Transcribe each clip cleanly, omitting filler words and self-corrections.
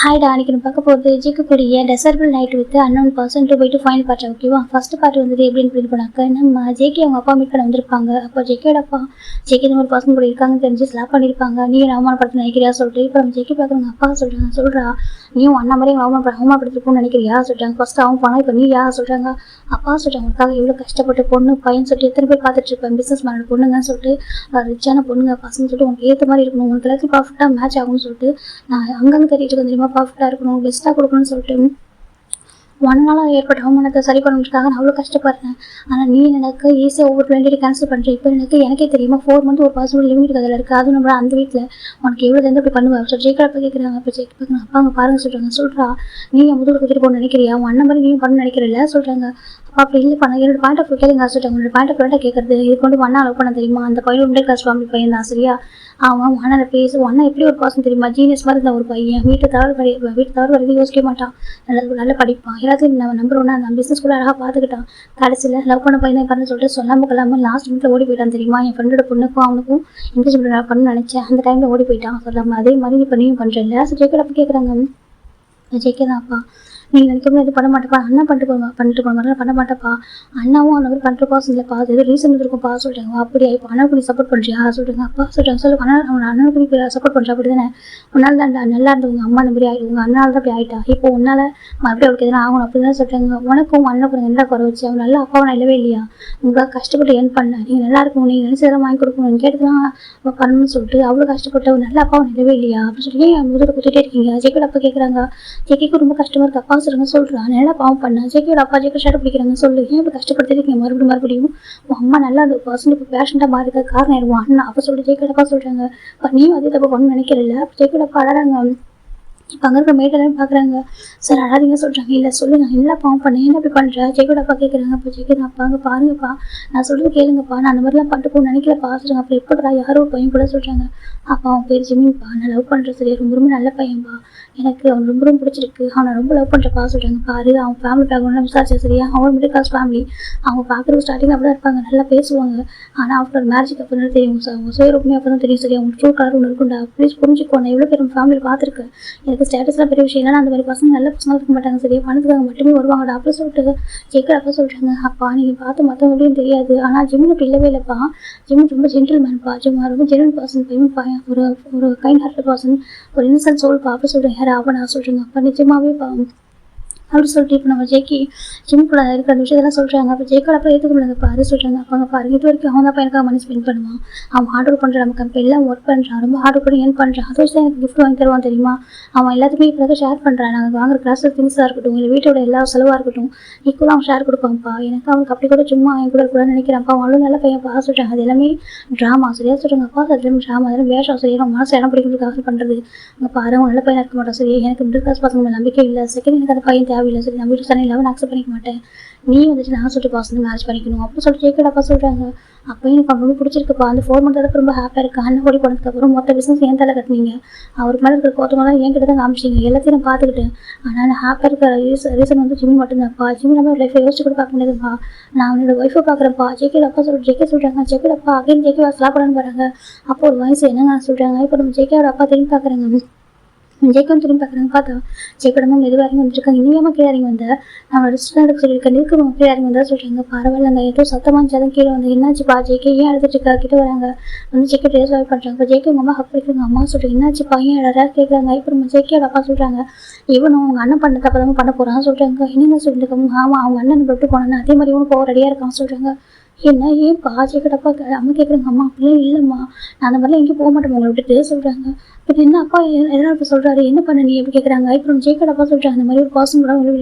ஹாய்டா, அன்றைக்கி நான் பார்க்க போகிறது ஜிக்கக்கூடிய டெசர்பிள் night with unknown person to போய்ட்டு ஃபைனல் பார்ட். ஓகேவா? ஃபர்ஸ்ட் பார்ட் வந்துட்டு எப்படின்னு ஃபீல் பண்ணாக்க நம்ம ஜேகே அவங்க அப்பா மீட் பண்ண வந்திருப்பாங்க. அப்போ ஜேகேட அப்பா ஜேகே ஒரு பர்சன் கூட இருக்காங்கன்னு தெரிஞ்சு ஸ்லாப் பண்ணியிருப்பாங்க. நீ அவமானப்படுத்த நினைக்கிறியா சொல்லிட்டு இப்போ நம்ம ஜேகே பார்க்குறவங்க அப்பா சொல்கிறா நீயும் அண்ணா மாதிரி அவமானப்படுத்திருப்போம்னு நினைக்கிறியா சொல்கிறாங்க. ஃபர்ஸ்ட் அவன் போனால் இப்போ நீ யார் சொல்கிறாங்க. அப்பா சொல்கிறாங்க உனக்காக எவ்வளோ கஷ்டப்பட்டு பொண்ணு பையன் சொல்லிட்டு எத்தனை பேர் பார்த்துட்டு இருப்பேன், பிஸ்னஸ் மேனோட பொண்ணுங்கன்னு சொல்லிட்டு ரிச்சான பொண்ணுங்க பசங்க சொல்லிட்டு உனக்கு ஏற்ற மாதிரி இருக்கணும், உனக்கு எல்லாத்தையும் பர்ஃபெக்டாக மேட்ச் ஆகும்னு சொல்லிட்டு நான் அங்கங்கே தெரிவிட்டு இருக்கேன் தெரியுமா, பர்ஃபெக்டாக இருக்கணும், பெஸ்ட்டாக கொடுக்கணும்னு சொல்லிட்டு 1 நாளாக ஏற்பட்ட அவமானத்தை சரி பண்ணுறதுக்காக நான் அவ்வளோ கஷ்டப்படுறேன். ஆனால் நீ எனக்கு ஈஸியாக ஒவ்வொரு பிளான்டே கேன்சல் பண்ணுறேன். இப்போ எனக்கே தெரியுமா 4 மந்த் ஒரு பர்சனல் லிமிட் அதில் இருக்குது. அதுவும் நம்ம அந்த வீட்டில் உனக்கு எவ்வளோ தெரிஞ்சு அப்படி பண்ணுவேன். ஸோ ஜெயிக்கா அப்போ கேட்குறாங்க. அப்போ ஜெயிக்க பார்க்கணும் அப்பா அங்கே பாருங்க சொல்கிறா நீ என் முதல் குதிரை போகணும்னு நினைக்கிறியா, உன் அண்ணன் மாதிரி நீயும் பண்ண நினைக்கிறல சொல்கிறாங்க. அப்போ அப்படி இல்லை பண்ண என்னோட பாயிண்ட் ஆஃப் கேளுங்க சொல்லிட்டாங்க. உன்னோட பாயிண்ட் ஆஃப் விளையாட்ட கேட்கறது இது கொண்டு அண்ணா அலோவ் பண்ண தெரியுமா, அந்த பையன் மிடில் கிளாஸ் ஃபேமிலி பையன் தான் சரியா. அவன் அண்ணனை பேசு, அண்ணன் எப்படி ஒரு பர்சன் தெரியுமா, ஜீனியஸ் மாதிரி இருந்த ஒரு பையன், வீட்டை தவிர வரைக்கும் யோசிக்க மாட்டான், நல்லா படிப்பான், எல்லாத்தையும் நம்ம நம்பர் ஒன்றா அந்த பிஸ்னஸ் கூட அழகாக பார்த்துக்கிட்டான். கடைசியில் லவ் பண்ண பையன் தான் பண்ணு சொல்லிட்டு சொல்லாமல் கொள்ளாமல் லாஸ்ட் மினிட்ல ஓடி போயிட்டான் தெரியுமா. என் ஃப்ரெண்டோட பொண்ணுக்கும் அவனுக்கும் என்கேஜ்மெண்ட் பண்ணு நினச்சேன், அந்த டைமில் ஓடி போயிட்டான் சொல்லாமல். அதே மாதிரி இப்போ நீயும் பண்ணுறேன். ஸோ ஜெயிக்கட அப்போ கேட்குறாங்க. ஜெயிக்க தான்ப்பா நீங்கள் நினைக்க இது பண்ண மாட்டேப்பா, அண்ணா பண்ணிட்டு போன மாதிரிலாம் பண்ண மாட்டேப்பா, அண்ணாவும் அந்த மாதிரி பண்ணுற பாசம் இல்லைப்பா, அது எது ரீசன் இருக்கும்ப்பா சொல்கிறாங்க. அப்படியா இப்போ அண்ணாவுக்கு நீ சப்போர்ட் பண்ணுறியா சொல்கிறாங்க. அப்பா சொல்கிறாங்க சொல்லு அண்ணனுக்கு நீ சப்போர்ட் பண்ணுறா அப்படி தானே, உன்னால் தான் நல்லா இருந்தவங்க அம்மா அந்த மாதிரி ஆகிடுவாங்க, அண்ணால் தான் அப்படி ஆகிட்டா, இப்போ உன்னால் மறுபடியும் அவளுக்கு எதனா ஆகணும் அப்படி தான் சொல்கிறாங்க. உனக்கும் அண்ணனுக்கு நல்லா குறை வச்சு அவன் நல்லா அப்பாவை நான் இல்லவே இல்லையா, உங்களாக கஷ்டப்பட்டு ஏன் பண்ணல, நீங்கள் நல்லா இருக்கணும், நீங்கள் நினைச்சதெல்லாம் வாங்கி கொடுக்கணும், நீங்கள் கேட்டதெல்லாம் பண்ணணும்னு சொல்லிட்டு அவ்வளோ கஷ்டப்பட்டு அவன் நல்லா அப்பாவை இல்லவே இல்லையா அப்படின்னு சொல்லி என் முதல்ல கொடுத்துட்டே இருக்கீங்க. ஜெயிக்கோட அப்பா கேட்குறாங்க. ஜெயிக்கு ரொம்ப கஷ்டமாக இருக்கு அப்பா சொல்கிறான். நல்லா பாவம் பண்ண ஜெயிக்கோட அப்பா ஜெயிக்க ஷேர் பிடிக்கிறாங்க. சொல்லு ஏன் இப்போ கஷ்டப்படுத்திருக்கீங்க மறுபடியும் உன் அம்மா நல்லா அந்த பர்சன் இப்போ பேஷண்டாக மாறிக்க காரணம் ஆயிடுவான் அண்ணா அப்போ சொல்லிட்டு ஜெயிக்கோட அப்பா சொல்கிறாங்க. இப்போ நீயும் அதே தப்பு பண்ணணும்னு நினைக்கிறல. அப்போ ஜெயிக்கோட அப்பா அழறாங்க. இப்போ அங்கே இருக்க மேட்டெல்லாம் பார்க்குறாங்க. சார் அழாதீங்க சொல்கிறாங்க. இல்லை சொல்லுங்கள் என்ன பாவம் பண்ண என்ன அப்படி பண்ணுறேன் ஜெயிக்கோட அப்பா கேட்குறாங்க. அப்போ ஜெயிக்கோட அப்பா அங்கே பாருங்கப்பா நான் சொல்கிறது கேளுங்கப்பா, நான் அந்த மாதிரிலாம் பண்ணிட்டு போகணும்னு நினைக்கிறப்பா சொல்கிறாங்க. அப்புறம் எப்படா யாரோ ஒரு பையன் கூட சொல்கிறாங்க. அப்பா அவன் பேர் ஜிமின்ப்பா, நான் லவ் பண்ணுறேன் சரி, ரொம்ப நல்ல பையன்பா, எனக்கு அவன் ரொம்ப பிடிச்சிருக்கு, அவனை ரொம்ப லவ் பண்ணுறப்பா சொல்கிறாங்க. பாரு அவன் ஃபேமிலி பேக்ரவுண்ட்லாம் விசாரிச்சா சரியா, அவன் மிடில் கிளாஸ் ஃபேமிலி, அவங்க பார்க்குறது ஸ்டார்டிங் அப்படி தான் இருப்பாங்க, நல்லா பேசுவாங்க, ஆனால் ஆஃப்டர் மேரேஜுக்கு அப்புறம் தான் தெரியும் சார் அவங்க சுயரூபமே அப்போ தான் தெரியும் சரியா, அவங்க ட்ரூ கலர் ஒன்று இருக்குண்டா ப்ளீஸ் புரிஞ்சுக்கோ, நான் எவ்வளோ பேர் உங்கள் ஃபேமிலி பார்த்துருக்கேன், எனக்கு ஸ்டேட்டஸ்லாம் பெரிய விஷயம் இல்லைனா அந்த மாதிரி பசங்க நல்ல பசங்க இருக்க மாட்டாங்க சரியா, பணத்துக்காக மட்டுமே வருவாங்கடா அப்படி சொல்லிட்டு ஜெயிக்கிற அப்பா சொல்கிறாங்க. அப்பா நீங்கள் பார்த்து மற்றவங்களையும் தெரியாது, ஆனால் ஜிம்மின் அப்படி இல்லவே இல்லைப்பா, ஜிம்மின் ரொம்ப ஜென்டில்மேன்ப்பா, ரொம்ப ஜென்ரல் பர்சன் பையன் ஒரு கைண்ட் ஹார்ட்டட் பர்சன், ஒரு இன்னசென்ட் சோல்ப்பா அப்படி சொல்கிறேன். யார் அவனா சொல்கிறீங்க. அப்போ நிஜமாவே அப்படி சொல்லிட்டு இப்போ நம்ம ஜெய்கி ஜிம்குள்ள இருக்கிற அந்த விஷயத்தெல்லாம் சொல்கிறாங்க. அப்போ ஜெய்கோட அப்போ ஏற்றுக்க முடியாதுப்பா அது சொல்கிறாங்க. அப்போ அங்கே பாருங்க இது வரைக்கும் அவன் தான் பையனுக்காக மணி ஸ்பெண்ட் பண்ணுவான், அவன் ஹார்ட் ஒர்க் பண்ணுறான், நம்ம கம்பெனிலாம் ஒர்க் பண்ணுறான், ரொம்ப ஹார்ட் ஒர்க் பண்ணி ஏன் பண்ணுறான், அதை வச்சு தான் எனக்கு கிஃப்ட் வாங்கி தருவான் தெரியுமா, அவன் எல்லாத்துக்குமே இப்போ ஷேர் பண்ணுறான், நாங்கள் வாங்குற கிளாஸ் திங்ஸாக இருக்கட்டும் இல்லை வீட்டோட எல்லா செலவாக இருக்கட்டும் ஈக்குவலாக அவன் ஷேர் கொடுப்பான்ப்பா, எனக்கு அவனுக்கு அப்படி கூட சும்மா என் கூட கூட நினைக்கிறான்ப்பா, அவனும் நல்ல பையன்ப்பா சொல்கிறாங்க. அது எல்லாமே ட்ராமா சரியா சொல்கிறாங்க. அப்பா அது எல்லாமே ட்ராமா, அதெல்லாம் வேஷம் சரியா, அவன் மனசு இடம் பிடிக்கிறதுக்காக பண்ணுறது. அங்கே பாரு அவன் நல்ல பையனாக இருக்க மாட்டான் சரி, எனக்கு மிடில் கிளாஸ் பசங்க நம்பிக்கை இல்லை, செகண்ட் எனக்கு அந்த பையன் தேவையில்லை சரி, நம்ம வீட்டு இல்லாமல் நான் அக்செப்ட் பண்ணிக்க மாட்டேன், நீ வந்துட்டு நான் சொல்லிட்டு பாஸ் மேரேஜ் பண்ணிக்கணும் அப்படின்னு சொல்லிட்டு ஜெயிக்கோட அப்பா சொல்கிறாங்க. அப்போ எனக்கு அவன் ரொம்ப பிடிச்சிருக்குப்பா, அந்த 4 மந்த் ரொம்ப ஹாப்பியாக இருக்கு, அண்ணன் ஓடி போனதுக்கப்புறம் மொத்த பிஸ்னஸ் ஏன் தலை கட்டினீங்க, அவருக்கு மேலே இருக்கிற கோத்தமெல்லாம் என் கிட்ட தான் காமிச்சிங்க, எல்லாத்தையும் நான் பார்த்துக்கிட்டேன், ஆனால் நான் ஹாப்பியாக இருக்கிற ரீசன் வந்து ஜிம்மி மட்டும்தான்ப்பா, ஜிம்மி நம்ம லைஃப்பை யோசிச்சு கூட பார்க்க முடியாதுப்பா, நான் அவனோட ஒய்ஃபை பார்க்குறேன்ப்பா. ஜெயிக்கோட அப்பா சொல்கிறாங்க. ஜெயிக்கோட அப்பா அகைன் ஜெயிக்கோட ஸ்லாப் பண்ணு போகிறாங்க. அப்போ ஒரு வயசு என்னங்க சொல்கிறாங்க. இப்போ நம்ம ஜெயிக்கோட அப்பா திரும்பி பார்க்குறாங்க. ஜெய்க்கும் திரும்பி பார்க்குறாங்க. பார்த்தா ஜெய்கோடமா மெதுவாக இறங்கி வந்துருக்காங்க. இனியாமல் கீழே இறங்கி வந்த நம்ம ரெஸ்டாரண்ட்டுக்கு சொல்லியிருக்கேன், நிற்கணும் கீழே இறங்கி வந்தால் சொல்கிறாங்க. பரவாயில்லங்க ஏதோ சத்தமாக இருந்துச்சு கீழே வந்து என்னாச்சுப்பா ஜெய்கே ஏன் அழுதுட்டு இருக்கா கிட்ட வராங்க வந்து ஜெய்கே ட்ரேஸ் வாய் பண்ணுறாங்க. இப்போ ஜெய்கே உங்கள் அம்மா ஹக் பண்ணிக்கிறாங்க. அம்மா சொல்கிறேன் என்னாச்சு பையன் அழகா கேட்குறாங்க. இப்போ நம்ம ஜெய்கேயோட அப்பா சொல்கிறாங்க இவனும் அவங்க அண்ணன் பண்ண தப்பதாம பண்ண போகிறான்னு சொல்கிறாங்க. என்னங்க சொல்லிட்டு ஆமாம் அவங்க அண்ணன் விட்டு போனான்னு அதே மாதிரி இவனு போக ரெடியாக இருக்கான்னு சொல்கிறாங்க. என்ன ஏன்ப்பா ஜெய்கோடப்பா அம்மா கேட்குறாங்க. அம்மா அப்படிலாம் இல்லைம்மா நான் அந்த மாதிரிலாம் எங்கேயும் போக மாட்டேன் உங்களை விட்டுட்டு சொல்கிறாங்க. இப்போ என்ன அப்பா எதனால் இப்போ சொல்கிறாரு என்ன பண்ண நீ எப்படி கேட்குறாங்க. இப்போ ஜெய்கோட அப்பா சொல்கிறாங்க இந்த மாதிரி ஒரு பர்சன் கூட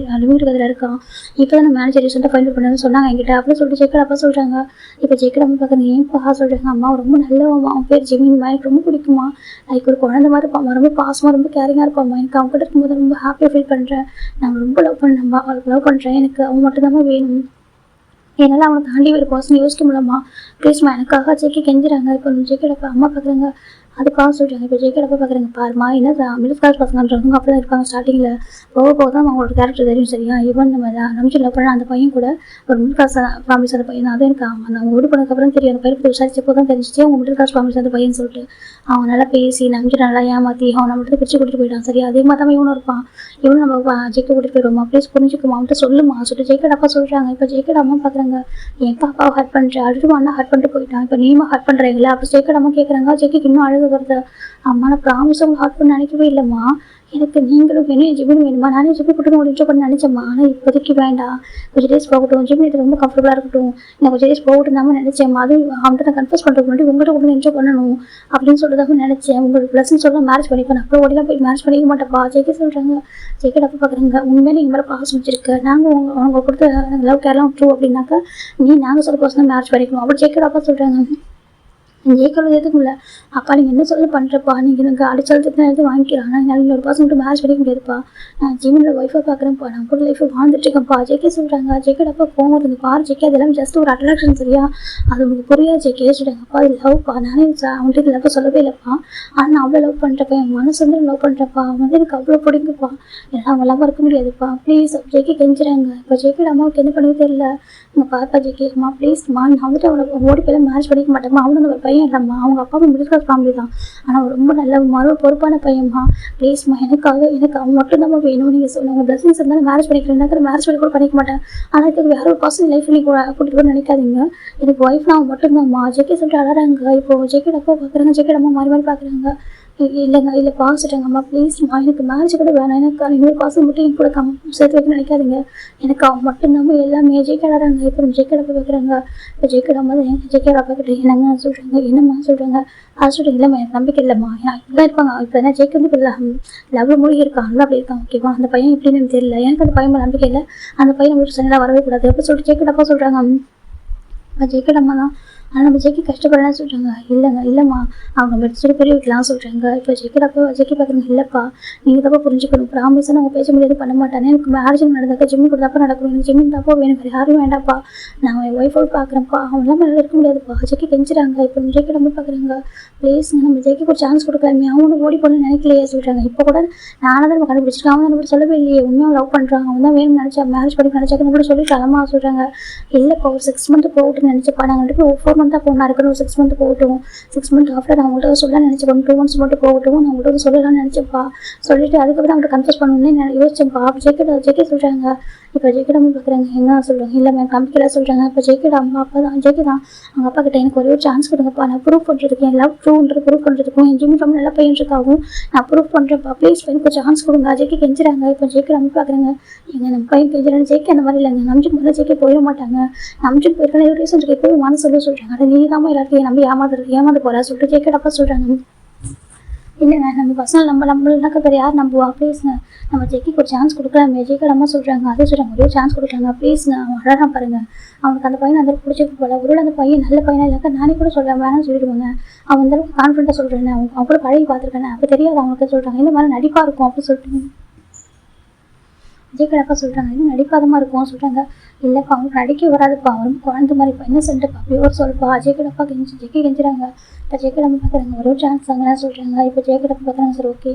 வீட்டுக்கு அதில் இருக்கான், இப்போ தான் மேனேஜர் ரீசெண்டாக ஃபைண்ட் பண்ணணும்னு சொன்னாங்க என்கிட்ட அப்படின்னு சொல்லிட்டு ஜெய்கோட அப்பா சொல்கிறாங்க. இப்போ ஜெய்கோட அம்மா பார்க்குறேன் ஏன்ப்பா சொல்கிறாங்க. அம்மா ரொம்ப நல்லவம்மா, அவன் பேர் ஜெமீன், எனக்கு ரொம்ப பிடிக்குமா, லைக் ஒரு குழந்தை மாதிரி இருப்பான், ரொம்ப பாசமாக ரொம்ப கேரிங்காக இருப்பாம்மா, எனக்கு அவங்க கிட்ட இருக்கும்போது ரொம்ப ஹாப்பியாக ஃபீல் பண்ணுறேன், நான் ரொம்ப லவ் பண்ணேன்ப்பா, அவளுக்கு லவ் பண்ணுறேன், எனக்கு அவன் மட்டும்தாம்மா வேணும், என்னால் அவனை தாண்டி ஒரு பர்சன் யோசிக்க முடியலம்மா ப்ளீஸ்மா எனக்காக ஜெய்கே கெஞ்சுறாங்க. இப்போ ஜெய்கோட அப்பா அம்மா பார்க்குறாங்க. அதுக்காக சொல்கிறாங்க. இப்போ ஜேகே அப்பா பார்க்குறாங்க, பாருமா என்ன மிடில் கிளாஸ் பசங்கன்றவங்க அப்படி தான் இருப்பாங்க ஸ்டார்டிங்கில், போக போக தான் அவங்களோட கேரக்டர் தெரியும் சரியா. ஈவன் நம்ம நம்பிச்சு லவ் பண்ண அந்த பையன் கூட ஒரு மிடில் கிளாஸ் ஃபேமிலிஸ் அந்த பையன், அதுவும் எனக்கு அந்த அவங்க வீடு பண்ணதுக்கப்புறம் தெரியும். அந்த பையன் விசாரிச்சப்போ தான் தெரிஞ்சிச்சு அவங்க மிடில் கிளாஸ் ஃபேமிலிஸ் அந்த பையன் சொல்லிட்டு. அவன் நல்லா பேசி நம்பிச்சு நல்லா ஏமாற்றி அவனை மட்டும் பிரிச்சு கூட்டிட்டு போயிட்டான் சரியா. அதே மாதிரி தான் இவனும் இருப்பான். இவனும் நம்ம ஜேகே கூட்டிட்டு போயிடுவோமா, ப்ளீஸ் புரிஞ்சுக்குமா, அவன்கிட்ட சொல்லுமா சொல்லிட்டு ஜேகே அப்பா சொல்கிறாங்க. இப்போ ஜேகே அம்மா பார்க்குறாங்க, என் பாப்பாவை ஹர்ட் பண்ணுறேன், அழுது அண்ணா ஹர்ட் பண்ணிட்டு போயிட்டான், இப்போ நீமா ஹர்ட் பண்ணுறீங்களா அப்படி ஜேகே அம்மா கேட்குறாங்க. ஜேகேக்கு இன்னும் அழுது வருது. அம்மா நான் ப்ராமிஸ் அவங்க ஹர்ட் பண்ண நினைக்கவே இல்லைம்மா, எனக்கு நீங்களும் வேணும் ஜிம்மும் வேணுமா, நானே ஜிம்மி போட்டு ஒரு இன்ட்ரோ பண்ண நினச்சேம்மா, ஆனால் இப்போதைக்கு வேண்டாம், கொஞ்சம் டேஸ் போகட்டும், ஜிம் இது ரொம்ப கம்ஃபர்டபுளாக இருக்கட்டும், நான் கொஞ்சம் டேஸ் போகட்டும் தான் நினச்சேன். அது அவன்கிட்ட நான் கன்ஃபர்ஸ் பண்ணுறதுக்கு முன்னாடி உங்கள்கிட்ட கூட இன்ட்ரோ பண்ணணும் அப்படின்னு சொல்லிட்டு நினச்சேன். உங்களுக்கு ப்ளஸ்ன்னு சொல்ல மேரேஜ் பண்ணிப்பேன், அப்புறம் ஓடிலாம் போய் மேரேஜ் பண்ணிக்க மாட்டேப்பா ஜேகே சொல்கிறாங்க. ஜேகே அப்போ பார்க்குறாங்க, உண்மையிலே நீங்கள் மேலே பாசம் வச்சிருக்க, நாங்கள் அவங்க கொடுத்த லவ் கேர்லாம் ட்ரூ அப்படின்னாக்கா நாங்கள் சொல்ல பர்சனாக மேரேஜ் பண்ணிக்கணும் அப்படி ஜேகே அப்பா சொல்கிறாங்க. ஜேகேல எதுக்கும் இல்லை, அப்பா நீங்கள் என்ன சொல்ல பண்ணுறப்பா, நீங்கள் எனக்கு அடிச்சாலத்துக்கு எழுதி வாங்கிக்கிறான், என்னால் இன்னொரு பர்சன் மட்டும் மேரேஜ் பண்ணிக்க முடியாதுப்பா, நான் ஜிம்மில் ஒய்ஃபை பார்க்குறேன்ப்பா, நான் கூட லைஃபை வாழ்ந்துட்டுருக்கேன்ப்பா ஜேகே சொல்கிறாங்க. ஜேகே அப்பா போகும் இருந்து பாரு ஜேகே, அதெல்லாம் ஜஸ்ட் ஒரு அட்ராக்ஷன் சரியா, அது உங்களுக்கு புரியாது ஜேகே சொல்கிறாங்கப்பா. அது லவ்ப்பா, நானே அவன்கிட்ட லவ் சொல்லவே இல்லைப்பா, ஆனால் நான் அவ்வளோ லவ் பண்ணுறப்பா, என் மனசு வந்து லவ் பண்ணுறப்பா, அவன் வந்து எனக்கு அவ்வளோ பிடிக்குப்பா, ஏன்னா அவன் லவ் இருக்க முடியாதுப்பா ப்ளீஸ் ஜேகே கெஞ்சுறாங்க. இப்போ ஜேகே அம்மாவுக்கு என்ன பண்ணவே தெரியல. நீங்கள் பாப்பா ஜேகே அம்மா ப்ளீஸ்மா, நான் வந்துட்டு அவனை ஓடி போய் மேரேஜ் பண்ணிக்க மாட்டேம்மா, அவனு ஒரு பையன் இல்லைம்மா, அவங்க அப்பாவும் மிடில் கிளாஸ் ஃபேமிலி தான், ஆனால் அவன் ரொம்ப நல்ல பொறுப்பான பையன்மா, ப்ளீஸ்மா எனக்கு அவன் மட்டும்தான் வேணும், நீங்கள் சொல்லுங்கள் உங்கள் பிளஸிங்ஸ் இருந்தாலும் மேரேஜ் பண்ணிக்கிறேன், மேரேஜ் பண்ணி கூட பண்ணிக்க மாட்டேன், ஆனால் இதுக்கு வேற ஒரு பர்சன் லைஃப் நீங்கள் கூட்டிகிட்டு போய் நினைக்காதீங்க, எனக்கு ஒய்ஃப் அவன் மட்டும்தான்மா ஜேகே சொல்லிட்டு அழறாங்க. இப்போ ஜேகே அப்பா பார்க்குறாங்க, ஜேகே அம்மா மாறி பார்க்குறாங்க. இல்லைங்க இல்லை பாசிட்டாங்க அம்மா ப்ளீஸ்மா, எனக்கு மேரேஜ் கூட வேணாம், எனக்கு இன்னொரு பாசம் மட்டும் என் கூட சேர்த்து வைக்க நினைக்காதீங்க, எனக்கு அவன் மட்டும்தாம்மா எல்லாமே ஜேகே அழறாங்க. இப்போ ஜேகே அப்பா பார்க்குறாங்க. இப்போ ஜேகே அம்மா தான் ஜேகே அப்பா கிட்ட என்னங்க சொல்கிறாங்க, என்னம்மா சொல்கிறாங்க, அது சொல்கிறீங்க இல்லைம்மா எனக்கு நம்பிக்கை இல்லைம்மா, இப்படிதான் இருப்பாங்க, இப்போ என்ன ஜேகே வந்து இப்போ லவ்வில் மூழ்கி இருக்கான், நல்லா அப்படி இருக்கான் ஓகேவா, அந்த பையன் எப்படின்னு எனக்கு தெரியல, எனக்கு அந்த பையன் நம்பிக்கை இல்லை, அந்த பையன் வீட்டு சண்டையில் வரவே கூடாது அப்படி சொல்லிட்டு ஜேகே அப்பா சொல்கிறாங்க. ஜேகே அம்மா தான், ஆனால் நம்ம ஜேகே கஷ்டப்படலான்னு சொல்கிறாங்க. இல்லைம்மா அவங்க மெடிசல் பெரிய வைக்கலாம் சொல்கிறாங்க. இப்போ ஜேகே பார்க்குறீங்க, இல்லைப்பா நீங்கள் தப்பா புரிஞ்சுக்கணும், ப்ராமிஸாக அவங்க பேச முடியாது பண்ண மாட்டானே, எனக்கு மேரேஜ் நடந்தாக்கா ஜிம்மி கூட தப்பா நடக்கணும், எனக்கு ஜிம்மி தப்பா வேணும், வேறு யாரும் வேண்டாம்ப்பா, நான் என் ஒய்ஃபோடு பார்க்குறேன்ப்பா, அவங்களாம் நல்லா இருக்க முடியாதுப்பா ஜேகே கெஞ்சுறாங்க. இப்போ ஜேகே நம்ம பார்க்குறாங்க, ப்ளீஸ் நம்ம ஜேகே ஒரு சான்ஸ் கொடுக்கலாமே, அவனு ஓடி போகணும்னு நினைக்கலையே சொல்கிறாங்க. இப்போ கூட நானும் தான் நம்ம கண்டுபிடிச்சிருக்கேன், அவன் நம்ம சொல்லவே இல்லையே, உண்மையாக லவ் பண்ணுறாங்க, அவன் தான் வேணும்னு நினச்சா மேரேஜ் பண்ணி நினச்சாக்க கூட சொல்லிட்டாலமா சொல்கிறாங்க. இல்லைப்பா ஒரு 6 மந்த் போகட்டுன்னு நினச்சப்பா, நாங்கள் 4 மந்த்தாக போகணும் இருக்கணும், 6 மந்த் போகட்டும், 6 மந்த் ஆஃப்டர் நான் உங்கள்கிட்ட சொல்ல நினச்சப்பா, 2 மந்த்ஸ் மட்டும் போகட்டும், நான் உங்கள்கிட்ட சொல்லலாம்னு நினச்சப்பா, சொல்லிட்டு அதுக்கப்புறம் அவங்கள்ட்ட கன்ஃபர்ஸ் பண்ணணும்னு யோசிச்சேன்ப்பா. ஜேகே சொல்கிறாங்க. இப்போ ஜேகே அம்மா பார்க்குறாங்க, என்ன சொல்கிறாங்க, இல்லை மேம் நம்பிக்கையில் சொல்கிறாங்க. இப்போ ஜேகே அம்மா அப்பா தான் ஜேகே தான் அவங்க அப்பா கிட்ட எனக்கு ஒரே ஒரு சான்ஸ் கொடுங்கப்பா, நான் ப்ரூவ் பண்ணுறதுக்கு என் லவ் ட்ரூன்ற ப்ரூவ் பண்ணுறதுக்கும் என் ஜிம்மி ஃபேமிலி நல்லா பையன்றதுக்காகவும் நான் ப்ரூவ் பண்ணுறேன்ப்பா, ப்ளீஸ் எனக்கு சான்ஸ் கொடுங்க ஜேகே கெஞ்சுறாங்க. இப்போ ஜேகே அம்மா பார்க்குறாங்க, எங்கள் நம்ம பையன் கெஞ்சுறாங்க. ஜேகே அந்த மாதிரி இல்லைங்க, நம்பிச்சுக்கு மேலே ஜேகே போயிட மாட்டாங்க, நம்பிச்சுக்கு போயிருக்காங்க ஒரு ரீசன் ஜேகே போய் மனசு சொல்கிறாங்க, அதை நீ தான் எல்லாத்தையும் நம்பி ஏமாந்து போகிறா சொல்லிட்டு ஜேகே அப்பா சொல்கிறாங்க. இல்லைங்க நம்ம பசங்க நம்மளாக்க வேறு யார் நம்புவா, ப்ளீஸ்ங்க நம்ம ஜேகேக்கு ஒரு சான்ஸ் கொடுக்கலாமே ஜேகே அம்மா சொல்கிறாங்க. அதே சொல்கிறாங்க, ஒரே சான்ஸ் கொடுக்கலாங்க ப்ளீஸ்ங்க, அவன் அழகாக பாருங்கள், அவனுக்கு அந்த பையன் அந்த பிடிச்சிருக்கு போல, ஒருவேளை அந்த பையன் நல்ல பையனா இல்லைக்கா நானே கூட சொல்கிறேன் வேணாம்னு சொல்லிடுவாங்க, அவன் அந்த அளவுக்கு கான்ஃபிடென்ட்டாக சொல்கிறேன், அவன் கூட பழகி பார்த்துருக்கேன், அப்போ தெரியாது அவங்களுக்கு சொல்கிறாங்க, இந்த மாதிரி நடிப்பாக இருக்கும் அப்படின்னு சொல்லிட்டு ஜேகே அப்பா சொல்கிறாங்க. இன்னும் நடிப்பாதமாக இருக்கும் சொல்கிறாங்க. இல்லைப்பா அவனுக்கு நடிக்க வராதுப்பா, அவன் குழந்தை மாதிரிப்பா, என்ன சொல்லிட்டுப்பா அப்படி ஒரு சொல்லுப்பா ஜேகே அப்பா ஜேகே கெஞ்சுறாங்க. இப்போ ஜேகே நம்ம பார்க்குறாங்க, ஒரு சான்ஸ் அங்கே சொல்கிறாங்க. இப்போ ஜேகே அப்பா பார்க்குறாங்க, சரி ஓகே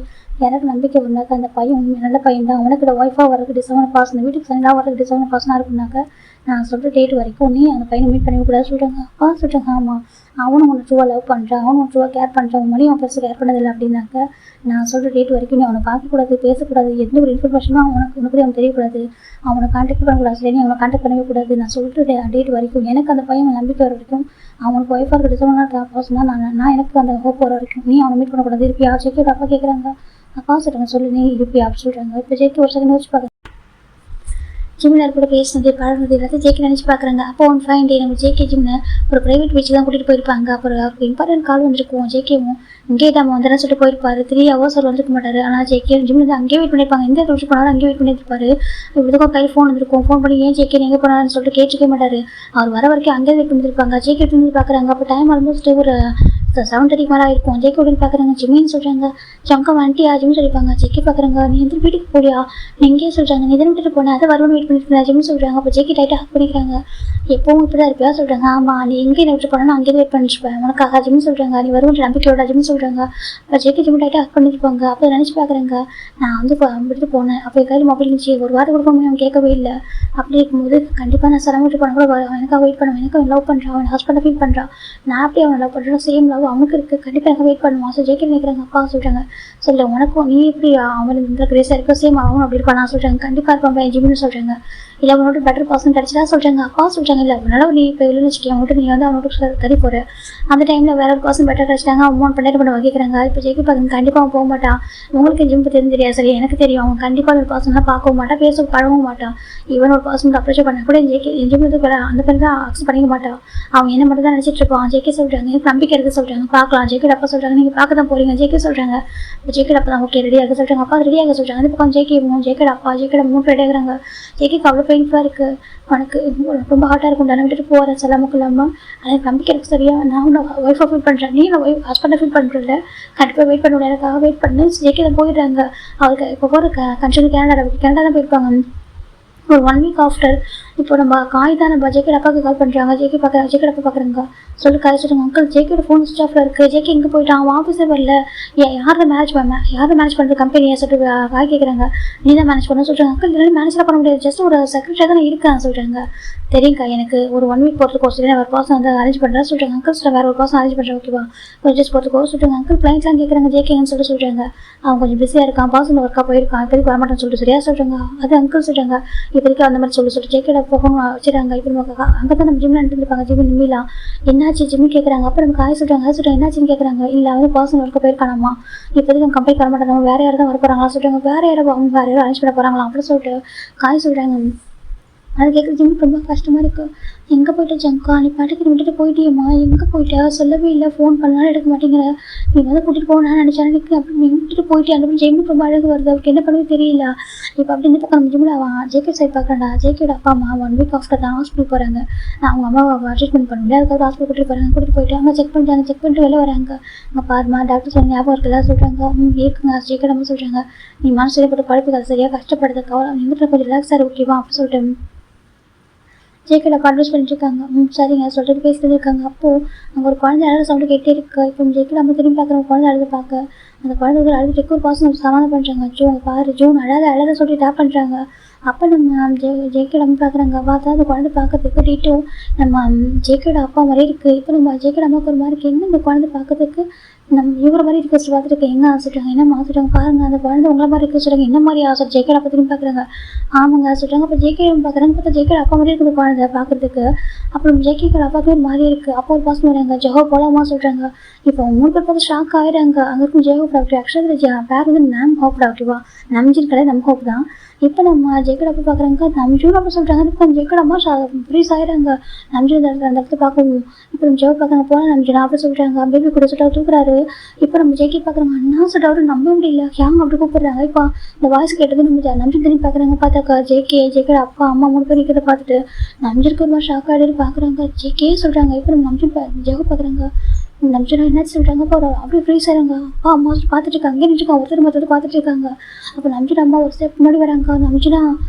எனக்கு நம்பிக்கை இருந்தாக்கா அந்த பையன் உண்மை நல்ல பையன் தான், அவனுக்கு ஒய்ஃபாக வரக்கு டிசவன பாஸ், இந்த வீட்டுக்கு சண்டா வரக்கு டிசவன பாசனாக இருக்குனாக்கா நான் சொல்கிற டேட் வரைக்கும் நீ அந்த பையனை மீட் பண்ணிக்கூடாது சொல்கிறாங்க. அப்பா சொல்கிறாங்க, ஆமாம் அவனும் உன்னை ட்ரூவாக லவ் பண்ணுறான், அவனும் ட்ரூவாக கேர் பண்ணுறான், மணி அவன் பெருசாக கேர் பண்ணதில்லை அப்படின்னாக்கா நான் சொல்கிற டேட் வரைக்கும் நீ அவனை பார்க்கக்கூடாது, பேசக்கூடாது, எந்த ஒரு இன்ஃபர்மேஷனும் உனக்கு அவன் தெரியக்கூடாது, அவனை கான்டாக்ட் பண்ணக்கூடாது, சரி அவனை கான்டாக்ட் பண்ணவே கூடாது, நான் சொல்லிட்டு டேட் வரைக்கும் எனக்கு அந்த பையன் நம்பிக்கை வர வரைக்கும் அவனுக்கு ஒய்ஃபாக இருக்க டிசவனாக பாசம் தான் நான் எனக்கு அந்த ஹோப் வர வரைக்கும் நீ அவனை மீட் பண்ணக்கூடாது இருப்பியா ஜேகே அப்பா கேட்குறாங்க. அப்பா சொல்கிறாங்க, சொல்லு நீ இருப்பியா அப்படி சொல்கிறாங்க. இப்போ ஜேகே ஒரு செகண்ட் வச்சு பார்க்குறேன், ஜிம்மில் கூட பேசினது பழகுனது எல்லாத்தையும் ஜேகே நினச்சி பார்க்குறாங்க. அப்போ ஒன் ஃபைன் டே நம்ம ஜேகே ஜிம்மில் ஒரு ப்ரைவேட் பீச்சுக்கு தான் கூட்டிகிட்டு போயிருப்பாங்க. அப்புறம் அவருக்கு இம்பார்ட்டன்ட் கால் வந்துருக்கும், ஜேகேவும் இங்கே நம்ம வந்து சொல்லிட்டு போயிருப்பாரு, 3 hours அவர் வந்துருக்க மாட்டார், ஆனால் ஜேகே ஜிம்மில் அங்கேயே வெயிட் பண்ணியிருப்பாங்க, எந்த விஷயம் போனாலும் அங்கேயே வெயிட் பண்ணியிருப்பாரு. இப்படிதான் கையில் ஃபோன் வந்துருக்கும், ஃபோன் பண்ணி ஏன் ஜேகே எங்கே போனாருன்னு சொல்லிட்டு கேட்டுக்கவே மாட்டார், அவர் வர வரைக்கும் அங்கேயே வெயிட் பண்ணியிருப்பாங்க. ஜேகே வந்து பார்க்குறாங்க. அப்போ டைம் ஆல்மோஸ்ட் ஒரு 7:30 மேலே இருக்கும். ஜேகே அப்படின்னு பார்க்குறாங்க. ஜிம்மின்னு சொல்கிறாங்க. ஜங்கா வந்துட்டியா ஜிம் சொல்லிப்பாங்க. ஜேகே பார்க்குறாங்க. நீ எந்த வீட்டுக்கு போடியா நீ எங்கேயே சொல்கிறாங்க. நீ தானே விட்டுட்டு போனேன் அதை வருவன்னு வெயிட் பண்ணிட்டு இருந்தா ஜிம் சொல்கிறாங்க. அப்போ ஜேகே டைட்டாக ஹக் பண்ணிக்கிறாங்க. எப்பவும் இப்படி தான் இருப்பியா சொல்கிறாங்க. ஆமாம் நீ எங்கே என்ன விட்டு போனா நான் அங்கேயே வெயிட் பண்ணிட்டுருப்பேன் உனக்காக ஜிம் சொல்கிறாங்க. நீ வருவன்ற நம்பிக்கையோட ஜிம் சொல்கிறாங்க. அப்போ ஜேகே ஜிம் டைட்டாக ஹக் பண்ணியிருப்பாங்க. அப்போ நினச்சி பார்க்குறாங்க. நான் வந்து விட்டுட்டு போனேன். அப்போ என் கையில் மொபைல் இருந்துச்சு. ஒரு வாரம் கொடுக்க முடியும் அவன் கேட்கவே இல்லை. அப்படி இருக்கும்போது கண்டிப்பாக நான் சிரமம் விட்டு போன கூட எனக்காக வெயிட் பண்ணுவேன். எனக்கு அவன் லவ் பண்ணுறான். அவன் ஹஸ்பண்டை ஃபீல் பண்ணுறான். நான் அப்படியே அவனை லவ் பண்ணுறேன். சேம் லவ் அவனுக்கு இருக்குது. கண்டிப்பாக எனக்கு வெயிட் பண்ணுவான். ஸோ ஜேகே நினைக்கிறாங்க. அப்பா சொல்கிறாங்க. சொல்ல உனக்கும் நீ எப்படி அவனுக்கு இந்த கிரேஸாக இருக்கோ சேம் அவனும் அப்படி இருப்பான் நான் சொல்கிறாங்க. கண்டிப்பாக இருப்பான் ஜிம்னு சொல்கிறாங்க. இல்லை அவனோட பெட்டர் பர்சன் கிடச்சிட்டா சொல்கிறாங்க. அப்பா சொல்கிறாங்க. இல்லை அவனால நீ இப்போ இல்லைன்னு வச்சுக்கேன் அவன்கிட்ட நீ வந்து அவனோட தடி போகிற அந்த டைமில் வேற ஒரு பர்சன் பெட்டர் கிடச்சிட்டாங்க. அவன் பண்ண வகிக்கிறாங்க. இப்போ ஜேகே பார்க்குங்க. கண்டிப்பாக அவன் போக மாட்டான். உங்களுக்கு ஜிம் பற்றி தெரியாது சரி எனக்கு தெரியும். அவன் கண்டிப்பாக ஒரு பர்சன்லாம் பார்க்கவும் மாட்டான் பேச பழகவும் மாட்டான். இவன் ஒரு பர்சனுக்கு அப்ரோச் பண்ண கூட ஜேகே ஜிம் வந்து அந்த பேர் தான் அக்செப்ட் பண்ணிக்க மாட்டான். அவன் என்ன மட்டும் தான் நினச்சிட்டு இருப்பான். ஜேகே சொல்கிறாங்க. எனக்கு நம்பிக்கை இருக்குது சொல்கிறாங்க. பார்க்கலாம். ஜேகே அப்பா சொல்கிறாங்க. நீங்கள் பார்க்க தான் போகிறீங்க ஜேகே சொல்கிறாங்க. இப்போ ஜேகே அப்பா தான் ஓகே ரெடியாக சொல்கிறாங்க. அப்பா ரெடியாக சொல்கிறாங்க. அந்த பக்கம் ஜேகே அப்பா ஜேகே மூணு ரெடி ஆகுறாங்க. ஜேகேக்கு அவ்வளோ பெயின்ஃபுல்லாக இருக்குது. உனக்கு ரொம்ப ஹார்ட்டாக இருக்கும். தானே விட்டுட்டு போகிற செல்லாமுக்கு இல்லாமல் எனக்கு நம்பிக்கை இருக்குது சரியா. நான் உன்னை ஒய்ஃபாக ஃபீல் பண்ணுறேன். நீ நான் ஹஸ்பண்டை ஃபீல் பண்ணுறதில்ல. கண்டிப்பாக வெயிட் பண்ணுவேன். எனக்காக வெயிட் பண்ணு. ஜேகே தான் போயிடுறாங்க. அவருக்கு இப்போ போகிற கன்சர்ன் கனடா தான் போயிருப்பாங்க. ஒரு 1 வீக் ஆஃப்டர் இப்போ நம்ம காய் தான் நம்ம ஜேகே அப்பாவுக்கு கால் பண்ணுறாங்க. ஜேகே அப்பா பார்க்குறாங்க. சொல்லி காய் சொல்லுங்க. அங்கிள் ஜேகேட ஃபோன் ஸ்விட்ச் ஆஃபில் இருக்குது. ஜேகே எங்கே போயிட்டான் அவன் ஆஃபீஸே வரல. யாரை மேனேஜ் பண்ணுறது கம்பெனியை சொல்லிட்டு காய் கேட்குறாங்க. நீ தான் மேனேஜ் பண்ண சொல்கிறாங்க. அங்கிள் இதெல்லாம் மேனேஜ்லாம் பண்ண முடியாது. ஜஸ்ட் ஒரு செக்ரட்டரியாக தான் இருக்கேன் சொல்கிறாங்க. தெரியுங்கக்கா எனக்கு ஒரு 1 வீக் போகிறதுக்கு ஒரு வேறு பர்சன் வந்து அரேஞ்ச் பண்ணுறேன் சொல்கிறாங்க. அங்கிள் சொல்ல வேறு ஒரு பர்சன் அரேஞ்ச் பண்ணுறேன் ஓகேவா கொஞ்சம் ஜஸ்ட் போகிறதுக்கு சொல்கிறாங்க. அங்கிள் கிளைண்ட்லாம் கேட்குறாங்க ஜேகேன்னு சொல்கிறாங்க. அவன் கொஞ்சம் பிஸியாக இருக்கான். பர்சன் ஒர்க்காக போயிருக்கான். இப்போதைக்கு வரமாட்டேன்னு சொல்லிட்டு சரியா சொல்கிறாங்க. அது அங்கிள் சொல்கிறாங்க. இப்போதைக்கு அந்த மாதிரி சொல்லிட்டு ஜேகேட போகணும் வச்சுறாங்க. இப்போ நம்ம அங்கே தான் நம்ம ஜிம்மில் நின்றுருப்பாங்க. ஜிம்மி நிம்மிலாம் என்னாச்சு ஜிம்மி கேட்குறாங்க. அப்புறம் நம்ம காய் சொல்கிறாங்க என்னாச்சுன்னு கேட்குறாங்க. இல்லை வந்து பர்சன் ஒர்க்காக போயிருக்கானாமா. இப்போதைக்கு நம்ம கம்பெனி வரமாட்டாங்க. வேறு யாரும் தான் வர போகிறாங்களா சொல்கிறாங்க. வேறு யாரும் அவங்க வேறு யாரும் அரேஞ்ச் பண்ண போகிறாங்களா அப்படின்னு சொல்லிட்டு காய் சொல்கிறாங்க. அது கேட்குற ஜிம்முக்கு ரொம்ப கஷ்டமாக இருக்குது. எங்கே போயிட்ட ஜங்கா நீ பாட்டுக்கு விட்டுட்டு போயிட்டியம்மா எங்கே போயிட்டா சொல்லவே இல்லை. ஃபோன் பண்ணாலும் எடுக்க மாட்டேங்கிற. நீ வந்து கூட்டிகிட்டு போகணும்னு நினச்சா எனக்கு அப்படி நீ விட்டுட்டு போயிட்டே அந்த ஜிம்முக்கு ரொம்ப அழகு வருது. அவருக்கு என்ன பண்ணுறது தெரியல. இப்போ அப்படி இந்த பக்கம் நம்ம ஜிம்மில் அவன் ஜேகே சைட் பார்க்குறாண்டா. ஜேகேட அப்பா அம்மா 1 வீக் ஆஃப்டர் தான் ஹாஸ்பிட்டல் போகிறாங்க. அவங்க அம்மாவை ட்ரீட்மெண்ட் பண்ண முடியாது. அதுக்கப்புறம் ஹாஸ்பிட்டல் கூட்டிகிட்டு போயிட்டு அங்கே செக் பண்ணிட்டு வெளில வராங்க. அங்கே பாருமா டாக்டர் சொன்ன ஞாபகம் இருக்குல்ல சொல்கிறாங்க. இருக்குங்க ஜேகேட அம்மா சொல்கிறாங்க. நீ மனசு போட்டு பழப்புக்காது சரியாக கஷ்டப்படுறது கவலை நீ வீட்டில் கொஞ்சம் ரிலாக்ஸாக இரு ஓகேவா அப்படி சொல்லிட்டு ஜேகேட அட்வைஸ் பண்ணிட்டு இருக்காங்க. சரிங்க சொல்லிட்டு பேசிட்டு இருக்காங்க. அப்போது அங்கே ஒரு குழந்தை அழுத சவுண்டு கேட்டே இருக்கு. இப்போ ஜேகேட நம்ம திரும்பி பார்க்குற குழந்தை அழுது பார்க்க அந்த குழந்தை அழுதுட்டு ஒரு பாசம் சமாதானம் பண்ணுறாங்க. ஜூன் பாரு ஜூன் அழாத சொல்லி டேப் பண்ணுறாங்க. அப்போ நம்ம ஜேகேட அம்மா பார்க்குறாங்க. பார்த்தா அந்த குழந்தை பார்க்கறதுக்கு டீட்டும் நம்ம ஜேகேட அப்பா மாதிரி இருக்குது. இப்போ நம்ம ஜேகேட அம்மாவுக்கு ஒரு மாதிரி இருக்குது. என்ன இந்த குழந்தை பார்க்கறதுக்கு நம்ம இவரை மாதிரி இருக்க பார்த்துட்டு எங்கே ஆசைட்டாங்க என்ன ஆசைட்டாங்க பாருங்கள் அந்த குழந்தை உங்களை மாதிரி இருக்க சொல்கிறாங்க. என்ன மாதிரி ஆசை ஜேகேட அப்பா திரும்பி பார்க்குறாங்க. ஆமாங்க சொல்கிறாங்க. அப்போ ஜேகேட பார்க்குறாங்க. பார்த்தா ஜேகேட அப்பா மாதிரி இருக்குது குழந்தை பார்க்குறதுக்கு. அப்புறம் ஜேகேட அப்பாவுக்கு ஒரு மாதிரி இருக்குது. அப்போ ஒரு பாசம் வராங்க. ஜெகோ போலாமா சொல்கிறாங்க. இப்போ 3 பேர் பார்த்து ஷாக் ஆகிடுறாங்க. அங்கே இருக்கும் ஜெகோ ப்ராக்டிவ் ஆக்சுவலாக பேர் வந்து நாம் ஹோப் ப்ராக்டிவா நம்ஜின் கிடையாது நம்ம ஹோப் தான். இப்போ நம்ம ஜேகேட அப்பா பார்க்குறாங்க. நம்ஜூன் அப்படி சொல்கிறாங்க. இப்போ ஜேகேட அம்மா ஃப்ரீஸ் ஆகிடுறாங்க. நம்ஜூன் அந்த இடத்துல பார்க்கணும். இப்போ நம்ம ஜெகோ பார்க்குறாங்க போகலாம் நம்ஜூன் அப்படி சொல்கிறாங்க. பேபி கூட சொல்லிட்டு தூக்குறாரு. இப்போ நம்ம ஜேகே பார்க்குறாங்க. அண்ணா சொல்லிட்டு அவரு நம்ப முடியல. யாங்க அப்படி கூப்பிடுறாங்க. இப்போ இந்த வாய்ஸ் கேட்டது நம்ம நம்ஜூன் திரும்பி பார்க்குறாங்க. பார்த்தாக்கா ஜேகேட அப்பா அம்மா 3 பேர் இருக்கிறத பார்த்துட்டு நம்ஜூருக்கு ஒரு மாதிரி ஷாக் ஆகிட்டு பார்க்குறாங்க. ஜேகே சொல்கிறாங்க. இப்போ நம்ம நம்ஜூன் ஜெகோ பார்க்குறாங்க. நம்ஜூனா என்னாச்சு சொல்கிறாங்க. அப்போ அப்படியே ஃப்ரீஸ் ஆகிறாங்க. அப்பா அம்மா பார்த்துட்டு இருக்காங்க. இங்கே நினச்சிருக்காங்க ஒருத்தர் மொத்தத்தை பார்த்துட்டு இருக்காங்க. அப்போ நம்ஜூன் அம்மா ஒரு ஸ்டெப் முன்னாடி வராங்க. நம்ஜூனா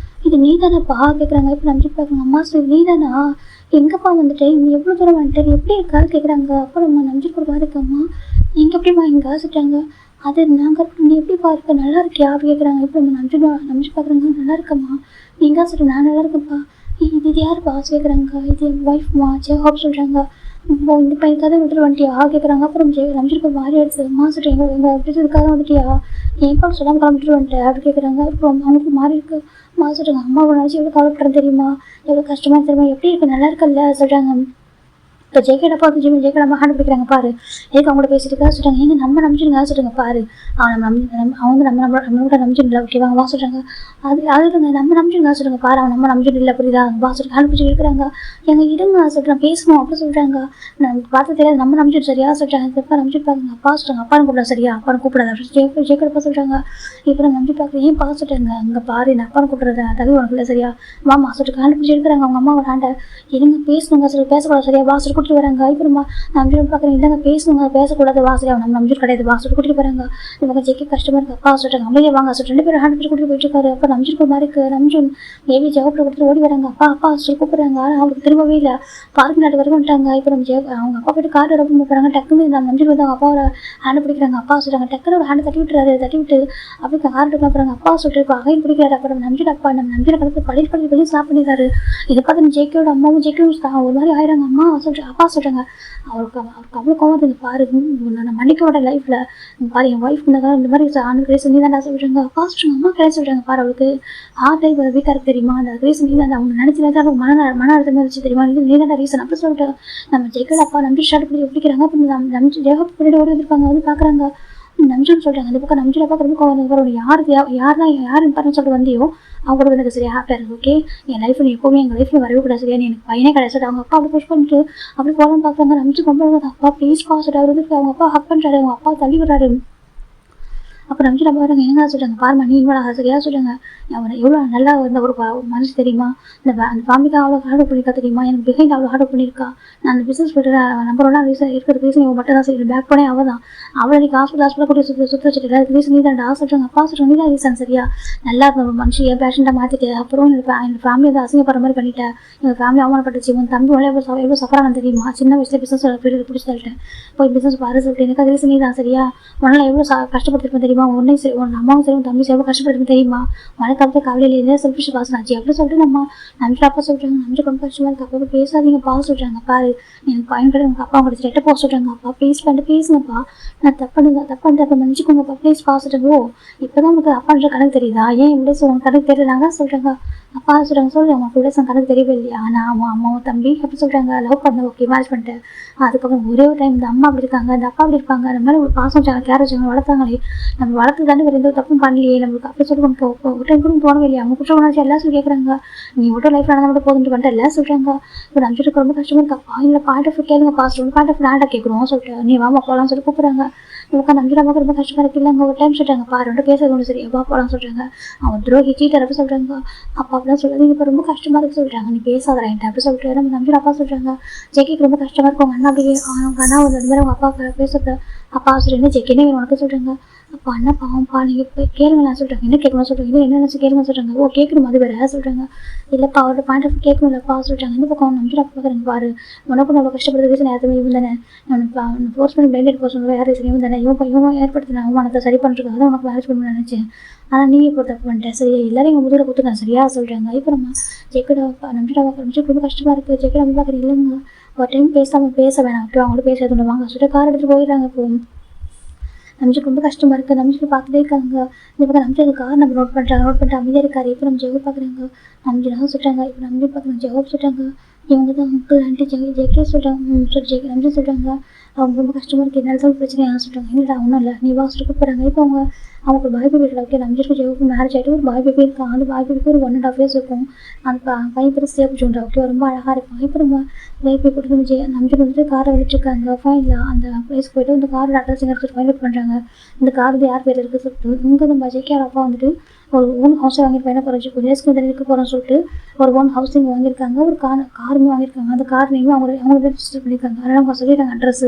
இது நீ தானேப்பா கேட்குறாங்க. இப்போ நம்ஜூன் பார்க்குறாங்க. அம்மா சொல்லி நீ தானா எங்கப்பா வந்துட்டு நீ எவ்வளோ தூரம் வந்துட்டு எப்படி இருக்காரு கேட்குறாங்க. அப்போ நம்ம நம்ஜூன் கூட இருக்கம்மா நீங்கள் எப்படிம்மா இங்கே ஆசிட்டாங்க. அது நாங்கள் நீ எப்படி பார்க்க நல்லா இருக்கியா அப்படி கேட்குறாங்க. இப்போ நம்ம நம்ஜூன் பார்க்குறாங்க. நல்லா இருக்கம்மா நீங்கள் ஆசிட்டு நான் நல்லா இருக்கேன்ப்பா. இது யாருப்பா கேட்குறாங்க. இது என் ஒய்ஃப்மா ஜெகோப் சொல்கிறாங்க. இப்போ இந்த பையனுக்காக விட்டுட்டு வந்துட்டியா கேட்குறாங்க. அப்புறம் நம்ஜூருக்கு ஒரு மாதிரி எடுத்து அம்மா சொல்கிறேன் எங்கள் விட்டுறதுக்காக வந்துட்டியா ஏன்ப்பா சொல்லாமல் கிளம்பிட்டு வந்துட்டேன் அப்படி கேட்குறாங்க. இப்போ அவங்களுக்கு மாறி இருக்கு. அம்மா சொல்கிறாங்க. அம்மா நினச்சி எவ்வளோ கவலைப்படுறேன் தெரியுமா எவ்வளோ கஷ்டமாக தெரியுமா எப்படி இருக்கு நல்லா இருக்கல்ல சொல்கிறாங்க. இப்போ ஜேகேட அப்பா ஜிம்மி ஜேகேட அம்மா ஹேண்ட் பிடிக்கிறாங்க. பாரு எதுக்கு அவங்கள பேசிட்டு இருக்கா சொல்கிறாங்க. எங்க நம்ம நம்பிச்சுருங்க சொல்லுங்க. பாரு அவங்க நம்மளோட நம்பிச்சுடல ஓகேவா வா சொல்கிறாங்க. அதுங்க நம்ம நம்பிச்சுருங்க சொல்லுங்க. பாரு அவன் நம்ம நம்பிச்சுட்டு இல்லை புரியுதா வா சொல்லிட்டு ஹேண்ட் பிடிச்சி இருக்கிறாங்க. எங்கள் இருங்க சொல்கிறேன் பேசணும் அப்படி சொல்கிறாங்க. நான் பார்த்து தெரியாது நம்ம நம்பிச்சுட்டு சரியா சொல்கிறாங்க. இப்போ நம்பிச்சுட்டு பார்க்குங்க. அப்பா சொல்கிறாங்க. அப்பான்னு கூப்பிட சரியா அப்பான்னு கூப்பிடாது அப்படின்னு ஜேகேட அப்பா சொல்கிறாங்க. இப்போ நான் நம்பி பார்க்குறேன் ஏன் பார்க்க சொல்கிறாங்க. அங்கே பாரு நான் அப்பான்னு கூப்பிட்றது தகுதி உனக்கு இல்லை சரியா வாமா சொல்லிட்டு ஹேண்ட் பிடிச்சி எடுக்கிறாங்க. அவங்க அம்மா ஒரு ஹேண்டை இருங்க பேசணுங்க சொல்லி பேசக்கூடாது சரியா வா சொல்லி கூட்டிட்டு வராங்க. இப்போ நம்ம நம்பிட்டு பார்க்குறேன், இல்லைங்க பேசணுங்க, பேசக்கூடாது வாசல், நம்ம நம்பிட்டு கிடையாது வாசல் கூட்டிட்டு போறாங்க. இவங்க ஜெக்கி கஷ்டமா இருக்கு, அப்பா சொல்றாங்க அமைதியா வாங்க சொல்லிட்டு 2 பேரும் ஹேண்ட் பிடிச்சி கூட்டிட்டு போயிட்டு இருக்காரு. அப்போ நம்பிட்டு மாதிரி இருக்கு. நம்பிட்டு பேபி ஜெகப்பில் கொடுத்துட்டு ஓடி வராங்க. அப்பா அப்பா சொல்லி கூப்பிடுறாங்க. ஆனால் அவருக்கு திரும்பவே இல்லை. பார்க் நாட்டு வரைக்கும் வந்துட்டாங்க. இப்போ நம்ம அவங்க அப்பா போயிட்டு கார் ஓப்பன் போகிறாங்க. டக்குன்னு நம்ம நம்பிட்டு வந்து அவங்க அப்பாவோட ஹேண்ட் பிடிக்கிறாங்க. அப்பா சொல்றாங்க, டக்குனு ஒரு ஹேண்ட் தட்டி விட்டுறாரு. தட்டி விட்டு அப்படி கார் எடுக்கலாம் போகிறாங்க. அப்பா சொல்லிட்டு இப்போ அகைன் பிடிக்கிறாரு. அப்புறம் நம்பிட்டு அப்பா நம்ம நம்பிட்டு கலந்து பள்ளி ஸ்டாப் பண்ணிடுறாரு. இதை பார்த்து ஜேக்கியோட அம்மாவும் ஜேக்கியும் ஒரு மாதிரி ஆயிடுறாங்க. அம்மா சொல்லிட்டு அப்பா சொல்றாங்க, அவருக்கு அவ்வளோ கோவம் வந்து பாரு, நான் மன்னிக்கோட லைஃப்ல பாரு என் ஒய்ஃப் இந்த மாதிரி கிரேஸ் நீ தான் சொல்றாங்க. அப்பா சொல்றாங்க, அம்மா கிடையாது சொல்றாங்க, பாரு அவளுக்கு ஹார்ட் டைப் வீக்காக இருக்கு தெரியுமா, அந்த கிரேஸ் நீ தான் அவங்க நினைச்சு மன அழுத்தம் இருந்துச்சு தெரியுமா, நீ தான் ரீசன் அப்படி சொல்லிட்டு நம்ம ஜெயக்கோட அப்பா நம்பி ஸ்டார்ட் பண்ணி பிடிக்கிறாங்க. அப்போ நம்பிச்சு ஜெயகப் பின்னாடி ஓடி வந்துருப்பாங்க. வந்து பார்க்குறாங்க நம்பிச்சுன்னு சொல்றாங்க. அந்த பக்கம் நம்பிச்சு அப்பா ரொம்ப கோவம் வந்து யார் இம்பார்ட்டன் சொல்லிட்டு வந்தியோ அவங்க கூட எனக்கு சரியா ஹாப்பியாக இருக்குது. ஓகே, என் லைஃப் நீ எப்போவுமே எங்கள் லைஃப்ல வரவே கூடாது சரியா, நீ எனக்கு பையனே கிடையாது. அவங்க அப்பா அப்படி புஷ் பண்ணிட்டு அப்படி போகலான்னு பார்க்குறாங்க. நம்பிச்சு ரொம்ப அப்பா ப்ளீஸ் பாஸ் அவர் வந்து அவங்க அப்பா ஹக் பண்ணுறாரு. அவங்க அப்பா தள்ளி விடுறாரு. அப்புறம் நம்பிச்சு நம்ம வராங்க. என்னங்க சொல்றாங்க, பாருமா நீ இவ்வளோ சரியா சொல்றாங்க, அவனை எவ்வளோ நல்லா இருந்த ஒரு மனசு தெரியுமா, அந்த ஃபேமிலிக்காக அவ்வளோ ஹார்ட் பண்ணியிருக்கா தெரியுமா, எனக்கு பிஹைண்ட் அவ்வளோ ஹார்ட் பண்ணியிருக்கா, நான் அந்த பிஸ்னஸ் நம்பர் 1 ரீசன் இருக்கிற ரீசன் இவன் மட்டும் தான் சரி, பேக் பண்ணே அவள் தான், அவளை நீ ஹாஸ்பிட்டல் கூட சுற்ற வச்சுட்டு ரீசன் நீ தான் சொல்றாங்க. அப்பா சொல்றாங்க, நீ தான் ரீசன் சரியா, நல்லா இருந்த ஒரு மனுஷன் என் பேஷண்ட்டாக மாற்றிட்டு அப்புறம் என் ஃபேமிலி வந்து அசிங்கப்படுற மாதிரி பண்ணிட்டேன், எங்கள் ஃபேமிலி அவமானப்பட்டுச்சு, உன் தம்பி எவ்வளோ சஃபரான தெரியுமா, சின்ன வயசுல பிஸ்னஸ் பிடிச்சி தள்ளிட்டேன், போய் பிஸ்னஸ் பாரு சொல்லிட்டு எனக்கு ரீசன் நீ தான் சரியா, உன்னால எவ்வளோ கஷ்டப்பட்டுருப்பேன் தெரியுமா, உன்னை சரி உன் அம்மாவும் சரி உன் தம்பி எவ்வளோ கஷ்டப்பட்டுருப்பேன் தெரியுமா, மழைக்காலத்தை கவலையில் இல்லை செல்ஃபிஷ் பாசனாச்சு அப்படின்னு சொல்லிட்டு நம்ம நன்றி அப்பா சொல்றாங்க. நன்றி ரொம்ப கஷ்டமா இருக்கு, அப்பா பேசாதீங்கப்பா சொல்றாங்க. பாரு எனக்கு பையன் கூட எனக்கு அப்பா கிடைச்சி ரெட்ட போக சொல்றாங்க. அப்பா ப்ளீஸ் பண்ணிட்டு பேசுங்கப்பா, நான் தப்பு மன்னிச்சுக்கோங்கப்பா ப்ளீஸ் பாசிட்டு. ஓ இப்போதான் உங்களுக்கு அப்பான்ற கணக்கு தெரியுதா, ஏன் இவ்வளோ உங்க கணக்கு தெரியலாங்க சொல்றாங்க. அப்பா சொல்றாங்க உன் கூட கணக்கு தெரியவே இல்லையா, நான் அம்மாவும் தம்பி அப்படி சொல்றாங்க, லவ் பண்ண ஓகே மேரேஜ் பண்ணிட்டேன், அதுக்கப்புறம் ஒரே ஒரு டைம் இந்த அம்மா அப்படி இருக்காங்க இந்த அப்பா அப்படி இருப்பாங்க, அந்த மாதிரி ஒரு பாசம் வச்சாங்க கேர் வச்சாங்க வளர்த்தாங்களே, நம்ம வளர்த்து தானே வேறு எந்த தப்பும் பண்ணலையே, நம்மளுக்கு அப்படி சொல்லி ஒரு டைம் கூட தோணவே இல்லையா, அவங்க குற்ற உணர்ச்சி எல்லாம் சொல்லி கேட்குறாங்க, நீ மட்டும் லைஃப்ல நடந்து மட்டும் போதுட்டு வந்துட்டு எல்லாம் சொல்றாங்க. இப்போ நம்பிட்டு ரொம்ப கஷ்டமா இருக்காப்பா, இல்லை பாயிண்ட் ஆஃப் கேளுங்க பாஸ் பாயிண்ட் ஆஃப் நாடா கேட்குறோம் சொல்லிட்டு நீ வாமா போகலாம்னு சொல்லி கூப்பிடுறாங்க. இவங்க நம்பிட்டு நமக்கு ரொம்ப கஷ்டமா இருக்கு, இல்லை அங்கே ஒரு டைம் சொல்றாங்க பா ரெண்டு பேசுறது ஒன்று சரி எப்பா போகலாம்னு சொல்றாங்க. அவன் துரோகி சீட்டர் அப்படி சொல்றாங்க. அப்பா அப்படிலாம் சொல்றது இப்போ ரொம்ப கஷ்டமா இருக்கு சொல்றாங்க, நீ பேசாத அப்படி சொல்லிட்டு நம்ம நம்பிட்டு அப்பா சொல்றாங்க. ஜெக்கிக்கு ரொம்ப கஷ்டமா இருக்கும், அவங்க அண்ணா அப்படி அவங்க அண்ணா வந்து அந்த மாதிரி அவங்க அப்பா பேசுறது. அப்பா சொல்றேன் ஜெக்கினே உனக்கு சொல்றாங்க. அப்பா அண்ணா பாவம்ப்பா நீங்கள் போய் கேளுங்களா சொல்றாங்க. என்ன கேட்கணும் சொல்றாங்க, இல்லை என்ன நினச்சி கேளுங்க சொல்றாங்க. ஓ கேட்கணும் அது வேற சொல்றாங்க. இல்லைப்பா அவரோட பாயிண்ட் ஆஃப் கேட்கணும்லப்பா சொல்றாங்க. இந்த பக்கம் நம்பிட்டு அப்பா பார்க்குறேங்க, பாரு உனக்கு நம்ம கஷ்டப்படுற ரீசன் யாருமே இவன் தானே, நான் ஃபோர்ஸ் பண்ணி பிளைண்டட் பர்சன் யார் ரீசன் இவன் தானே, இவன் ஏற்படுத்தின அவமானத்தை சரி பண்ணுறதுக்காக தான் உனக்கு மேரேஜ் பண்ணணும்னு நினச்சேன், ஆனால் நீ இப்போ தப்பு பண்ணிட்டேன் சரியா, எல்லாரும் எங்கள் முதல்ல கொடுத்துருக்கேன் சரியா சொல்றாங்க. இப்போ நம்ம ஜெக்கடா நம்பிட்டு நம்பிட்டு ரொம்ப கஷ்டமா இருக்கு. ஜெக்கடா நம்ம பார்க்குறேன், இல்லைங்க ஒரு டைம் பேச வேணாம் அப்படி அவங்களோட பேசுறது வாங்க சொல்லிட்டு கார் எடுத்துட்டு போயிடுறாங்க. இப்போ நம்பிச்சுக்கு ரொம்ப கஷ்டமா இருக்கு. நம்பிச்சுட்டு பார்த்துட்டே இருக்காங்க. இந்த பக்கம் நம்பிச்சு கார் நம்ம நோட் பண்ணிட்டு அமைதியாக இருக்காரு. இப்போ நம்ம ஜெகப் பார்க்குறாங்க. நம்பிச்சுதான் சொல்றாங்க. இப்போ நம்பி பார்க்குறாங்க ஜெகப் சொல்றாங்க, இவங்க தான் அங்கிள் ஆண்டி ஜெகே சொல்றாங்க சொல்லி நம்பி சொல்றாங்க. அவங்க ரொம்ப கஷ்டமா இருக்கு, என்னால் தான் பிரச்சனை யாரும் சொல்றாங்க. இல்லைடா ஒன்றும் இல்லை நீ வா சொல்லிட்டு போகிறாங்க. இப்போ அவங்க பாய் பேபி இருக்கா, ஓகே நம்பிச்சுக்கு ஜெகப்புக்கு மேரேஜ் ஆகிட்டு ஒரு பாய் பேபி இருக்காங்க. அந்த பாய் பேபிக்கு ஒரு 1.5 years இருக்கும். அந்த பையன் பேர் சேவ் ஜூன்டா, ஓகே ரொம்ப அழகாக இருக்கும். இப்போ நம்ம பேபி போட்டு நம்பிச்சு வந்துட்டு காரை வச்சுருக்காங்க. ஃபைனில் அந்த பிளேஸ்க்கு போய்ட்டு இந்த காரோட அட்ரஸ் எடுத்துட்டு ஃபைன் அவுட் பண்ணுறாங்க. இந்த கார் வந்து யார் பேர் இருக்குது சொல்லிட்டு இங்கே நம்ம ஜெகேர் அப்பா வந்துட்டு ஒரு ஓன் ஹவுஸை வாங்கியிருப்பாங்க. குறைஞ்சி கொஞ்சம் டேஸ்க்கு இருக்க போகிறோம்னு சொல்லிட்டு ஒரு ஓன் ஹவுஸிங் வாங்கியிருக்காங்க. ஒரு காருமே வாங்கியிருக்காங்க. அந்த கார் நேம் அவங்க ரெஜிஸ்டர் பண்ணியிருக்காங்க. அதனால் அவங்க சொல்லிட்டாங்க அட்ரஸ்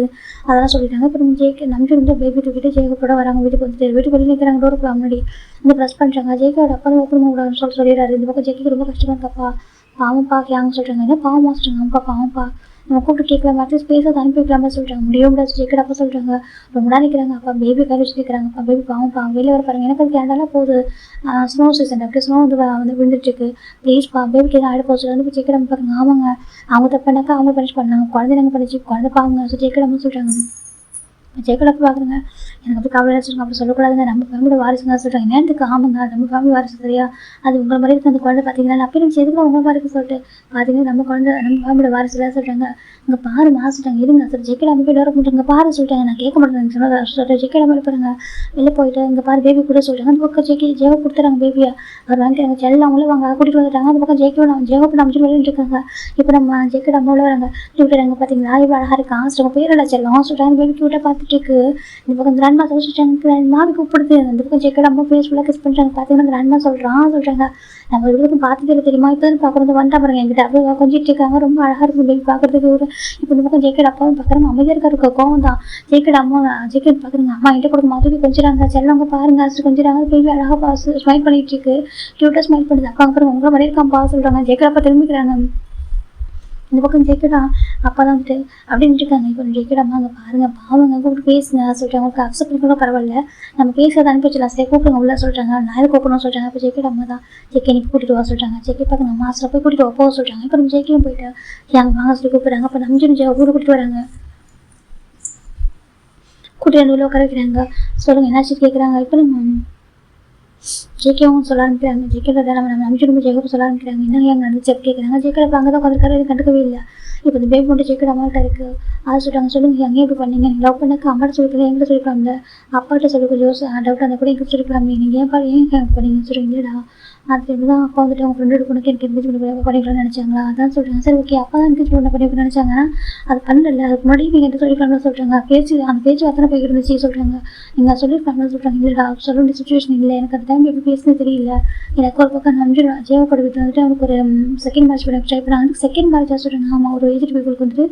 அதெல்லாம் சொல்லிட்டாங்க. இப்போ நம்ம நம்பி வந்து பேபி தூக்கிட்டு ஜெயகப்போட வராங்க. வீட்டுக்கு வந்துட்டு வீட்டுக்கு வெளியே நிற்கிறாங்க. டோருக்கு முன்னாடி இந்த ப்ரெஸ் பண்ணுறாங்க. ஜெயக்கோட அப்பா தான் ஓப்பன் பண்ண சொல்லிடுறாரு. இந்த பக்கம் ஜெய்க்கு ரொம்ப கஷ்டமாக இருக்கப்பா, பாவம்ப்பா கேங்க சொல்கிறாங்க. என்ன பாவமாக சொல்கிறாங்க, அம்ப்பா பாவம்ப்பா நம்ம கூப்பிட்டு கேட்கலாம் அட்லீஸ்ட் பேச அனுப்பி வைக்கலாமா சொல்கிறாங்க. முடியும் ஜெய்க்கோட அப்பா சொல்கிறாங்க. ரொம்ப நாள் நிற்கிறாங்க. அப்பா பேபி கையில் வச்சு கேட்குறாங்க. அப்பா பேபி பாவம்ப்பா வெளியே வர பாருங்க, எனக்கு அது கேண்டாலாம் போகுது, ஸ்னோ சீசன் அப்படியே ஸ்னோ வந்து விழுந்துட்டுருக்கு, ப்ளீஸ்ப்பா பேபிக்கு எதாவது ஆகிட போச்சு வந்து ஜெய்க்கோட அம்மா பாருங்க. ஆமாங்க அவங்க தப்பானாக்கா அவங்க பனிஷ் பண்ணாங்க, குழந்தை நாங்கள் பண்ணிச்சு குழந்தை பாவங்க ஜெய்க்கோட அம்மா சொல்கிறாங்க. ஜெயக்கோட பார்க்குறேங்க, எனக்கு அப்படி கவலை சொல்லுங்க அப்படி சொல்லக்கூடாதுங்க, நம்ம ஃபேமிலியோட வாரிசுங்க சொல்கிறாங்க. நேரத்துக்கு ஆமாங்க நம்ம ஃபேமிலி வாரிசு சரியா, அது உங்களை மாதிரி இருக்கு அந்த குழந்தை பார்த்தீங்கன்னா அப்படி நினச்சி எதுக்கு உங்களை மாதிரி இருக்கு சொல்லிட்டு பார்த்தீங்கன்னா நம்ம குழந்தை நம்ம ஃபேமிலியோட வாரிசு தான் சொல்கிறாங்க. இங்கே பாரு சொல்லிட்டாங்க. இருங்க சார் ஜெய்க்கோட அம்மா போய் டோர போட்டுங்க பாரு சொல்லிட்டாங்க. நான் கேட்க மாட்டேன் சொன்னதை சொல்லிட்டு ஜெய்க்கோட அம்மா பாருங்க வெளில போயிட்டு இங்கே பாரு பேபி கூட சொல்கிறாங்க. அந்த பக்கம் ஜெய்க கொடுத்துறாங்க பேபியை அவர் வாங்கிக்கிறாங்க. செல்ல அவங்களும் அவங்க கூட்டிகிட்டு வந்துட்டாங்க. அந்த பக்கம் ஜெய்கோட அமைச்சு விளையாண்டு இருக்காங்க. இப்போ நம்ம ஜெய்க்கோட அம்மாவில் வராங்க விட்டுறாங்க. பார்த்தீங்களா இவ்வளோ அழகாக இருக்கான் சொல்லுங்க பேரெல்லாம் செல்லம் சொல்கிறாங்க. பேபி கிட்ட பார்த்துட்டு நடந்துட்டு இருக்கு. இந்த பக்கம் கிராண்ட்மா சொல்லிட்டாங்க, மாமி கூப்பிடுது. அந்த பக்கம் ஜேக்கோட அம்மா ஃபேஸ்ஃபுல்லாக கிஸ் பண்ணுறாங்க. பார்த்தீங்கன்னா கிராண்ட்மா சொல்கிறாங்க, நம்ம இவருக்கும் பார்த்துட்டு தெரியுமா, இப்போ தான் பார்க்குறது வந்துட்டா பாருங்க என்கிட்ட அப்போ கொஞ்சிட்டு இருக்காங்க. ரொம்ப அழகாக இருக்கும் பேபி பார்க்குறதுக்கு. ஒரு இப்போ இந்த பக்கம் ஜேக்கோட அப்பாவும் பார்க்குறாங்க, அமைதியாக இருக்க கோவம் தான். ஜேக்கோட அம்மா ஜேக்கோட் பார்க்குறாங்க, அம்மா என்கிட்ட கொடுக்க மாதிரி கொஞ்சிறாங்க. செல்லவங்க பாருங்க கொஞ்சிறாங்க. பேபி அழகாக ஸ்மைல் பண்ணிட்டு இருக்கு, க்யூட்டாக ஸ்மைல் பண்ணுது. அப்பா அப்புறம் உங்களை மாதிரி இருக்கான்ப்பா சொல்கிறாங்க. ஜேக்கோட அப்பா திரும்பிக்கிறாங்க. இந்த பக்கம் ஜேக்கோட அப்பா தான் வந்துட்டு அப்படின்னு இருக்காங்க. இப்போ ஜேக்கோட அம்மா அங்கே பாருங்க, பாவங்க கூப்பிட்டு பேசுங்க சொல்கிறாங்க. உங்களுக்கு அக்செப்ட் பண்ணி கூட பரவாயில்ல, நம்ம பேசுறத அனுப்பிச்சிடலாம், சரி கூப்பிடுங்க உள்ள சொல்கிறாங்க. நான் எது கூப்பிடணும் சொல்கிறாங்க. இப்போ ஜேக்கோட அம்மா தான் ஜேக்கே நீ கூட்டிட்டு வா சொல்கிறாங்க. ஜேக்கே பார்க்க நம்ம மாஸ்டர் போய் கூட்டிட்டு போக சொல்கிறாங்க. இப்போ நம்ம ஜேக்கையும் போயிட்டு எங்கள் வாங்க சொல்லி கூப்பிடுறாங்க. அப்போ நம்ம ஊரை கூட்டிட்டு வராங்க. கூட்டிட்டு வந்து உள்ள உட்கார வைக்கிறாங்க. சொல்லுங்க என்னாச்சு கேட்குறாங்க. இப்போ நம்ம ஜேகேவும் சொல்ல ஆரம்பிக்கிறாங்க. ஜேக்கோட நம்ம நம்பிச்சு ஜேக்கோ சொல்ல ஆரம்பிக்கிறாங்க. என்னங்க எங்க நடந்துச்சு அப்படி கேட்குறாங்க. ஜேக்கோட அங்கே தான் உட்காந்துருக்காரு, இது கண்டுக்கவே இல்லை. இப்போ இந்த பேபி மட்டும் ஜேக்கோட அம்மாட்ட இருக்குது. அதை சொல்கிறாங்க, சொல்லுங்கள் எங்கே எப்படி பண்ணீங்க, நீங்கள் லவ் பண்ணக்கு அம்மாட்ட சொல்லிக்கலாம், எங்கிட்ட சொல்லிக்கலாம்ல, அப்பாட்ட சொல்லி கொஞ்சம் டவுட் அந்த கூட எங்கிட்ட சொல்லிக்கலாமே, நீங்கள் ஏன் பண்ணீங்கன்னு சொல்கிறீங்களா. அது தான் அப்பா வந்துட்டு அவங்க ஃப்ரெண்டோட பொண்ணுக்கு எனக்கு என்கேஜ் பண்ணிக்கலாம்னு நினச்சாங்களா. அதான் சொல்கிறாங்க. சரி ஓகே, அப்பா தான் என்கேஜ் பண்ணிக்கணும்னு நினச்சாங்கன்னா அது பண்ணல, அதுக்கு முன்னாடி நீங்கள் என்கிட்ட சொல்லிக்கலாம்னு சொல்கிறாங்க. அந்த பேச்சு வார்த்தை போய் இருந்துச்சு சொல்கிறாங்க. நீங்கள் சொல்லியிருக்காங்கன்னு சொல்கிறாங்க. இல்லைடா சொல்ல வேண்டிய சுச்சுவேஷன் இல்லை, எனக்கு அந்த டைம் எப்படி பேசுனது தெரியல. எனக்கு ஒரு பக்கம் நம்பிச்சு ஜேவோட வீட்டில் வந்துட்டு அவனுக்கு ஒரு செகண்ட் மேரேஜ் பண்ண ட்ரை பண்ணாங்க. செகண்ட் மேரேஜாக சொல்கிறாங்க. ஆமாம், ஒரு ஏஜ் பீப்புளுக்கு வந்துட்டு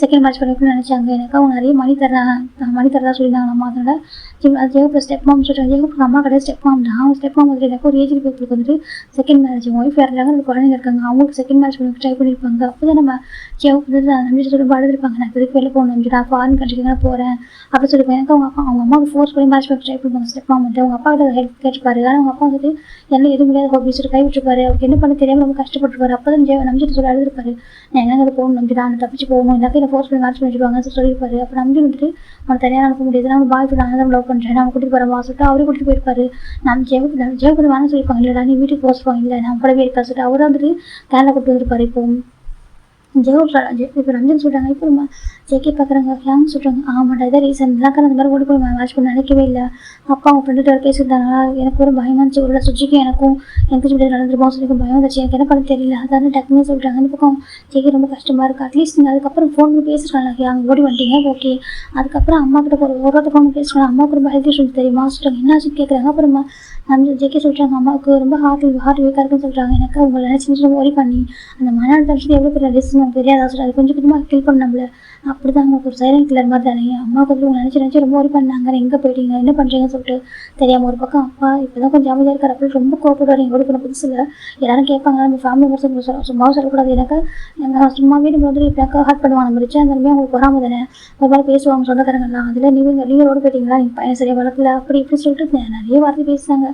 செகண்ட் மேரேஜ் பண்ணிக்கணும்னு நினச்சாங்க. எனக்கு அவங்க நிறைய மணி தரதா சொல்லியிருந்தாங்க அம்மா. அதனால் ஜேவோட ஸ்டெப் மாம் சொல்கிறாங்க. ஜேவோக்கு அம்மா கிடையாது, ஸ்டெப் மாம் தான். அவங்க ஸ்டெப் மாம் வந்துட்டு எனக்கு ஒரு ஏஜ் பீப்புளுக்கு வந்துட்டு செகண்ட் மேரேஜ் ஒய்ஃப் இறந்தாங்க, அந்த குழந்தைங்க இருக்காங்க, அவங்களுக்கு செகண்ட் மேரேஜ் பண்ணி ட்ரை பண்ணியிருப்பாங்க. அப்போ தான் நம்ம ஜேவுக்கு வந்து நம்பிச்சு சொல்லி அழுதுருப்பாங்க. நான் இதுக்கு வெளில போகணும் நம்பிச்சு, நான் ஃபாரின் கண்ட்ரிக்கு தான் போகிறேன் அப்படின்னு சொல்லியிருப்பேன். எனக்கு அவங்க அம்மாவுக்கு ஃபோர்ஸ் பண்ணி மேரேஜ் பண்ணி ட்ரை பண்ணுவாங்க. ஸ்டெப் மாம் வந்து அவங்க அப்பா கிட்ட ஹெல்ப் கேட்டுப்பாரு. ஆனால் அவங்க அப்பா வந்துட்டு எல்லாம் எதுவும் முடியாது ஹாபிஸ் கை விட்டுருப்பாரு. அவருக்கு என்ன பண்ண தெரியாமல் ரொம்ப கஷ்டப்பட்டுருப்பாரு. அப்போ தான் நம்பிச்சு சொல்லி அழுதுருப்பாரு. நான் என்னங்க போகணும் நம்பிச்சு, நான் தப்பிச்சு போகணும், எல்லாத்தையும் என்ன ஃபோர்ஸ் பண்ணி மேரேஜ் பண்ணிடுவாங்கன்னு சொல்லியிருப்பாரு. அப்போ நம்பி வந்துட்டு அவனை தனியாக அனுப்ப முடியாது, நான் பாய் ஃப்ரெண்ட் நான் தான் லவ் பண்ணுறேன், நான் கூட்டிட்டு போகிறேன் சொல்லிட்டு அவரே கூட்டிட்டு போயிருப்பாரு. நம்ம ஜெயபதி வேணாம் சொல்லியிருப்பாங்க. இல்லைடா நீ வீட்டுக்கு போக சொல்லுவாங்க, இல்லை நான் கூடவே இருக்கா சொல்லிட்டு அவரை வந்துட்டு கேரளா கூப்பிட்டு வந்துருப்பாரு. இப்போ இப்போ ரஞ்சன் சொல்கிறாங்க. இப்போ நம்ம ஜேகே பார்க்குறாங்க, ஹேங் சொல்கிறாங்க. ஆமாண்டா இதான் ரீசன், இல்லைக்கா அந்த மாதிரி ஓடி போய் மேட்ச் பண்ண நினைக்கவே இல்லை. அப்பா அவங்க ஃப்ரெண்டு பேசியிருந்தாங்களா, எனக்கு ஒரு பயமாக இருந்துச்சு. ஒரு சுஜிக்கு எனக்கும் எனக்கு நடந்துருப்போம் சொல்லி பயம் வந்துச்சு. எனக்கு என்ன பண்ண தெரியல, அதான் டக்குன்னு சொல்கிறாங்க. இந்த பக்கம் ஜேகே ரொம்ப கஷ்டமாக இருக்குது. அட்லீஸ்ட் நீங்கள் அதுக்கப்புறம் ஃபோன் பண்ணி பேசுகிறாங்க, அங்கே ஓடி வந்துட்டீங்க ஓகே. அதுக்கப்புறம் அம்மா கிட்ட ஒரு ஒருத்த ஃபோன் பேசுகிறாங்க. அம்மாவுக்கு ரொம்ப ஹெல்த் இஷ்யூஸ் தெரியுமா சொல்கிறாங்க. என்னாச்சு கேட்குறாங்க. அப்புறமா நம்ம ஜேகே சொல்கிறாங்க, அம்மாவுக்கு ரொம்ப ஹார்ட் வீக்காக இருக்குன்னு சொல்கிறாங்க. எனக்கு அவங்க நினச்சி ஓடி பண்ணி அந்த மன அழுத்தம் எவ்வளோ பெரிய ரிஸ்க் நமக்கு தெரியாதா சொல்லிட்டு அது கொஞ்சம் கொஞ்சமாக கில் பண்ண நம்மள. அப்படி தான் அவங்களுக்கு ஒரு சைலண்ட் கில்லர் மாதிரி தானே. அம்மாவுக்கு வந்து நினச்சி ரொம்ப ஓடி பண்ணாங்க. எங்கே போயிட்டீங்க, என்ன பண்ணுறீங்கன்னு சொல்லிட்டு தெரியாமல். ஒரு பக்கம் அப்பா இப்போ தான் கொஞ்சம் அமைதியாக இருக்கார். அப்படி ரொம்ப கோவப்படுவார். நீங்கள் ஓடி பண்ண புதுசில் எல்லாரும் கேட்பாங்க, நம்ம ஃபேமிலி மெம்பர்ஸ் சும்மாவும் சொல்லக்கூடாது. எனக்கு சும்மாவே நம்ம வந்து இப்போ ஹார்ட் பண்ணுவாங்க. நம்ம ரிச்சா இருந்தாலுமே அவங்களுக்கு வராமல் தானே ஒரு மாதிரி பேசுவாங்க சொந்தக்காரங்கலாம். அதில் நீங்கள் ஓடி போயிட்டீங்களா, நீங்கள் பையன் சரியாக வளர்க்கல அப்படி இப்படி சொல்லிட்டு நிறைய வார்த்தை பேசுனாங்க,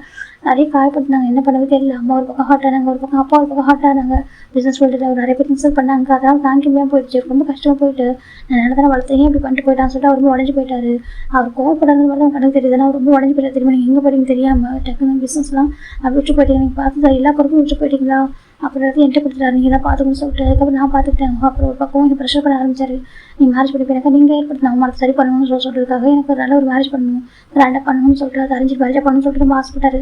நிறைய காயப்படுத்தினாங்க. என்ன பண்ணவே தெரியல. அம்மா ஒரு பக்கம் ஹார்ட் ஆனாங்க, ஒரு பக்கம் அப்பா ஒரு பக்கம் ஹார்ட் ஆனாங்க. பிஸ்னஸ் சொல்லிட்டு அவர் நிறைய பேர் இன்சல்ட் பண்ணாங்க. அதெல்லாம் தாங்கிக்கவே போயிடுச்சு. ரொம்ப கஷ்டமாக போயிட்டு நான் என்ன தானே வளர்த்தேன் இப்படி பண்ணிட்டு போயிட்டான்னு சொல்லிட்டு அவர் ரொம்ப உடஞ்சி போயிட்டாரு. அவர் கோவப்படாத மாதிரி கணக்கு தெரியுது. அவர் ரொம்ப உடஞ்சி போயிட்டார். தெரியுமா நீங்கள் எங்கே போயிட்டீங்க தெரியாமல் டக்குன்னு பிஸ்னஸ்லாம் அப்படி விட்டு போயிட்டீங்க. நீங்கள் பார்த்து எல்லா பொறுப்பும் விட்டு போயிட்டீங்களா, அப்புறம் என்கிட்ட கொடுத்துட்டாரு, நீங்கள் தான் பார்த்துக்கணும்னு சொல்லிட்டு. அதுக்கப்புறம் நான் பார்த்துக்கிட்டேன். அப்புறம் ஒரு பக்கம் எனக்கு ப்ரெஷர் பண்ண ஆரம்பிச்சாரு. நீங்கள் மேரேஜ் பண்ணி போயிருக்கா, நீங்கள் ஏற்படுத்தின அவங்களுக்கு சரி பண்ணணும்னு சொல்கிறதுக்காக எனக்கு ஒரு நல்ல ஒரு மேரேஜ் பண்ணணும், கிராண்டாக பண்ணணும்னு சொல்லிட்டு அதை அறிஞ்சு மேரேஜாக பண்ணணும்னு சொல்லிட்டு ரொம்ப ஆசைப்பட்டாரு.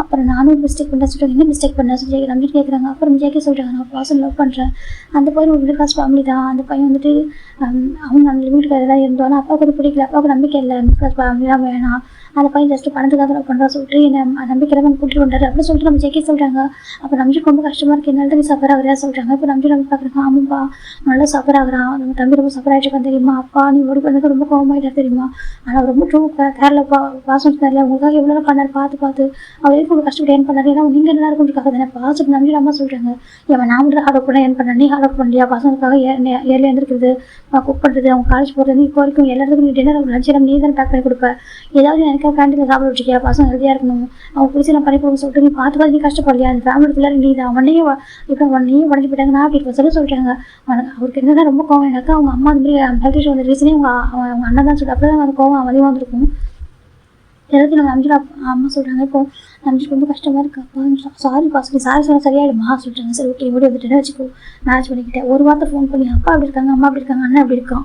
அப்புறம் நானும் ஒரு மிஸ்டேக் பண்ணேன் சொல்லிட்டு என்ன மிஸ்டேக் பண்ணேன் சொல்லி நம்பி கேட்குறாங்க. அப்புறம் ஜேகே சொல்கிறாங்க, நான் பர்சன் லவ் பண்ணுறேன், அந்த பையன் ஒரு மிடில் கிளாஸ் ஃபேமிலி தான், அந்த பையன் வந்துட்டு அவங்க அந்த வீட்டுக்கு அதெல்லாம் இருந்தோம், ஆனால் அப்பாவுக்கு அது பிடிக்கல, அப்பாவுக்கு நம்பிக்கை இல்லை, மிடில் கிளாஸ் ஃபேமிலிலாம் வேணாம், அந்த பையன் ஜஸ்ட்டு பணத்துக்காக லவ் பண்ணுறா சொல்லிட்டு என்னை நம்பிக்கிறவங்க கூட்டிட்டு வந்தாரு அப்படின்னு சொல்லிட்டு நம்ம ஜேகே சொல்கிறாங்க. அப்போ நம்பிக்கு ரொம்ப கஷ்டமாக இருக்குது, என்னால் தான் நீ சஃபர் ஆகுறியா சொல்கிறாங்க. இப்போ நம்பி பார்க்குறாங்க, ஆமாப்பா நல்லா சஃபர் ஆகுறான், நம்ம தம்பி ரொம்ப சஃபர் ஆகிட்டு தெரியுமா, அப்பா நீ ஓடி பண்ணது ரொம்ப கோவமாயிட்டா தெரியுமா, ஆனால் ரொம்ப ட்ரூ கேரளா பாசம் தெரியல, உங்களுக்காக எவ்வளோ பண்ணார் பார்த்து அவர் எதுக்கு உங்களுக்கு கஷ்டப்பட்டு ஏன் பண்ணாரு, ஏன்னா நீங்கள் நல்லா இருக்குன்றதுக்காக தானே பாசம் நம்பி அம்மா சொல்கிறாங்க. ஏன் நான் மட்டும் ஹார்ட் ஒர்க் பண்ண ஏன் பண்ணேன், நீ ஹார்ட் ஒர்க் பண்ணலையா, பசங்களுக்காக ஏர்லி எழுந்திருக்கிறது, குக் பண்ணுறது, அவங்க காலேஜ் போகிறது, இப்போ வரைக்கும் எல்லாத்துக்கும் நீ டின்னர் லஞ்ச் நீ தானே பேக் பண்ணி கொடுப்பேன், ஏதாவது எனக்கு கேண்டீனில் சாப்பிட வச்சுக்கியா, பசங்க ஹெல்த்தியாக இருக்கணும், அவங்க பிடிச்சி பண்ணி கொடுக்க சொல்லிட்டு நீ பார்த்து நீ கஷ்டப்படலையா, அந்த ஃபேமிலி பிள்ளைங்க நீ தான் உடனே இப்போ உடனே உடஞ்சி போயிட்டாங்க. நான் அப்படி சொல்கிறாங்க. அவருக்கு என்னதான் ரொம்ப கோவம் எனக்கு, அவங்க அம்மா அந்த மாதிரி ஹெல்த் இஷ்யூ வந்து ரீசனே அவங்க அண்ணன் தான் சொல்லிட்டு அப்படி தான் அந்த கோவம் அதிகமாக வந்துருக்கும். எல்லாத்தையும் நம்ம அம்ஜிரா அம்மா சொல்கிறாங்க. இப்போ அம்ஜிக்கு ரொம்ப கஷ்டமாக இருக்கு. அப்பா சாரிப்பா சொல்லி சாரி சொன்னால் சரியாயிடுமா சொல்லிட்டாங்க. சரி ஓகே ஓடி வந்துட்டு வச்சுக்கோ மேரேஜ் பண்ணிக்கிட்டேன். ஒரு வார்த்தை ஃபோன் பண்ணி அப்பா அப்படி இருக்காங்க, அம்மா அப்படி இருக்காங்க, அண்ணன் அப்படி இருக்கான்,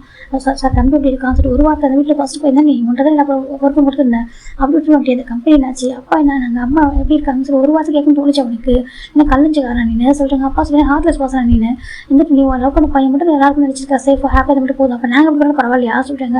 சார் தம்பி எப்படி இருக்கான் சரி ஒரு வார்த்தை அந்த வீட்டில் ஃபஸ்ட்டு போய் தான் நீ உன்ட்ட தான் நான் ஒர்க்கு கொடுத்துருந்தேன் அப்படி விட்டு முடியாது கம்பெனி என்னாச்சு அப்பா என்ன நாங்கள் அம்மா எப்படி இருக்காங்க சரி ஒரு வார்த்தை கேட்கணும்னு தோணுச்சு அவனுக்கு. என்ன கல்லஞ்சுக்காரன் நீ சொல்கிறாங்க. அப்பா சொல்லி ஹார்ட்லெஸ் பர்சன் நீ வந்துட்டு நீ லவ் பண்ண பையன் மட்டும் எல்லாருக்கும் நினச்சிருக்கா சேஃபாக ஹாப்பியாக மட்டும் போதும். அப்போ நாங்கள் அப்படி பரவாயில்லையா சொல்கிறாங்க.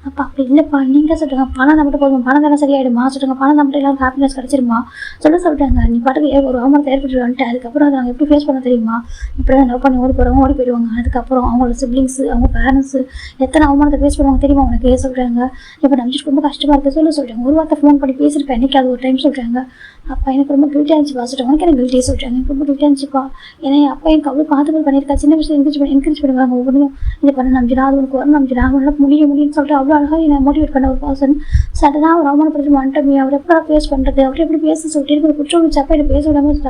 அப்பா அப்படி இல்லைப்பா நீங்கள் சொல்கிறாங்க பணம் தான் மட்டும் போதும், பணம் தானே சரியாயிடுமா சொல்கிறாங்க. பணம் தான் மட்டும் எல்லாரும் ஹாப்பினஸ் கிடச்சிருமா சொல்லிட்டாங்க. நீ பாட்டுக்கு ஒரு அவமானத்தை ஏற்பட்டு வந்துட்டு அதுக்கப்புறம் அதை நாங்கள் எப்படி ஃபேஸ் பண்ண தெரியுமா. இப்படி தான் லவ் பண்ணி ஓடி போகிறவங்க ஓடி போயிடுவாங்க. அதுக்கப்புறம் அவங்களோட சிப்ளிங்ஸு அவங்க பேரண்ட்ஸு எத்தனை அவமானத்தை ஃபேஸ் பண்ணுவாங்க தெரியுமா உனக்கு சொல்கிறாங்க. இப்போ நம்பிச்சு ரொம்ப கஷ்டமாக இருக்குது சொல்கிறாங்க. ஒரு வார்த்தை ஃபோன் பண்ணி பேசியிருப்பேன் என்னைக்கு அது ஒரு டைம் சொல்கிறாங்க. அப்பா எனக்கு ரொம்ப கில்ட்டியாக இருந்துச்சு பார்த்துட்டு உனக்கு எனக்கு கில்ட்டியாக சொல்கிறாங்க. எனக்கு ரொம்ப கில்ட்டியாக இருந்துச்சுப்பா ஏன்னா என் அப்பா எனக்கு அவ்வளோ பார்த்து பண்ணியிருக்கா சின்ன விஷயம் என்கரேஜ் பண்ணுவாங்க ஒவ்வொன்றும் இது பண்ண நம்பிடா அது உனக்கு வரணும் நம்பிடா அவனால முடியும்னு சொல்லிட்டு அவ்வளோ அழகாக என்னை மோட்டிவேட் பண்ண ஒரு பர்சன் சடனாக அவர் அவமானப்படுத்தி வந்துட்டோமே அவர் எப்போ ஃபேஸ் பண்ணுறது அவர் எப்படி பேச சொல்லிட்டு இருக்கிற குற்றம் வச்சு அப்பா என்னை பேச விடாமல்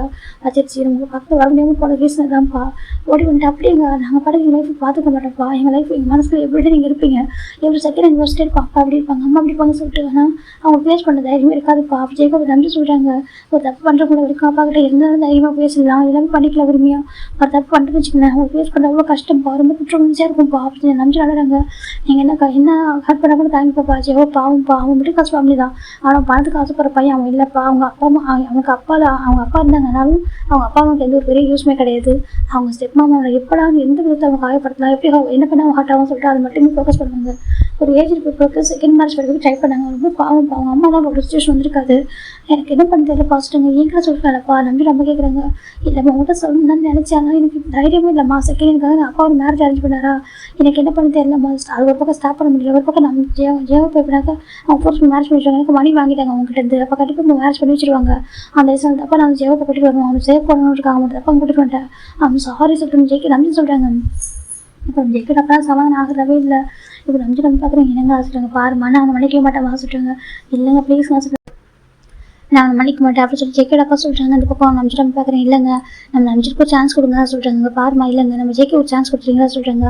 வச்சிருச்சு நமக்கு பக்கத்தில் வர முடியாமல் போன ரீசன் தான்ப்பா ஓடி வந்துட்டு அப்படிங்க நாங்கள் பாட்டு எங்கள் லைஃப் பார்த்துக்க மாட்டோம்ப்பா எங்கள் லைஃப் எங்கள் மனசில் எப்படி நீங்கள் இருப்பீங்க எவ்வளோ செகண்ட் அண்ட் ஃபர்ஸ்ட் இருப்பா அப்பா அப்படி இருப்பாங்க அம்மா அப்படி இருப்பாங்க சொல்லிட்டு ஆனால் அவங்க ஃபேஸ் பண்ண தைரியமே இருக்காதுப்பா அப்படி ஜெயிக்க நன்றி சொல்கிறாங்க. ஒரு தப்பு பண்ணுறவங்க வரைக்கும் அப்பா கிட்ட இருந்தாலும் தைரியமாக பேசலாம் எல்லாமே பண்ணிக்கல விரும்பியா ஒரு தப்பு பண்ணுறது வச்சுக்கோங்க அவங்க ஃபேஸ் பண்ண அவ்வளோ கஷ்டம்ப்பா ரொம்ப குற்றம்ச்சியாக இருக்கும்ப்பா அப்படி நம்பி நடறாங்க. நீங்கள் என்ன ஹெல்ப் பண்ண கூட தாங்கிப்பாப்பா ஜெயோ பாவம்ப்பா அவன் மிடில் கிளாஸ் ஃபேமிலி தான் அவன் பணத்துக்கு ஆசைப்படுற பையன் அவன் இல்லைப்பா அவங்க அப்பா அம்மா அவனுக்கு அவங்க அப்பா இருந்தாங்கனாலும் அவங்க அப்பா அம்மாவுக்கு எந்த ஒரு பெரிய யூஸ்மே கிடையாது. அவங்க ஸ்டெப் மாமாவோட எப்படாவது எந்த விதத்தை அவங்க காயப்படுத்தலாம் எப்படி என்ன பண்ண அவங்க ஹார்ட் ஆகும் சொல்லிட்டு அதை மட்டுமே ஃபோக்கஸ் பண்ணுவாங்க. ஒரு ஏஜ் இருக்கிற செகண்ட் மேரேஜ் படிக்க ட்ரை பண்ணாங்க ரொம்ப பாவம் அவங்க அம்மா தான் ஒரு சுச்சுவேஷன் வந்திருக்காது. எனக்கு என்ன பண்ண தெரியல பாசிட்டுங்க ஏங்கிட்ட சொல்லிட்டாங்கப்பா நம்பி ரொம்ப கேட்குறாங்க இல்லைம்மா உங்கள்கிட்ட சொல்லணும்னு நினச்சாங்க எனக்கு தைரியமே இல்லைம்மா செகண்ட் எனக்காக அப்பா ஒரு மேரேஜ் அரேஞ்ச் பண்ணாரா எனக்கு என்ன பண்ண தெரியலம்மா அது ஒரு பக்கம் ஸ்டாப் பண்ண முடியல ஒரு பக்கம் நம்ம ஜேவ போய்னாக்கா அவங்க ஃபோர்ஸ் மேரேஜ் பண்ணி வச்சுருவாங்க எனக்கு மணி வாங்கிட்டாங்க அவங்ககிட்ட இருந்து அப்போ கண்டிப்பாக மேரேஜ் பண்ணி வச்சுருவாங்க. அந்த வயசு அப்போ நான் ஜேவப்பை கூட்டிட்டு வருவோம் அவங்க சேவ் பண்ணணும்னு இருக்காங்க மட்டும் அப்போ கூட்டிட்டு வந்துட்டேன் அவங்க சாரி சொல்லிட்டு ஜெயிக்க நம்பி சொல்கிறாங்க. இப்போ ஜெயிக்கிற அப்பா சமாதானம் ஆகிறதவே இல்லை. இப்போ நம்பி நம்பி பார்க்குறேன் என்னங்க ஆசிட்டாங்க பாருமா நான் மன்னிக்கவே மாட்டேன் வாசிட்டாங்க இல்லைங்க ப்ளீஸ் நான் மன்னிக்க மாட்டேன் அப்படி சொல்லி ஜெயிக்கடப்பா சொல்கிறாங்க. அந்த பக்கம் நம்பிச்சு நம்ம பார்க்குறேன் இல்லைங்க நம்ம நம்பிச்சிட்டு ஒரு சான்ஸ் கொடுங்க சொல்கிறாங்க. பாருமா இல்லைங்க நம்ம ஜெயிக்க ஒரு சான்ஸ் கொடுத்துருங்களா சொல்கிறாங்க.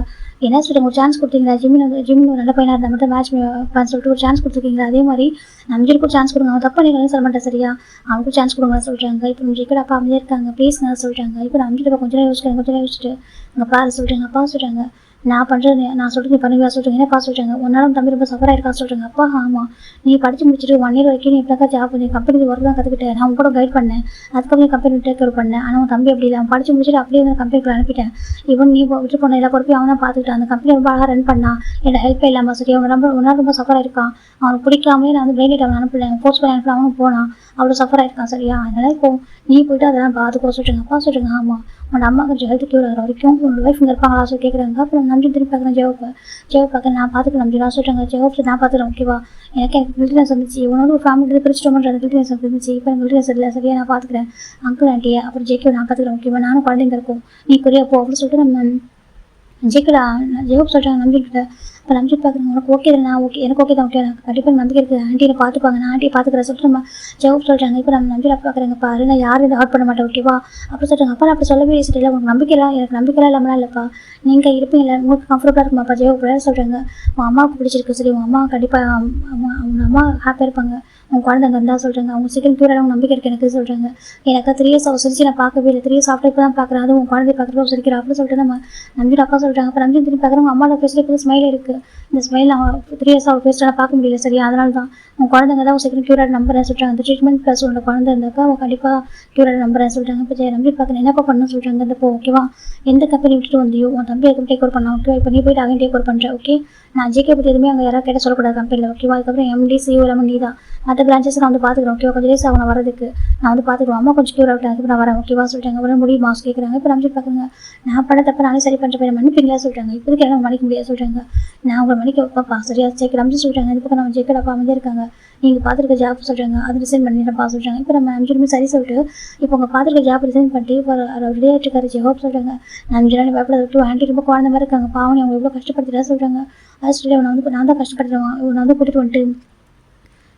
என்ன சொல்கிறாங்க ஒரு சான்ஸ் கொடுத்தீங்களா ஜிமின் ஒரு நல்ல பையனாக இருந்தால் மட்டும் மேட்ச் பண்ண சொல்லிட்டு ஒரு சான்ஸ் கொடுத்துருக்கீங்களா அதே மாதிரி நம்பிச்சிட்டு ஒரு சான்ஸ் கொடுங்க அவன் தப்பு பண்ணிக்கலாம் சொல்ல மாட்டேன் சரியா அவனுக்கும் சான்ஸ் கொடுங்க சொல்கிறாங்க. இப்போ நம்ம ஜெயிக்கடப்பா அமைதியாக இருக்காங்க ப்ளீஸ்ங்க சொல்கிறாங்க. இப்போ நம்பிச்சிட்டு கொஞ்சம் நேரம் யோசிச்சுட்டு அங்கே பாரு சொல்கிறாங்க அப்பா சொல்கிறாங்க நான் பண்ணுறது நான் சொல்லிட்டு நீ பண்ணுவா சொல்கிறேன் என்னப்பா சொல்கிறாங்க உன்னாலும் தம்பி ரொம்ப சஃபர் ஆயிருக்கா சொல்கிறாங்க. அப்பா ஆமாம் நீ படித்து முடிச்சுட்டு 1 year வரைக்கும் நீ இப்போக்கா ஜாப் பண்ணி கம்பெனி ஒர்க் தான் கற்றுக்கிட்டேன் நான் உங்க கூட கைட் பண்ணேன் அதுக்கப்புறம் கம்பெனி டேக் கேர் பண்ணேன். ஆனால் உன் தம்பி அப்படி இல்லை அவன் படித்து முடிச்சுட்டு அப்படியே அந்த கம்பெனிக்கு அனுப்பிட்டேன். இவன் நீ விட்டு போன எல்லா பொறுப்பையும் அவன் தான் பார்த்துக்கிட்டான் அந்த கம்பெனி ரொம்ப அழகாக ரன் பண்ணான் என்னோட ஹெல்ப்பே இல்லாமல் சரி அவன் ரொம்ப சஃபர் ஆயிருக்கான் அவனுக்கு பிடிக்காமலே நான் வந்து பிரெயின் அவன் அனுப்பல ஃபோர்ஸ் பண்ணி அனுப்பல அவனும் போனான் அவ்வளோ சஃபர் ஆயிருக்கான் சரியா அதனால் இப்போ நீ போய்ட்டு அதெல்லாம் பார்த்துக்கோ சொல்கிறாங்க. அப்பா சொல்கிறாங்க ஆமாம் உன்னோட அம்மா கொஞ்சம் ஹெல்த் கியூர் ஆகிற வரைக்கும் உன்னோட ஒய்ஃப் இங்கே இருப்பாங்களா சொல்லி கேட்குறாங்க. அப்புறம் நம்பி திரும்பி பார்க்குறேன் ஜெவ பார்க்க நான் பார்த்துக்க நம்பிடா சொல்கிறாங்க. ஜெவப் நான் பார்த்துக்கிறேன் ஓகேவா எனக்கு கில்ட்டினஸ் வந்துச்சு இவனோட ஒரு ஃபேமிலி பிரிச்சுட்டோம்ன்ற கில்ட்டினஸ் இருந்துச்சு இப்போ எனக்கு கில்ட்டினஸ் இல்லை சரியா நான் பார்த்துக்கிறேன் அங்கிள் ஆண்டியை அப்புறம் ஜெய்க்கோ நான் பார்த்துக்கிறேன் ஓகேவா நானும் குழந்தைங்க இருக்கும் நீ கொரியா போ அப்படின்னு சொல்லிட்டு நம்ம ஜெய்க்கடா ஜெவப் சொல்கிறாங்க நம்பிக்கிட்ட. இப்போ நம்பிட்டு பார்க்குறேன் உனக்கு ஓகே இல்லை நான் ஓகே எனக்கு ஓகே தான் ஓகே எனக்கு கண்டிப்பாக நம்பிக்கை இருக்குது ஆண்டியை பார்த்துப்பாங்க நான் ஆண்டியை பார்த்துக்கிறேன் சொல்லிட்டு நம்ம ஜெவப் சொல்கிறாங்க. இப்போ நம்ம நம்பிட்டு பார்க்குறேங்க பாரு நான் யாரும் இதை ஹார்ட் பண்ண மாட்டேன் ஓகேவா அப்படி சொல்கிறாங்க. அப்பா அப்படி சொல்லவே இல்லை உனக்கு நம்பிக்கைலாம் எனக்கு நம்பிக்கைலாம் இல்லாமலாம் இல்லைப்பா நீங்கள் இருப்பீங்களா உங்களுக்கு கம்ஃபர்டபுளாக இருக்குமாப்பா ஜெவப் சொல்கிறாங்க. உன் அம்மாவுக்கு பிடிச்சிருக்கு சரி உன் அம்மா கண்டிப்பாக அவங்க அம்மா ஹாப்பியாக இருப்பாங்க உங்க குழந்தைங்க இருந்தால் சொல்கிறாங்க அவங்க சீக்கிரம் கியூர் ஆகும் நம்பிக்கை இருக்குது எனக்கு சொல்கிறாங்க. எனக்கு 3 years அவள் சிரிச்சு நான் பார்க்கவே இல்லை 3 years ஆஃப்டர் இப்போ தான் பார்க்குறேன் அதுவும் உன் குழந்தைய பார்க்குறப்ப சிரிக்கிறா அப்படின்னு சொல்லிட்டு நம்ம நம்பிட்டு அப்பா சொல்கிறாங்க. அப்போ நம்பி திரும்பி பார்க்குறவங்க அம்மாவோட ஃபேஸில் இப்போ ஸ்மைல் இருக்குது இந்த ஸ்மைல் அவன் 3 years அவள் ஃபேஸ்ட்டாக பார்க்க முடியல சரியா அதனால தான் உன் குழந்தைங்க தான் சீக்கிரம் கியூர் ஆக நம்புறேன் சொல்கிறாங்க. அந்த ட்ரீட்மெண்ட் ப்ளஸ் உன்னோட குழந்தை இருந்தாக்கா அவன் கண்டிப்பாக கியூர் ஆக நம்புறேன் சொல்கிறாங்க. இப்போ நம்பி பார்க்குறேன் என்னப்பா பண்ணணும்னு சொல்கிறாங்க. இந்த ஓகேவா எந்த கம்பெனி விட்டுட்டு வந்தியோ உன் தம்பி எதுவும் டேக் ஓவர் பண்ணா ஓகே இப்போ நீ போய்ட்டு அங்கே டேக் ஓவர் பண்ணுறேன் ஓகே நான் ஜேகே பற்றி எதுவுமே அங்கே யாராவது கேட்டால் சொல்லக்கூடாது கம்பெனியில் ஓகேவா அதுக்கப்புறம் MD CEO எல்லாமே நீ தான் மற்ற பிரான்ச்சஸ் நான் வந்து பார்த்துக்கிறேன் ஓகேவா கொஞ்சம் டேஸ் ஆகும் வரதுக்கு நான் வந்து பார்த்துக்குவேன் அம்மா கொஞ்சம் கியூர் ஆகிட்டேன் அதுக்கு நான் வரேன் ஓகேவா சொல்லிட்டாங்க. அப்புறம் முடியுமா கேட்குறாங்க. இப்போ நம்பி பார்க்குறாங்க நான் பண்ண தப்ப நானே சரி பண்ணுற பையன் மன்னிப்பீங்களா சொல்கிறாங்க. இப்போதைக்கு எல்லாம் மன்னிக்க முடியாது சொல்கிறாங்க. நான் உங்களை மன்னிக்க வைப்பாப்பா சரியா ஜெயிக்க நம்பி சொல்கிறாங்க. இது பக்கம் நம்ம ஜெயிக்கடப்பா அமைதியாக இருக்காங்க நீங்கள் பார்த்துருக்க ஜாப் சொல்கிறாங்க அது ரிசைன் பண்ணிடுறப்பா சொல்கிறாங்க. இப்போ நம்ம 5 நிமிஷம் சரி சொல்லிட்டு இப்போ உங்கள் பார்த்துருக்க ஜாப் ரிசைன் பண்ணிட்டு இப்போ ரெடியாகிட்டு இருக்காரு ஜெஹோப் சொல்கிறாங்க. நான் 5 நாள் பயப்பட விட்டு ஆண்டி ரொம்ப குழந்த மாதிரி இருக்காங்க பாவனி அவங்க எவ்வளோ கஷ்டப்படுத்திட்டா சொல்கிறாங்க. அது சொல்லி அவனை வந்து நான் தான் கஷ்டப்படுத்துறேன் இவனை வந்து கூட்டிகிட்டு வந்துட்டு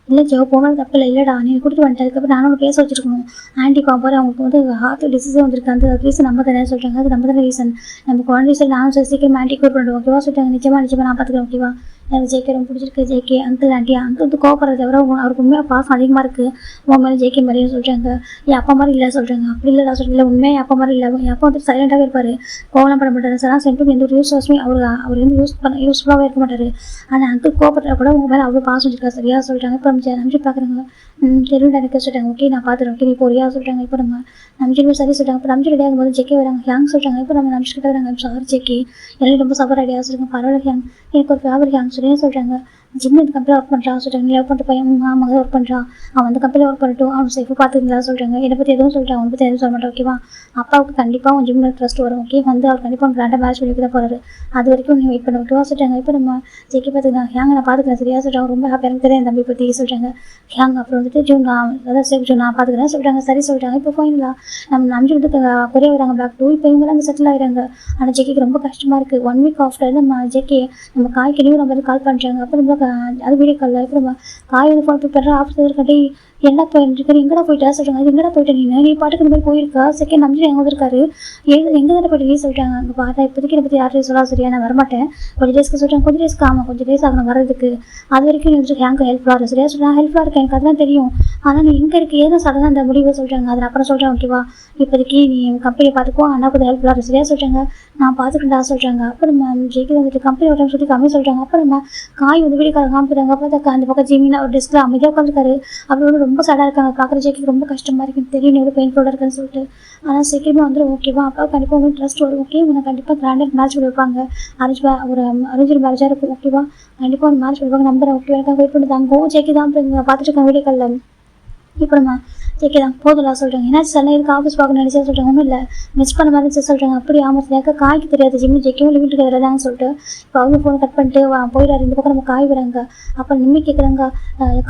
இல்லை ஜோ போகிறது தப்பு இல்லை, இல்லைடா நீ கொடுத்து வந்துட்டு அதுக்கப்புறம் நானும் பேச வச்சிருக்கணும். ஆண்டி பாப்பாரு அவங்களுக்கு வந்து ஹார்ட் டிசீஸே வந்திருக்கு, அந்த ரீசன் நம்ம தானே சொல்கிறாங்க, அது நம்ம தானே ரீசன், நமக்கு ஒன் ரீசன் நானும் சரி சீக்கிரம் ஆண்டி கூப்பிட்டு பண்ணுவோம் ஓகேவா சொல்லிட்டாங்க. நிச்சயமாக நான் பார்த்துக்கிறேன் ஓகேவா. எனக்கு ஜேகே ரொம்ப பிடிச்சிருக்கு, ஜேகே அங்கிள் ஆண்டி அங்கிள் வந்து கோபப்படுறத தவிர அவருக்கு உண்மையாக பாசம் அதிகமாக இருக்குது உன் மேலே ஜேகே மாதிரியும் சொல்கிறாங்க. என் அப்பா மாதிரி இல்லை சொல்கிறாங்க. அப்படி இல்லைடா சொல்ல, உண்மையாக என் அப்பா மாதிரி இல்லை, என் அப்பா வந்து சைலண்டாகவே இருப்பார், கோவலாம் பண்ண மாட்டார் சார், சென்ட்டும் எந்த ஒரு யூஸ்மே அவர் வந்து யூஸ்ஃபுல்லாகவே இருக்க மாட்டார். ஆனால் அங்கிள் கோபப்படுற கூட உங்கள் மேலே அவ்வளோ பாசம் வச்சிருக்கா சரியா சொல்கிறாங்க. இப்போ நம்ம நம்பி பார்க்குறாங்க. தெரியும் எனக்கு சொல்லிட்டாங்க. ஓகே நான் பார்த்துறேன், ஓகே நீ போறியா சொல்கிறாங்க. இப்போ நம்ம நம்பிச்சுமே சரி சொல்கிறாங்க. இப்போ நம்பிச்சு ரெடி ஆகும்போது ஜெக்கே வராங்க. ஹேங் சொல்கிறாங்க. இப்போ நம்ம நம்பிச்சுக்கிட்டே வராங்க. சாரி ஜெக்கி எல்லாம் ரொம்ப சஃபர் ஐடியா சொல்லுங்க, பரவாயில்ல ஹேங் எனக்கு ஒரு ஃபேவரட் ஹேங் சொல்லி சொல்கிறாங்க. ஜிம் இந்த கம்பெனியில் ஒர்க் பண்ணுறான் சொல்கிறாங்க. நீ லவ் பண்ணுற பையன் ஆமாங்க ஒர்க் பண்ணுறான், அவன் அந்த கம்பெனியில் ஒர்க் பண்ணிட்டும் அவன் சேஃபாக பார்த்துக்கலாம் சொல்கிறாங்க. என்னை பற்றி எதுவும் சொல்கிறான், அவனை பற்றி எதுவும் சொல்ல மாட்டேன் ஓகேவா. அப்பாவுக்கு கண்டிப்பாக அவன் ஜிம்மில் ட்ரஸ்ட் வரும் ஓகே, வந்து அவர் கண்டிப்பாக கிராண்டாக மேட்ச் பண்ணி தான் போகிறாரு, அது வரைக்கும் நீ வெயிட் பண்ண ஓகேவா சொல்கிறாங்க. இப்போ நம்ம ஜெக்கி பார்த்துக்கலாம். ஹேங்க நான் பார்த்துக்கிறேன் சரியா சொல்கிறாங்க. ரொம்ப ஹாப்பியாக எனக்கு தெரியும் என் தம்பி பற்றி சொல்கிறாங்க. ஹேங் அப்புறம் வந்துட்டு ஜூன் அதான் சேஃப் ஜூன் நான் பார்த்துக்கிறேன் சொல்கிறாங்க. சரி சொல்கிறாங்க. இப்போ ஃபைனலாக நம்ம நம்பி வந்து கொரியா வராங்க பேக் டூ. இப்போ இவங்க அங்கே செட்டில் ஆகிறாங்க. ஆனால் ஜெக்கிக்கு ரொம்ப கஷ்டமாக இருக்குது. 1 வீக் ஆஃப்டர் நம்ம ஜெக்கி நம்ம காய்க்கு நியூ நம்பருக்கு கால் பண்ணுறாங்க. அப்புறம் நம்ம அது வீடியோ காலில் இப்போ நம்ம காய் வந்து ஃபோன் பண்ணுற ஆஃபீஸர் இருக்காட்டி என்ன போயிட்டு எங்கடா போயிட்டா சொல்கிறாங்க. அது எங்கடா போயிட்டு நீ பாட்டுக்கு இந்த மாதிரி போயிருக்கா செகண்ட் நம்பி எங்கே வந்திருக்காரு எங்கே தானே போயிட்டு நீ சொல்கிறாங்க. அங்கே பார்த்தா இப்போதைக்கு என்னை பற்றி யார்ட்டையும் சொல்லா சரியா நான் வரமாட்டேன் கொஞ்சம் டேஸ்க்கு சொல்கிறாங்க. கொஞ்சம் டேஸ்க்கு ஆமாம் கொஞ்சம் டேஸ் ஆகணும் வர்றதுக்கு, அது வரைக்கும் நீ வந்து ஹேங்க் ஹெல்ப்ஃபுல்லாக இருக்கும் சரியா சொல்கிறாங்க. ஹெல்ப்ஃபுல்லாக இருக்கேன் எனக்கு அதெல்லாம் தெரியும், ஆனால் நீ எங்கே இருக்குது ஏதோ சடனாக அந்த முடிவை சொல்கிறாங்க. அதை அப்புறம் சொல்கிறேன் ஓகேவா. இப்போதைக்கு நீ கம்பெனியை பார்த்துக்கோ, ஆனால் கொஞ்சம் ஹெல்ப்ஃபுல்லாக இருக்கும் சரியா சொல்கிறாங்க. நான் பார்த்துக்கிட்டா சொல்கிறாங்க. அப்புறம் நம்ம ஜெயிக்கி வந்துட்டு கம்பெனி வரேன்னு சொல்லி கம்மி சொல்கிறாங்க. அப்புறம் நம்ம காய் வந்து வீடியோ கால் காமிக்கிறாங்க. அப்போ அந்த பக்கம் ஜிமினா ஒரு டெஸ்க்கில் அமைதியாக உட்காந்துருக்காரு. அப்படி வந்து ரொம்ப சடாக இருக்காங்க. பார்க்குற ஜெயிக்கு ரொம்ப கஷ்டமாக இருக்குன்னு தெரியும் எவ்வளோ பெயின்ஃபுல்லாக இருக்குன்னு சொல்லிட்டு. ஆனால் சீக்கிரமாக வந்துடும் ஓகேவா. அப்பா கண்டிப்பாக உங்களுக்கு ட்ரஸ்ட் வரும் ஓகே, உங்களை கண்டிப்பாக கிராண்டட் மேட்ச் வைப்பாங்க. ஒரு அரேஞ்ச் மேரேஜாக இருக்கும் ஓகேவா. கண்டிப்பாக ஒரு மேட்ச் வைப்பாங்க நம்புறேன் ஓகே. எனக்கு வெயிட் பண்ணி தாங்க ஜெயிக்கி தான் பார்த்துட்டு இருக்காங்க வீடியோ காலில். இப்போ நம்ம ஜெயிக்கி தான் போதும்லாம் சொல்கிறாங்க. ஏன்னாச்சு சார் இதுக்கு ஆஃபீஸ் பார்க்கணும்னு நினச்சா சொல்கிறாங்க. ஒன்றும் இல்லை மிஸ் பண்ண மாதிரி சொல்கிறாங்க. அப்படி ஆமாம் காய்க்கு தெரியாது ஜிம்மு ஜெயிக்கும் வீட்டுக்கு எதிராதான்னு சொல்லிட்டு இப்போ அவங்க ஃபோன் கட் பண்ணிட்டு போயிடாரு. இந்த பக்கம் நம்ம காய் வராங்க. அப்போ நிம்மி கேட்குறாங்க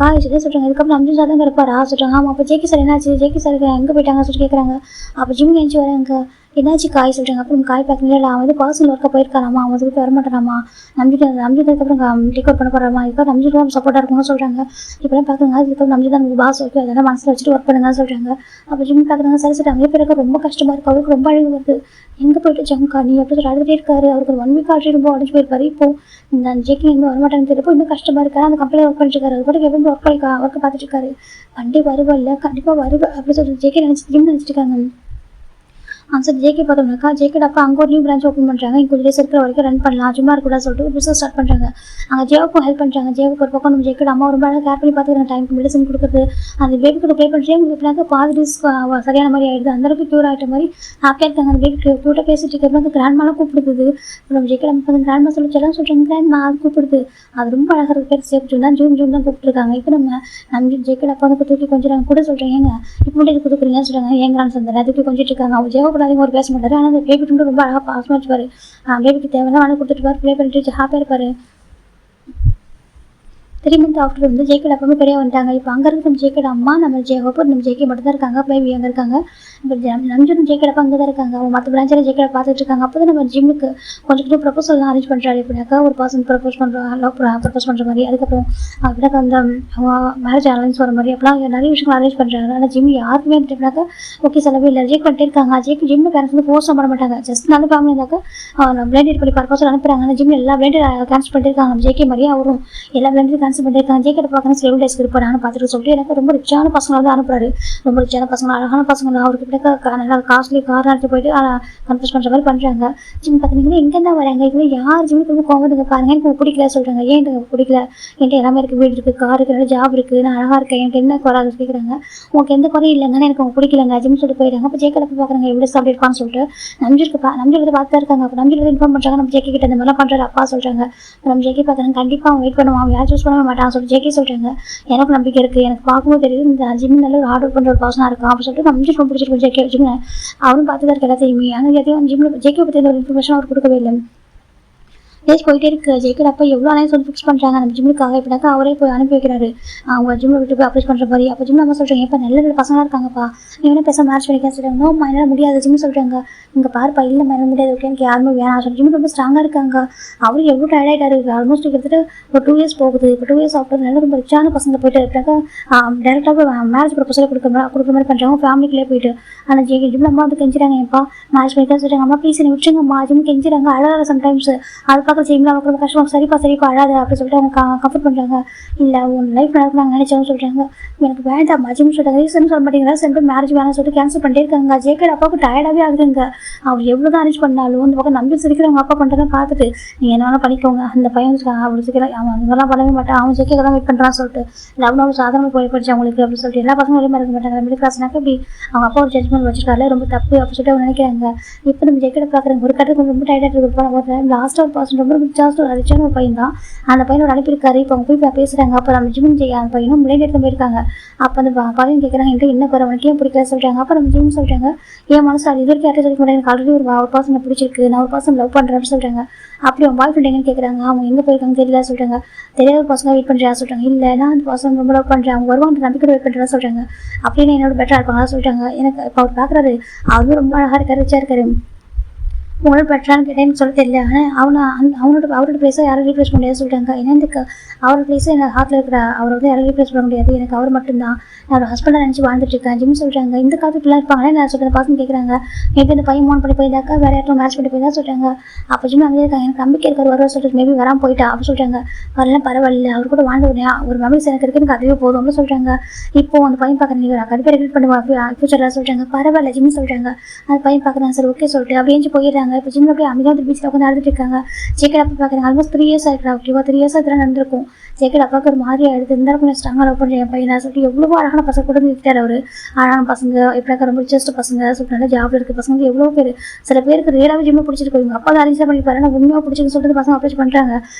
காய் சொல்லி சொல்கிறாங்க. இதுக்கப்புறம் 5 சார் தான் இருப்பாரா சொல்கிறாங்க. ஆமாம் அப்போ ஜெயிக்கி சார் என்னாச்சு ஜெயிக்கி சார் எங்கே போயிட்டாங்க சொல்லி கேட்குறாங்க. அப்போ ஜிம்மு நினச்சி வராங்க. என்னாச்சு காய் சொல்கிறாங்க. அப்புறம் காய் பேக்கிங் இல்லை அவன் வந்து பர்சனல் ஒர்க்காக போயிருக்காராமா, அவன் வந்து வரமாட்டாராமா, நம்பிட்டதுக்கப்புறம் டேக் அவுட் பண்ண போகிறாமா, இதுக்காக நம்பிட்டு தான் சப்போர்ட்டாக இருக்கும்னு சொல்கிறாங்க. இப்போலாம் பார்க்குறாங்க அதுக்கப்புறம் நம்பி தான் நமக்கு பாஸ் ஓகே அதெல்லாம் மனசில் வச்சுட்டு ஒர்க் பண்ணுங்க சொல்கிறாங்க. அப்போ ஜிம் பார்க்குறாங்க. சரி சரி அங்கே பிறகு ரொம்ப கஷ்டமாக இருக்குது, அவருக்கு ரொம்ப அழகு வருது. எங்கே போயிட்டு ஜங்கா நீ எப்படி சொல்லி அழுதுகிட்டே இருக்காரு, அவருக்கு ஒரு 1 வீக் ஆல்ரெடி ரொம்ப உடஞ்சி போயிருப்பாரு. இப்போ இந்த ஜெக்கி இன்னும் வரமாட்டான்னு தெரியப்போ இன்னும் கஷ்டமாக இருக்காரு. அந்த கம்பெனியில் ஒர்க் பண்ணிட்டு இருக்காரு, அது கூட எப்படி ஒர்க் பார்த்துட்டு இருக்காரு. கண்டிப்பாக வருவா கண்டிப்பாக வருவா அப்படி சொல்லிட்டு ஜெக்கி ஜிம் நினச்சிட்டு இருக்காங்க. சார் ஜேகே பார்த்தோம்னாக்கா ஜேகே அப்பா அங்கே ஒரு நியூ பிரான்ச் ஓப்பன் பண்ணுறாங்க. இங்கே கொஞ்சம் டேஸ் இருக்கிற வரைக்கும் ரன் பண்ணலாம் சும்மா இருக்கக்கூடாது சொல்லிட்டு ஒரு பிஸ்னஸ் ஸ்டார்ட் பண்ணுறாங்க. அங்கே ஜேவுக்கும் ஹெல்ப் பண்ணுறாங்க. ஜேவுக்கு ஒரு பக்கம் நம்ம ஜேக்கோட அம்மா ரொம்ப அழகாக கேர் பண்ணி பார்த்துக்கிறாங்க. டைமுக்கு மெடிசன் கொடுக்குறது அந்த பேபி கூட ப்ளே பண்ணுறேன் உங்களுக்கு பாதி டேஸ் சரியான மாதிரி ஆகிடுது. அந்தளவுக்கு க்யூர் ஆகிட்ட மாதிரி ஹாப்பியாக இருக்காங்க. அந்த பேபி க்யூட்டாக பேசிட்டு இருக்கிறப்ப அந்த கிராண்ட்மாலாம் கூப்பிடுது. நம்ம ஜேக்கோட அம்மா அந்த கிராண்ட்மா சொல்லிச்செல்லாம் சொல்கிறாங்க. கிராண்ட்மா அது கூப்பிடுது, அது ரொம்ப அழகாக இருக்க பேர் சேஃப் ஜூன் தான் ஜூன் தான் கூப்பிட்டுருக்காங்க. இப்போ நம்ம ஜேக்கோட அப்பா வந்து தூக்கி கொஞ்சம் கூட சொல்கிறேன் ஏங்க இப்போ மட்டும் இது கொடுக்குறீங்கன்னு சொல்கிறாங்க. ஏன் கிராண்ட் சந்தர் அதுக்கு கொஞ்சிட்டு இருக்காங்க. அவங்க ஜேவ கூட அதிகமாக ஒரு பேச மாட்டார். ஆனால் அந்த பேபி மட்டும் ரொம்ப அழகாக பாசமாக வச்சுப்பாரு. பேபிக்கு தேவையான வாங்கி கொடுத்துட்டு ப்ளே பண்ணிட்டு ஹாப்பியாக இருப்பார். 3 months ஆஃப்டர் வந்து ஜேக்கோட அப்பா பெரிய வந்துட்டாங்க. இப்போ அங்கே இருக்கு நம்ம ஜேக்கோட அம்மா நம்ம நம்ம ஜேக்கே மட்டும் தான் இருக்காங்க. பேபி அங்கே இருக்காங்க. இப்போ நம்ஜும் ஜேக்கோட அப்பா அங்கே தான் இருக்காங்க. அவங்க மற்ற பிரான்ச்சில் ஜேக்கோட பார்த்துட்டு இருக்காங்க. அப்போ தான் நம்ம ஜிம்முக்கு கொஞ்சம் ப்ரப்போசல்லாம் அரேஞ்ச் பண்ணுறாரு. இப்படினாக்கா ஒரு பர்சன் ப்ரப்போஸ் பண்ணுற மாதிரி, அதுக்கப்புறம் அப்படின்னாக்கா அந்த அவங்க மேரேஜ் அலைன்ஸ் வர மாதிரி அப்போலாம் நிறைய விஷயங்கள் அரேஞ்ச் பண்ணுறாங்க. ஆனால் ஜிம் யாருக்குமே வந்துட்டுனாக்கா ஓகே செலவே இல்லை ஜேக் பண்ணிட்டே இருக்காங்க. ஜேக்கு ஜிம்மு பேரண்ட்ஸ் வந்து ஃபோர்ஸ் பண்ண மாட்டாங்க. ஜஸ்ட் நல்ல ஃபேமிலி இருந்தாக்கா பிளேண்டட் பண்ணி பர்பஸில் அனுப்புகிறாங்க. ஆனால் ஜிம் எல்லா பிளேண்டட் கேன்சல் பண்ணிட்டு இருக்காங்க. நம்ம ஜேகே மாதிரியே அவரும் எல்லா பிளேண்டட் கேன்சல் பண்ணிட்டு இருக்காங்க. ஜேக்கோட பார்க்கணும் செவல் டேஸ்க்கு இருப்பார். நான் பார்த்துட்டு சொல்லிட்டு எனக்கு ரொம்ப ரிச்சான பசங்களை தான் அனுப்புறாரு. ரொம்ப ரிச்சான பசங்க அழகான பசங்க அவருக்கு கிட்ட நல்லா காஸ்ட்லி கார் எடுத்து போயிட்டு கன்ஃபர்ஸ் பண்ணுற மாதிரி பண்ணுறாங்க. ஜிம் பார்த்தீங்கன்னா எங்கே தான் வராங்க இவங்க யார் ஜிம்முக்கு வந்து கோவத்துக்கு பாருங்க எனக்கு பிடிக்கல சொல்கிறாங்க. ஏன் எனக்கு பிடிக்கல என்கிட்ட எல்லாமே இருக்குது, வீடு இருக்குது, கார் இருக்குது, ஜாப் இருக்குது, நான் அழகாக இருக்கேன், எனக்கு என்ன குறை கேட்குறாங்க. உங்களுக்கு எந்த குறையும் இல்லைங்கன்னா எனக்கு அவங்க பிடிக்கலங்க ஜிம் சொல்லிட்டு போயிடுறாங்க. அப்போ ஜேக்கோட போய் பார்க்குறாங்க எப்படி அப்படி இருப்பான்னு சொல்லிட்டு நம்பிட்டு பார்த்துட்டு இருக்காங்க. அப்போ நம்பிட்டு இன்ஃபார்ம் பண்ணுறாங்க நம்ம ஜேக்கி கிட்ட இந்த மாதிரிலாம் பண்ணுறாரு அப்பா சொல்கிறாங்க. நம்ம ஜேக்கி பார்க்குறாங்க கண்டிப்பாக அவன் வெயிட் பண்ணுவான், அவன் யார் சூஸ் பண்ணவே மாட்டான் சொல்லி ஜேக்கி சொல்கிறாங்க. எனக்கு நம்பிக்கை இருக்குது, எனக்கு பார்க்கும்போது தெரியுது இந்த ஜிம் நல்ல ஒரு ஆர்டர் பண்ணுற ஒரு பர்சனாக இருக்கும் அப்படின்னு சொல்லிட்டு நம்ம ரொம்ப பிடிச்சிருக்கோம் ஜேக்கே ஜிம்மை அவரும் பார்த்து தான் இருக்க எல்லாத்தையுமே. ஆனால் எதையும் ஜிம்மில் ஜேக்கே பற்றி எந்த ஒரு இன்ஃபர்மேஷன் அவர் கொடுக்கவே இல்லை. ஏஜ் போயிட்டே இருக்கு. ஜெயிக்கிற அப்பா எவ்வளோ நாளைக்கு சொல்லி ஃபிக்ஸ் பண்ணுறாங்க நம்ம ஜிம்முக்காக. இப்படினாக்கா அவரே போய் அனுப்பி வைக்கிறாரு அவங்க ஜிம்மில் விட்டு போய் அப்ரோச் பண்ணுற மாதிரி. அப்போ ஜிம்மில் நம்ம சொல்கிறாங்க, இப்போ நல்ல நல்ல பசங்களாக இருக்காங்கப்பா, நீ வேணா பேச மேட்ச் பண்ணிக்க சொல்கிறாங்க. நோ என்னால் முடியாது ஜிம்மு சொல்கிறாங்க. இங்கே பாருப்பா, இல்லை என்னால் முடியாது, ஓகே எனக்கு யாருமே வேணாம் சொல்லி ஜிம்மு ரொம்ப ஸ்ட்ராங்காக இருக்காங்க. அவரு எவ்வளோ டயர்ட் ஆகிட்டாரு. ஆல்மோஸ்ட் கிட்டத்தட்ட ஒரு 2 இயர்ஸ் போகுது. இப்போ 2 இயர்ஸ் ஆஃப்டர் நல்ல ரொம்ப ரிச்சான பசங்க போயிட்டு இருக்காங்க. டேரெக்டாக மேரேஜ் ப்ரொபோசல் கொடுக்குற மாதிரி பண்ணுறாங்க ஃபேமிலிக்குள்ளே போயிட்டு. ஆனால் ஜிம்மில் அம்மா வந்து கெஞ்சுறாங்க, ஏன்ப்பா மேரேஜ் பண்ணிக்க சொல்கிறாங்க. அம்மா ப்ளீஸ் என்னை விட்டுருங்கம்மா. ஜிம் கெஞ்சுறாங்க, அழகாக சம்டைம்ஸ் அது பார்க்க ஜிம்மில் அவங்க ரொம்ப கஷ்டம். சரிப்பா அழாத அப்படின்னு சொல்லிட்டு அவங்க கம்ஃபர்ட் பண்ணுறாங்க. இல்லை உன் லைஃப் நடக்கும் நாங்கள் நினைச்சோன்னு சொல்கிறாங்க. எனக்கு வேண்டாம் ஜிம் சொல்லிட்டாங்க. ரீசன் சொல்ல மாட்டேங்கிறா, சென்று மேரேஜ் வேணாம்னு சொல்லிட்டு கேன்சல் பண்ணிட்டே இருக்காங்க. ஜேக்கட் அப்பாவுக்கு டயர்டாகவே ஆகுதுங்க. அவர் எவ்வளோ தான் அரேஞ்ச் பண்ணாலும் இந்த பக்கம் நம்பி சிரிக்கிறவங்க அப்பா பண்ணுறதை பார்த்துட்டு நீங்கள் என்ன வேணால் பண்ணிக்கோங்க, அந்த பையன் அவ்வளோ சீக்கிரம் அவன் அதெல்லாம் பண்ணவே மாட்டான், அவன் ஜேக்கை தான் வெயிட் பண்ணுறான்னு சொல்லிட்டு லவ்னோட சாதனை போய் படிச்சு அவங்களுக்கு அப்படின்னு சொல்லிட்டு எல்லா பசங்களும் ஒரே மாதிரி இருக்க மாட்டாங்க. மிடில் கிளாஸ்னாக்க இப்படி அவங்க அப்பா ஒரு ஜட்மெண்ட் வச்சிருக்காரு, ரொம்ப தப்பு அப்படின்னு சொல்லிட்டு அவங்க நினைக்கிறாங்க. இப்போ நம்ம ஜேக்கெட்டை பார்க்குறாங்க. ஒரு கட்டத்துக்கு ரொம்ப டயர்டாக இருக்கு. லாஸ்ட்டாக ஒரு பர்சன் ரொம்ப ரிச்சாஸ்ட் ஒரு ரிச்சான ஒரு பையன் தான். அந்த பையனோட அனுப்பியிருக்காரு. இப்போ அவங்க போய் பேசுகிறாங்க. அப்போ நம்ம ஜிம் அந்த பையனும் முன்னாடி எடுத்து போயிருக்காங்க. அப்போ அந்த பையன் கேட்குறாங்க, என்கிட்ட என்ன பேர் அவனுக்கு ஏன் பிடிக்கல சொல்கிறாங்க. அப்போ நம்ம ஜிம் சொல்கிறாங்க, என் மனசு அது இது வரைக்கும் யார்ட்ட சொல்லிக்க மாட்டேன், எனக்கு ஆல்ரெடி ஒரு பர்சனை பிடிச்சிருக்கு, நான் ஒரு பர்சன் லவ் பண்ணுறேன்னு சொல்கிறாங்க. அப்படி அவன் பாய் ஃப்ரெண்ட் எங்கன்னு கேட்குறாங்க. அவங்க எங்கே போயிருக்காங்க தெரியல சொல்கிறாங்க. தெரியாத பசங்க வெயிட் பண்ணுறா சொல்கிறாங்க. இல்லை நான் அந்த பர்சன் ரொம்ப லவ் பண்ணுறேன், அவங்க வருவாங்க நம்பிக்கை வெயிட் பண்ணுறா சொல்கிறாங்க. அப்படின்னு என்னோட பெட்டராக இருப்பாங்களா சொல்கிறாங்க. எனக்கு இப்போ அவர் பார்க்குறாரு, அவரும் ரொம்ப அழகாக இருக்காரு, ரிச்சாக இருக்காரு. உங்களோட பெட்டரானு கேட்டேன்னு சொல்ல தெரியல. ஆனால் அவரோட பிளேஸை யாரும் ரீப்ளேஸ் பண்ண முடியாது சொல்லிட்டாங்க. ஏன்னா இந்த அவரோட பிளேஸை எனக்கு ஹார்ட்டில் இருக்கிற அவரை வந்து யாரும் ரீப்ளேஸ் பண்ண முடியாது, எனக்கு அவர் மட்டும்தான், நான் ஒரு ஹஸ்பண்டாக நினச்சி வாழ்ந்துட்டு இருக்கேன் ஜிம் சொல்கிறாங்க. இந்த காலத்துக்குலாம் இருப்பாங்களே நான் சொல்கிறேன் பசங்க கேட்குறாங்க. மேபி இந்த பையன் மோன் பண்ணி போயிருந்தாக்கா வேறு யாரும் மேட்ச் பண்ணி போயிருந்தா சொல்கிறாங்க. அப்போ ஜிம் அங்கே இருக்காங்க, எனக்கு நம்பிக்கை இருக்கார் வருவா சொல்லிட்டு மேபி வராமல் போயிட்டா அப்படின்னு சொல்கிறாங்க. வரலாம் பரவாயில்ல, அவர் கூட வாழ்ந்து ஒரு மெமரிஸ் எனக்கு இருக்குது, எனக்கு அதுவே போதும் அப்படின்னு சொல்கிறாங்க. இப்போ அந்த பையன் பார்க்குறேன், நான் கண்டிப்பாக ரெக்ரெட் பண்ணுவேன் ஃபியூச்சரில் சொல்கிறாங்க. பரவாயில்ல ஜிம் சொல்கிறாங்க. அந்த பையன் பார்க்குறேன், சார் ஓகே சொல்லிட்டு அப்படியே போயிடுறாங்க. இப்போ ஜிம்மில் அப்படியே அமைதியாக பீச்சில் உட்காந்து நடந்துட்டு இருக்காங்க. ஜேக்கட் அப்பா பார்க்குறாங்க. ஆல்மோஸ்ட் 3 இயர்ஸ் ஆகிருக்கா. ஓகேவா 3 இயர்ஸ் இதெல்லாம் நடந்திருக்கும். ஜேக்கட் அப்பாவுக்கு ஒரு மாதிரி ஆகிடுது. இருந்தாலும் கொஞ்சம் ஸ்ட்ராங்காக லவ் பண்ணுறேன் என் பையனை சொல்லிட்டு எவ்வளோ அழகான பசங்க கூட நிறுத்தார் அவர். அழகான பசங்க எப்படியாக்கா ரொம்ப ரிச்சஸ்ட் பசங்க சொல்லிட்டு நல்லா ஜாப்ல இருக்க பசங்க எவ்வளோ பேர். சில பேருக்கு ரியலாகவே ஜிம்மில் பிடிச்சிருக்கு. இவங்க அப்பா தான் அரேஞ்ச் பண்ணிப்பாரு, ஆனால் உண்மையாக பிடிச்சிருக்கு சொல்லிட்டு பசங்க அப்ரோச் பண்ணுறாங்க.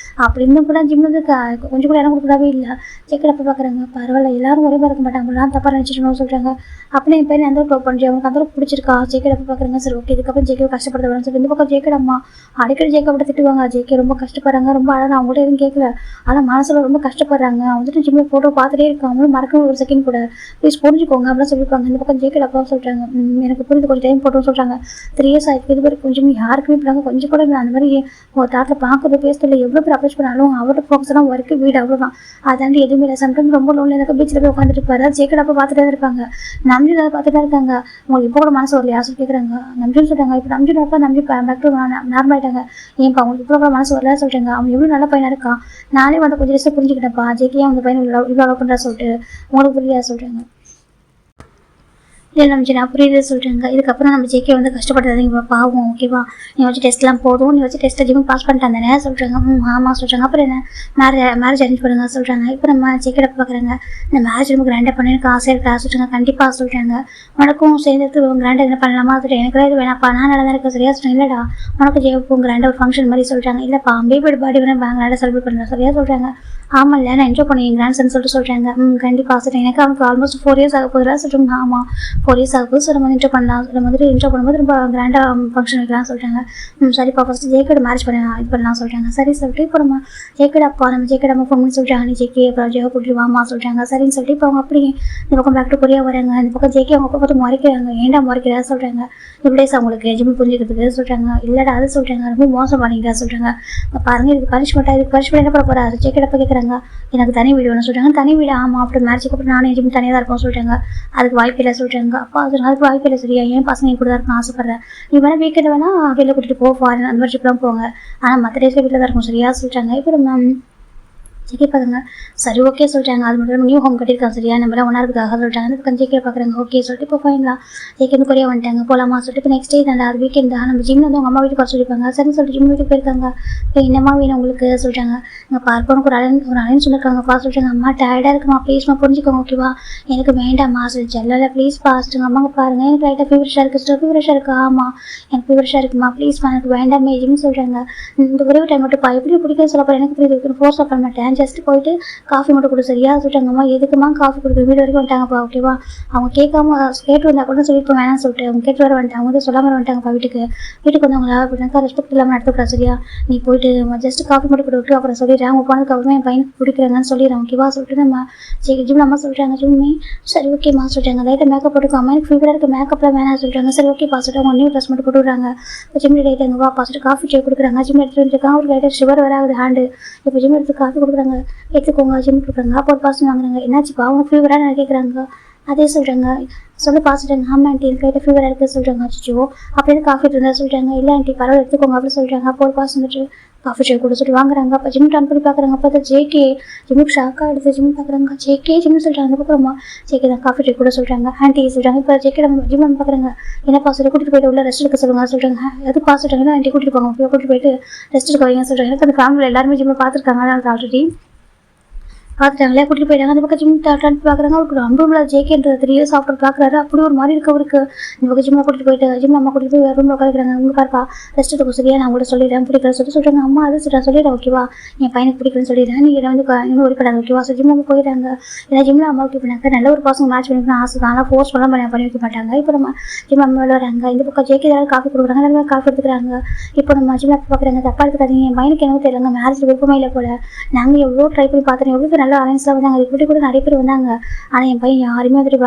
அப்படி இருந்தும் கூட ஜிம் வந்து கொஞ்சம் கூட இடம் கொடுக்கவே இல்லை. ஜேக்கட் அப்பா பார்க்குறாங்க, பரவாயில்ல எல்லாரும் ஒரே மாதிரி இருக்க மாட்டாங்க, நான் தப்பாக நினச்சிட்டணும் சொல்கிறாங்க. அப்படி என் பையன் அந்த லவ் பண்ணுறேன், அவனுக்கு அந்த பிடிச்சிருக்கா. ஜேக்கட் அப்பா பார்க்குறாங்க, சரி ஓகே இதுக்கப்புறம் ஜேக்கே கஷ்டப்படுத்த வேணும்னு சொல்லிட்டு இந்த பக்கம் ஜேக்கட் அம்மா அடிக்கடி ஜேக்கை விட திட்டுவாங்க. ஜேக்கே ரொம்ப கஷ்டப்படுறாங்க, ரொம்ப அழகாக அவங்கள்ட்ட எதுவும் கேட்கல, ஆனால் மனசில் ரொம்ப கஷ்டப்படுறாங்க. வந்துட்டு ஜிம்மில் ஃபோட்டோ பார்த்துட்டே இருக்காங்க, அவங்களும் மறக்க ஒரு செகண்ட் கூட ப்ளீஸ் புரிஞ்சுக்கோங்க அப்படின்னு சொல்லியிருப்பாங்க. இந்த பக்கம் ஜேக்கட் அப்பா சொல்கிறாங்க, எனக்கு புரிஞ்சு கொஞ்சம் டைம் போட்டோன்னு சொல்கிறாங்க. 3 இயர்ஸ் ஆகிருக்கு, இது வரைக்கும் கொஞ்சம் யாருக்குமே இப்படிங்க கொஞ்சம் கூட அந்த மாதிரி ஒரு தாட்டில் பார்க்குறது பேசுறதுல எவ்வளோ பேர் அப்ரோச் பண்ணாலும் அவரோட ஃபோக்கஸ்லாம் ஒர்க்கு வீடு அவ்வளோதான், அதாண்டி எதுவுமே இல்லை. சம்டைம் ரொம்ப லோன்ல இருக்க பீச்சில் போய் உட்காந்துட்டு இருப்பாரு. ஜேக்கட் அப்பா பார்த்துட்டே தான் இருப்பாங்க. நம்பி அதை பார்த்துட்டு தான் இருக்காங்க. உங்களுக்கு இப்போ கூட மனசு வரலையா சொல்லி கேட்குறாங்க. நம்பின்னு சொல்கிறாங்க. இப்போ நம்பி பேக் டு நார்மல் ஆகிட்டாங்க. ஏன்ப்பா அவங்களுக்கு இப்போ கூட மனசு வரல சொல்கிறாங்க. அவன் எவ்வளோ நல்ல பையனாக இருக்கான், நானே வந்து கொஞ்சம் ரிஸ்க் புரிஞ்சுக்கிட்டேன்ப்பா, ஜேக்கே அந்த பையன் இவ்வளோ லவ் பண்ணுறா சொல்லிட்டு உங்களுக்கு புரியாத சொல்கிறாங்க. இல்லை நம்ம நான் புரியுது சொல்கிறாங்க. இதுக்கப்புறம் நம்ம ஜேகே வந்து கஷ்டப்படுறதுங்க பாவம், ஓகேவா நீ வச்சு டெஸ்ட்லாம் போதும், நீ வச்சு டெஸ்ட் ஜிம் பாஸ் பண்ணிட்டு தானே சொல்கிறாங்க. ஆமாம் சொல்கிறாங்க. அப்புறம் என்ன மேரேஜ் அரேஞ்ச் பண்ணுங்க சொல்கிறாங்க. இப்போ நம்ம ஜேக்கே பார்க்குறாங்க, இந்த மேரேஜ் ரொம்ப கிராண்டாக பண்ணி எனக்கு ஆசை இருக்கா சொல்கிறாங்க. கண்டிப்பாக சொல்கிறாங்க. உனக்கும் சேர்ந்து கிராண்டாக என்ன பண்ணலாமா சொல்லிட்டு எனக்கு இது வேணாப்பா, நான் நல்லா தான் இருக்க சரியா சொல்கிறேன். இல்லைடா உனக்கு ஜேக்கும் கிராண்டாக ஒரு ஃபங்க்ஷன் மாதிரி சொல்கிறாங்க. இல்லைப்பா பேபி பாடி வேணா கிராண்டாக செலிப்ரேட் பண்ணுறேன் சரியா சொல்கிறாங்க. ஆமாம் இல்லை நான் என்ஜாய் பண்ணி கிராண்ட் சன் சொல்லிட்டு சொல்கிறாங்க. கண்டிப்பாக சொல்கிறேன். எனக்கு அவனுக்கு ஆல்மோஸ்ட் 4 இயர்ஸ் ஆக போதுல சொல்கிறாங்க. ஆமாம் 4 இயர்ஸ் ஆகுது. ஸோ நம்ம என்ஜாய் பண்ணலாம், நம்ம வந்துட்டு என்ஜாய் பண்ணும்போது ரொம்ப கிராண்டாக ஃபங்க்ஷன் வைக்கலாம் சொல்கிறாங்க. சரிப்பா ஃபஸ்ட்டு ஜேக்கோட மேரேஜ் இது பண்ணலாம் சொல்கிறாங்க. சரி சொல்லிட்டு இப்போ நம்ம ஜேக்கோட அப்பா அம்மா ஃபோன் பண்ணி சொல்கிறாங்க, நீ ஜேகே அப்புறம் ஜேகோ கூட்டிட்டு வாமா சொல்கிறாங்க. சரின்னு சொல்லிட்டு இப்போ அவங்க அப்படி இந்த பக்கம் பேக் டு கொரியா வராங்க. இந்த பக்கம் ஜேகே அவங்க அப்பா பார்த்து முறைக்கிறாங்க. ஏன்டா முறைக்கிறா சொல்கிறாங்க. இப்படியே அவங்களுக்கு ஜிம் புரிஞ்சுக்கிறதுக்கு சொல்கிறாங்க. இல்லைடா அது சொல்கிறாங்க, ரொம்ப மோசம் பண்ணிக்கிறா சொல்கிறாங்க. பாருங்கள் இதுக்கு பனிஷ்மெண்ட் என்ன பண்ண போகிறா ஜேக்கோட அப்பா கேட்குறாங்க. எனக்கு தனி வீடு ஒன்று சொல்கிறாங்க. தனி வீடு ஆமாம், அப்புறம் மேரேஜுக்கு அப்புறம் நானும் ஜிம் தனியாக தான் இருப்போம் சொல்கிறாங்க. அதுக்கு வாய்ப்பு இல்லை சொல்கிறாங்க. அப்பா அதுக்கு வாய்ப்பு இல்லை சரியா, ஏன் பசங்க கூட தான் இருக்குன்னு ஆசைப்பட்றேன், நீ வேணால் வீக்கெண்ட் வேணால் வெளில கூட்டிகிட்டு போ ஃபாரின் அந்த மாதிரி ட்ரிப்லாம் போங்க, ஆனால் மற்ற டேஸில் வீட்டில் தான் இருக்கும் சரியா சொல்கிறாங்க. இப்போ நம்ம ஜேகே பார்க்குறாங்க. சரி ஓகே சொல்கிறாங்க. அது மட்டும் நியூ ஹோம் கட்டியிருக்காங்க சரியா, நம்மளாம் ஒன்றா இருக்கிறதுக்காக சொல்கிறாங்க. அந்த பக்கம் ஜேகே பார்க்குறாங்க. ஓகே சொல்லிட்டு இப்போ ஃபைனலா ஜேகே வந்து கொரியா வந்துட்டாங்க போகலாமா சொல்லிட்டு இப்போ நெக்ஸ்ட் டே தான் அது வீக்கெண்ட் தான் நம்ம ஜிம் வந்து அவங்க அம்மா வீட்டுக்கு வர சொல்லியிருப்பாங்க. சரின்னு சொல்லிட்டு ஜிம் வீட்டுக்கு போயிருக்காங்க. இப்போ என்னம்மா வேணும் உங்களுக்கு சொல்கிறாங்க. இங்கே பார்ப்பனுக்கு ஒரு அலைன்னு சொல்லியிருக்காங்கப்பா சொல்கிறாங்க. அம்மா டயர்டாக இருக்குமா ப்ளீஸ்மா புரிஞ்சுக்கோங்க ஓகேவா, எனக்கு வேண்டாம்மா சொல்லிச்சு. இல்லை ப்ளீஸ் பாஸ்ட்டுங்க அம்மாங்க பாருங்கள், எனக்கு லைட்டாக ஃபீவரிஷாக இருக்குது ஃபீவரிஷாக இருக்கா, ஆமாம் எனக்கு ஃபீவரிஷாக இருக்குமா ப்ளீஸ்மா எனக்கு வேண்டாமே ஜிம் சொல்கிறாங்க. இந்த ஒரே டைம் மட்டும் எப்படி பிடிக்கிறது சொல்ல போகிறேன், எனக்கு புரியுது ஃபோர்ஸாக பண்ண மாட்டேன் ஜஸ்ட் போயிட்டு காஃபி மட்டும் கொடு சரியா சொல்லிட்டாங்கம்மா. எதுக்குமா காஃபி கொடுக்குற வீடு வரைக்கும் வந்துட்டாங்கப்பா ஓகேவா. அவங்க கேட்டு வந்தா கூட சொல்லிட்டு வேணாம்னு சொல்லிட்டு அவங்க கேட்டு வர வந்துட்டாங்க. அவங்க வந்து சொல்லாமல் வந்துட்டாங்கப்பா வீட்டுக்கு வந்தவங்களா அப்படின்னாக்கா ரெஸ்பெக்ட் இல்லாமல் நடத்தக்கூடா சரியா. நீ போயிட்டு ஜஸ்ட் காஃபி மட்டும் கொடுத்து அப்புறம் சொல்லிடுறேன். அவங்க போனதுக்கு அப்புறமே என் பையனுக்கு பிடிக்கிறாங்கன்னு சொல்லிடுறேன் ஓகேவா சொல்லிட்டு நம்ம ஜிம் அம்மா சொல்லிட்டாங்க. ஜிம்மி சரி ஓகேம்மா சொல்லிட்டாங்க. லைட்டாக மேக்கப் போட்டுக்கோ. அம்மா எனக்கு ஃபீவராக இருக்குது மேக்கப்லாம் வேணாம் சொல்லிட்டாங்க. சரி ஓகே பார்த்துட்டு அவங்க நியூ ட்ரெஸ் மட்டும் போட்டு விடுறாங்க. இப்போ ஜிம் லைட்டாக வா பார்த்துட்டு காஃபி டீ கொடுக்குறாங்க. ஜிம் எடுத்துட்டு வந்துருக்காங்க. ஒரு லைட்டாக ஷுகர் வராது ஹேண்டு. இப்போ ஜிம் எடுத்து காஃபி கொடுக்குறாங்க. எடுத்துக்கோங்க ஜிம் கொடுக்குறாங்க. அப்போ ஒரு பாசம் வாங்குறாங்க. என்னாச்சுப்பா அவங்க ஃபீவராக நான் கேட்குறாங்க. அதே சொல்கிறாங்க சொல்லி பார்த்துட்டாங்க. ஆமாம் ஆண்டி எனக்கு லைட்டாக ஃபீவராக இருக்குது சொல்கிறாங்க. அச்சோ அப்படியே காஃபி இருந்தால் சொல்லிட்டாங்க. இல்லை ஆண்டி பரவாயில்ல எடுத்துக்கோங்க அப்படின்னு சொல்லிட்டாங்க. அப்போ ஒரு பாசம் வந்துட்டு காஃபி டீ கூட சொல்லி வாங்குறாங்க. அப்போ ஜிம் டர்ன் பண்ணி பார்க்குறாங்க. அப்போ தான் ஜேகே ஜிம்முக்கு ஷாக்காக எடுத்து ஜிம் பார்க்குறாங்க. ஜேகே ஜிம்னு சொல்கிறாங்க. அதுக்கப்புறமா ஜேகே தான் காஃபி டீ கூட சொல்கிறாங்க. ஆண்டி சொல்கிறாங்க. இப்போ ஜேகே ஜிம் பார்க்குறாங்க. என்னப்பா சொல்லி கூட்டிகிட்டு போயிட்டு உள்ள ரெஸ்ட் எடுக்க சொல்லுங்க சொல்கிறாங்க. எது பாஸ் சொல்கிறாங்க. ஆண்டி கூட்டிகிட்டு போங்க கூட்டிகிட்டு போயிட்டு ரெஸ்ட் எடுக்க வைங்க சொல்கிறாங்க. எனக்கு அந்த ஃபேமிலியில் எல்லாருமே ஜிம்மை பார்த்துருக்காங்க. அதான் ஆல்ரெடி பார்த்துட்டாங்களே கூட்டிட்டு போயிட்டாங்க. அந்த பக்கம் ஜிம் டான் பார்க்குறாங்க. அவருக்கு ரூம்ல ஜேகேன்ற 3 இயர்ஸ் ஆஃப்டர் பார்க்குறாரு. அப்படி ஒரு மாதிரி இருக்கு அவருக்கு. இந்த பக்கம் ஜிம்மை கூட்டிட்டு போயிட்டு ஜிம் அம்மா கூட்டிட்டு போய் ரூம்ல உட்காந்துக்கிறாங்க. உங்க பாருப்பா ரெஸ்ட் எடுக்க சரியா நான் கூட சொல்லிடுறேன் பிடிக்கல சொல்லிட்டு அம்மா அது சொல்லிடுறேன் ஓகேவா. என் பையனுக்கு பிடிக்கலன்னு சொல்லிடுறேன். நீங்கள் வந்து இன்னும் ஒரு கிடையாது ஓகேவா. ஸோ ஜிம் அம்மா போயிட்டாங்க. ஏன்னா ஜிம்ல அம்மா ஓகே பண்ணாங்க. நல்ல ஒரு பசங்க மேட்ச் பண்ணிக்கணும் ஆசை தான். ஆனால் ஃபோர்ஸ் பண்ணி வைக்க மாட்டாங்க. இப்போ நம்ம ஜிம் அம்மா விளையாடுறாங்க. இந்த பக்கம் ஜேகே ஏதாவது காஃபி கொடுக்குறாங்க. எல்லாருமே காஃபி எடுத்துக்கிறாங்க. இப்போ நம்ம ஜிம்ல பார்க்குறாங்க. தப்பா எடுத்துக்காதீங்க. என் பையனுக்கு என்ன தெரியலங்க மேரேஜ் விருப்பமே இல்லை போல. நாங்கள் எவ்வளோ ட்ரை பண்ணி பார்த்துறோம். எவ்வளோ நல்ல அலைன்ஸ்லாம் வந்தாங்க. இப்படி கூட நிறைய பேர் வந்தாங்க. ஆனால் என் பையன் யாருமே வந்துட்டு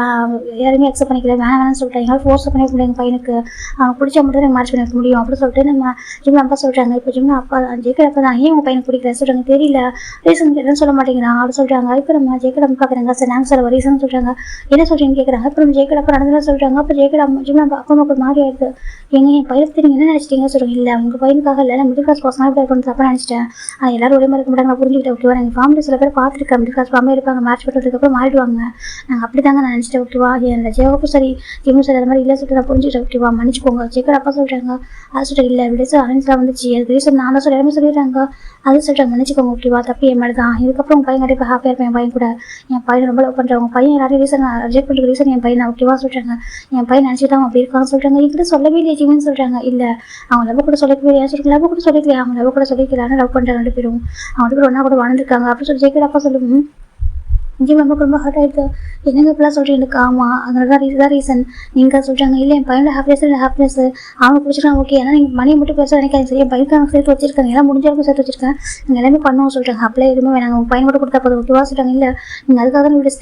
யாருமே அக்செப்ட் பண்ணிக்கல. வேணாம்னு சொல்லிட்டாங்க. எங்களால் ஃபோர்ஸ் பண்ணி முடியும் எங்கள் பையனுக்கு. அவங்க பிடிச்ச மட்டும் தான் மேட்ச் பண்ண வைக்க முடியும் அப்படின்னு சொல்லிட்டு நம்ம ஜிம்ல அப்பா சொல்கிறாங்க. இப்போ ஜிம்ல அப்பா ஜேகே அப்பா தான் ஏன் உங்கள் பையனுக்கு பிடிக்கல சொல்கிறாங்க. தெரியல ரீசன் எதுவும் சொல்ல மாட்டேங்கிறாங்க அப்படி சொல்கிறாங்க. இப்போ நம்ம ஜேகே அப்பா பார்க்குறாங்க. சார் நாங்கள் சார் ரீசன் சொல்கிறாங்க. என்ன சொல்கிறீங்கன்னு கேட்குறாங்க. இப்போ நம்ம ஜேகே அப்பா நடந்ததுலாம் சொல்கிறாங்க. அப்போ ஜேகே ஜிம்ல அப்பா அம்மாவுக்கு மாறி ஆயிடுது. என் பையனுக்கு நீங்கள் என்ன நினச்சிட்டீங்க சொல்கிறாங்க. இல்லை உங்கள் பையனுக்காக இல்லை நான் மிடில் கிளாஸ் பர்சனாக இருக்கணும்னு தப்பாக நினச்சிட்டேன். ஆனால் எல்லாரும் ஒரே மாதிரி இருக்க மாட்டாங்க. நான் புரிஞ்சுக்கிட்டேன் ஓகேவா. எங்கள் ஃபேமிலி சில பேர் பார்த்துருக்கேன் மிடில் கிளாஸ் ஃபேமிலி இருப்பாங்க. மேட்ச் பண்ணுறதுக்கப்புறம் மாறிடுவாங்க. நாங்கள் அப்படி தாங்க நான் நினச்சிட்டேன் ஓகேவா. என் ஜேவாக்கும் சரி ஜிம்மும் சரி அது மாதிரி இல்லை சொல்லிட்டு நான் புரிஞ்சுக்கிட்டேன் ஓகேவா. மன்னிச்சுக்கோங்க ஜேகே அப்பா சொல்கிறாங்க. அது சொல்லிட்டு இல்லை விடேஸ் அலைன்ஸ்லாம் வந்துச்சு. அது ரீசன் நான் தான் எல்லாமே சொல்லிடுறாங்க. அது சொல்லிட்டு மன்னிச்சுக்கோங்க ஓகேவா. தப்பி என் மேலே தான். இதுக்கப்புறம் உங்கள் பையன் கண்டிப்பாக ஹாப்பியாக இருப்பேன். என் பையன் கூட என் பையன் ரொம்ப லவ் பண்ணுறேன். உங்கள் பையன் எல்லாரும் ரீசன் ரிஜெக்ட் பண்ணுற ரீசன் என் பையன் ஓகேவா சொல்கிறாங்க. என் பையன் நினச்சிட்டு அவன் அப்படி இருக்கான்னு சொல்கிறாங்க. என்கிட்ட சொல்லவே இல்லை ஜிம்னு சொல்கிறாங்க. இல்லை அவங்க லவ் கூட சொல்லிக்கவே ஏன் சொல்லுங்க. லவ் கூட சொல்லிக்கலையா. அவங்க லவ் கூட சொல்லிக்கலான்னு லவ் பண்ணுறாங்க 2 பேரும். அவங்க 2 பேரும் ஒன்றா கூட வாழ்ந்துருக்காங்க அப்படின்னு சொல்லி ஜேகே அப்பா சொல்லுங்க. ஜிம் நமக்கு ரொம்ப ஹர்ட் ஆகிடுது. என்னங்க இப்பெல்லாம் சொல்கிறீங்க எனக்கு. ஆமாம் அதனால தான் இதுதான் ரீசன் நீங்கள் சொல்கிறாங்க. இல்லை என் பையனோட ஹாப்பினஸ் அவங்க பிடிச்சிருக்காங்க ஓகே. ஏன்னா நீங்கள் மணியை மட்டும் பேச நினைக்காது சரி. என் பையனுக்கு அவங்க சேர்த்து வச்சிருக்காங்க. எல்லாம் முடிஞ்சவங்க சேர்த்து வச்சிருக்கேன். நீங்கள் எல்லாமே பண்ணுவோம் சொல்கிறாங்க. அப்படியே எதுவுமே வேணாங்க உங்கள் பையன் மட்டும் கொடுத்தா போதும் ஓகேவா சொல்கிறாங்க. இல்லை நீங்கள் அதுக்காக தான் வீடு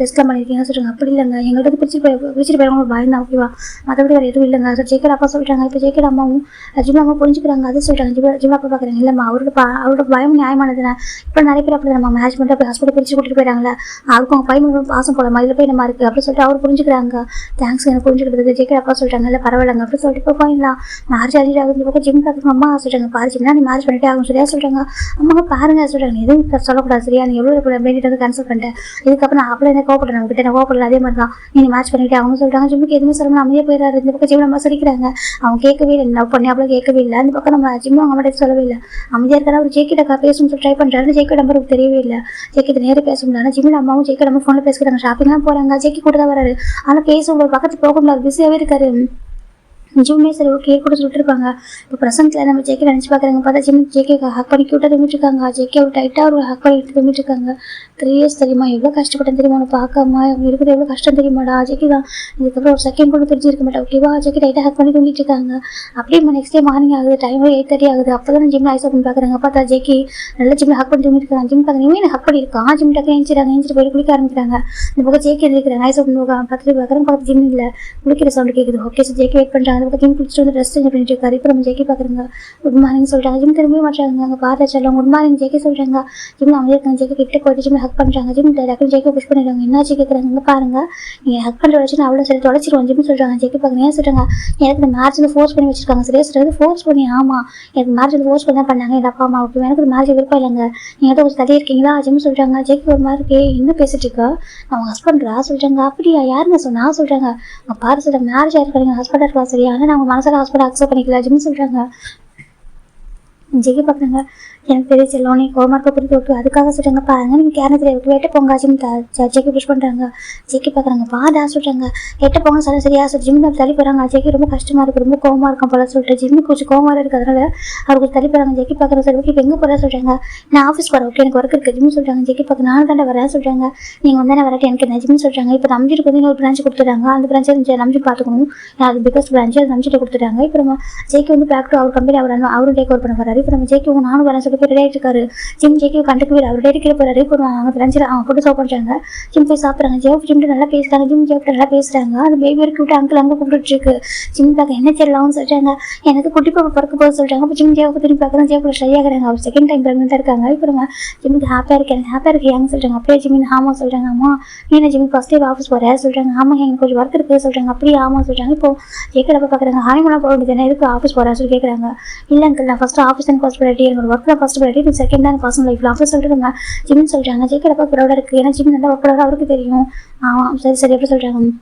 டெஸ்ட்லாம் பண்ணியிருக்கீங்கன்னு சொல்கிறாங்க. அப்படி இல்லைங்க எங்கள்கிட்ட பிடிச்சிட்டு போயிருவாங்க பயன் தான் ஓகேவா. மற்றபடி வேறு எதுவும் இல்லைங்க சார். ஜேகே அப்பா சொல்கிறாங்க. இப்போ ஜேகே அம்மாவும் ஜிம் அம்மா புரிஞ்சுக்கிறாங்க. அது சொல்கிறாங்க. ஜிம் அப்பா பார்க்குறாங்க. இல்லைம்மா அவரோட பயம் நியாயமானதுன்னு. இப்போ நிறைய பேர் அப்படி நம்ம மேரேஜ் பண்ணிட்டு அப்படி ஹாஸ்பிட்டல் பிரிச்சு கூட்டிட்டு போயிட்டாங்களே அதுக்கும் அவங்க பையன் பாசம் போல மாதிரி போய் நம்ம இருக்குது அப்படின்னு சொல்லிட்டு அவர் புரிஞ்சுக்கிறாங்க. தேங்க்ஸ் எனக்கு புரிஞ்சுக்கிறது ஜேகே அப்பா சொல்லிட்டாங்க. இல்லை பரவாயில்லைங்க அப்படின்னு சொல்லிட்டு இப்போ போயிடலாம். மேரேஜ் அரேஞ்ச் ஆகுது. இந்த பக்கம் ஜிம் பார்த்துங்க. அம்மா சொல்கிறாங்க பாரு ஜிம்னா நீ மேரேஜ் பண்ணிட்டே ஆகும் சரியா சொல்கிறாங்க. அம்மா பாருங்க சொல்கிறாங்க. எதுவும் சொல்லக்கூடாது சரியா. நீ எவ்வளோ வேண்டிட்டு வந்து கேன்சல் பண்ணிட்டேன். இதுக்கப்புறம் நான் அப்படியே என்ன கோவப்படுறேன் நம்ம கிட்ட. நான் கோவப்படல அதே மாதிரி தான் நீ மேட்ச் பண்ணிட்டு அவங்க சொல்கிறாங்க. ஜிம்முக்கு எதுவுமே சொல்லணும் அமைதியாக போயிடாரு. இந்த பக்கம் ஜிம் நம்ம சொல்லிக்கிறாங்க. அவங்க கேட்கவே இல்லை. லவ் பண்ணி அவ்வளோ கேட்கவே இல்லை. அந்த பக்கம் நம்ம ஜிம் அவங்க மட்டும் சொல்லவே இல்லை. அமைதியாக இருக்கிற ஒரு ஜேகே பேசணும்னு சொல்லி ட்ரை பண்ணுறாரு. ஜேகே நம்பருக்கு தெரியவே இல்லை. ஜேகே நேரம் பேச முடியல. ஜிம்மில் அம்மாவும் ஜேகே நம்ம ஃபோனில் பேசுகிறாங்க. ஷாப்பிங்லாம் போகிறாங்க. ஜேகே கூட தான் வராரு. ஆனால் பேச உங்களுக்கு பக்கத்து போக முடியாது பிஸியாகவே இருக்காரு. ஜிம்மே சரி ஓகே கூட சொல்லிட்டு இருப்பாங்க. இப்போ ப்ரெசென்ட்டில் நம்ம ஜேகே நினச்சி பார்க்குறாங்க. பார்த்தா ஜிம் ஜேகே ஹக் பண்ணி க்யூட்டாக தூங்கிட்டு இருக்காங்க. ஜேகே ஒரு டைட்டாக ஒரு ஹக் பண்ணி எடுத்து தூங்கிட்டு இருக்காங்க. 3 இயர்ஸ் தெரியுமா எவ்வளோ கஷ்டப்பட்டேன் தெரியுமா உனக்கு பார்க்காம இருக்குது எவ்வளோ கஷ்டம் தெரியுமாடா. ஜேகே தான் இதுக்கப்புறம் ஒரு செகண்ட் கூட தெரிஞ்சிருக்க மாட்டேன் ஓகேவா. ஜேகே டைட்டாக ஹக் பண்ணி தூங்கிட்டு இருக்காங்க. அப்படியே நெக்ஸ்ட் டே மார்னிங் ஆகுது. டைம் 8:30 ஆகுது. அப்போ தான் ஜிம்மில் ஐஸ் ஓப்பன் பார்க்குறாங்க. பார்த்தா ஜேகே நல்லா ஜிம்மில் ஹக் பண்ணி தூங்கிட்டு இருக்காங்க. ஜிம் பார்க்குறீங்க எனக்கு ஹக் பண்ணியிருக்கான். ஜிம் டக்கு எழுந்திரிச்சு போய் குளிக்க ஆரம்பிக்கிறாங்க. இந்த பக்கம் ஜேகே எழுதிக்கிறாங்க. ஐஸ் ஓப்பன் பார்த்துட்டு பார்க்குறாங்க. பார்த்து ஜிம் இல்லை குளிக்கிற சவுண்டு கேட்குது. ஓகே சார் ஜேகே வெயிட் பண்ணுறாங்க. அந்த பக்கம் ஜிம் குளிச்சுட்டு வந்து ட்ரெஸ் சேஞ்ச் பண்ணிட்டு இருக்காரு. இப்போ நம்ம ஜேகே பார்க்குறாங்க. குட் மார்னிங் சொல்கிறாங்க. ஜிம் திரும்பவே மாட்டாங்க. அங்கே பார்த்து சொல்லுவாங்க குட் மார்னிங் ஜேகே சொல்கிறாங்க. ஜிம்ல அமைதியாக இருக்காங்க. ஜேகே கிட்ட போயிட்டு ஜிம்ல ஹக் பண்ணுறாங்க. ஜிம் டக்குனு ஜேகே புஷ் பண்ணிடுறாங்க. என்னாச்சு கேட்குறாங்க. இங்கே பாருங்க நீங்கள் ஹக் பண்ணுற வச்சு நான் அவ்வளோ சரி தொலைச்சிருவோம் ஜிம் சொல்கிறாங்க. ஜேகே பார்க்குறேன். ஏன் சொல்கிறாங்க எனக்கு இந்த மேரேஜ் ஃபோர்ஸ் பண்ணி வச்சிருக்காங்க. சரியா சொல்கிறது ஃபோர்ஸ் பண்ணி. ஆமாம் எனக்கு மேரேஜ் ஃபோர்ஸ் பண்ணி தான் பண்ணாங்க எங்கள் அப்பா அம்மா ஓகே. எனக்கு மேரேஜ் விருப்பம் இல்லைங்க. நீங்கள் கொஞ்சம் தள்ளி இருக்கீங்களா ஜிம் சொல்கிறாங்க. ஜேகே ஒரு மாதிரி இருக்கே என்ன பேசிட்டு இருக்கா அவங்க ஹஸ்பண்ட்ரா சொல்கிறாங்க. அப்படியா யாருங்க சொன்னா சொல்கிறாங்க. அவங்க பாரு சொல்கிறாங்க மேரேஜ் ஆயிருக்காங்க ஹஸ்பண்டாக இருக்கலாம் சரியா. ஆனால் அவங்க மனசார ஹஸ்பண்ட் அக்செப்ட் பண்ணிக்கல ஜிம் சொல்கிறாங்க. ஜேகே பார்க்குறாங்க. எனக்கு தெரிய செல்லும் நீ கோமார்க்க புரிஞ்சு விட்டு அதுக்காக சொல்கிறாங்க பாருங்க நீங்கள் கேரள தெரியாது எட்ட போங்க ஜிம் ஜெக்கி புஷ் பண்ணுறாங்க. ஜெக்கி பார்க்குறாங்க பாடா சொல்கிறாங்க எட்ட போங்க சொல்ல சரியா சொல்லி ஜிம் தள்ளி போகிறாங்க. ஜெக்கி ரொம்ப கஷ்டமாக இருக்குது ரொம்ப கோவமாக இருக்கும் போல சொல்லிட்டு ஜிம்மு கொஞ்சம் கோவமாக இருக்கிறதுனால அவருக்கு தள்ளி போகிறாங்க. ஜெக்கி பார்க்குற சரி ஓகே இப்போ எங்கே போகிறா சொல்கிறாங்க. நான் ஆஃபீஸ் போகிறேன் ஓகே எனக்கு ஒர்க் இருக்குது ஜிம் சொல்கிறாங்க. ஜெக்கி பார்க்க நானும் தாண்டா வரேன் சொல்கிறாங்க. நீங்கள் வந்தானே வரட்டு எனக்கு என்ன ஜிம் சொல்கிறாங்க. இப்போ நம்பிட்டு வந்து இன்னொரு பிரான்ச் கொடுத்துட்டாங்க. அந்த பிரான்ச்சை நம்பி பார்த்துக்கணும் அது பிகாஸ் பிரான்ச்சு அதை நம்பிட்டு கொடுத்துட்டாங்க. இப்போ நம்ம ஜெக்கி வந்து பேக் டு அவர் கம்பெனி அவரும் டேக் ஓவர் பண்ண போறாரு. இப்போ நம்ம ஜெக்கி நானும் வரேன் சொல்லி ரெடி ஆகிட்டு இருக்காரு. ஜிம் ஜெக்கி கண்டுக்கவே அவர் டேட் கீழே போறாரு. இப்போ அவங்க பிரான்ச்சில் அவங்க ஃபுட்டு சர்வ் பண்ணுறாங்க. ஜிம் போய் சாப்பிட்றாங்க. ஜிம் நல்லா பேசுறாங்க. ஜிம் நல்லா பேசுறாங்க. அது பேபி வரைக்கும் விட்டு அங்கிள் அங்கே கூப்பிட்டு இருக்கு. ஜிம் பார்க்க என்ன தெரியலாம்னு சொல்றாங்க. எனக்கு குட்டி பாப்பா பிறக்க போக சொல்றாங்க. இப்போ ஜிம் ஜேவுக்கு திரும்பி பார்க்குறேன். ஜேவுக்கு ட்ரை ஆகிறாங்க. அவர் செகண்ட் டைம் பிரெக்னெண்டாக இருக்காங்க. இப்போ நம்ம ஜிம்முக்கு ஹாப்பியாக இருக்கேன் சொல்றாங்க. அப்படியே ஜிமின் ஆமா சொல்றாங்க. அம்மா நீ ஜிம் ஃபர்ஸ்ட் டே ஆஃபீஸ் போகிறேன் சொல்றாங்க. ஆமாம் எனக்கு கொஞ்சம் ஒர்க் இருக்குது சொல்றாங்க. அப்படியே ஆமா சொல்றாங்க. இப்போ ஜேக்கடப்ப பார்க்குறாங்க. ஹானிமூலம் போக வேண்டியது எதுக்கு ஆஃபீஸ் போகிறேன் சொல்லி கேட்குறாங்க. இல்லை அங்கிள் நான் ஃபர்ஸ்ட் ஆஃபீஸ் தான் ஃபர்ஸ்ட் ப்ரையாரிட்டி என்னோட ஒர்க் தான் ஃபர்ஸ்ட் ப்ரையாரிட்டி இது செகண்ட் தான் பர்சனல் லைஃப்ல ஆஃபீஸ் சொல்லிட்டு நம்ம ஜிம்னு சொல்றாங்க. ஜேக்கடப்பா ப்ரௌடாக இருக்குது ஏன்னா ஜிம் நல்லா ஒர்க் அவருக்கு தெரியும். சரி எப்படி சொல்றாங்க.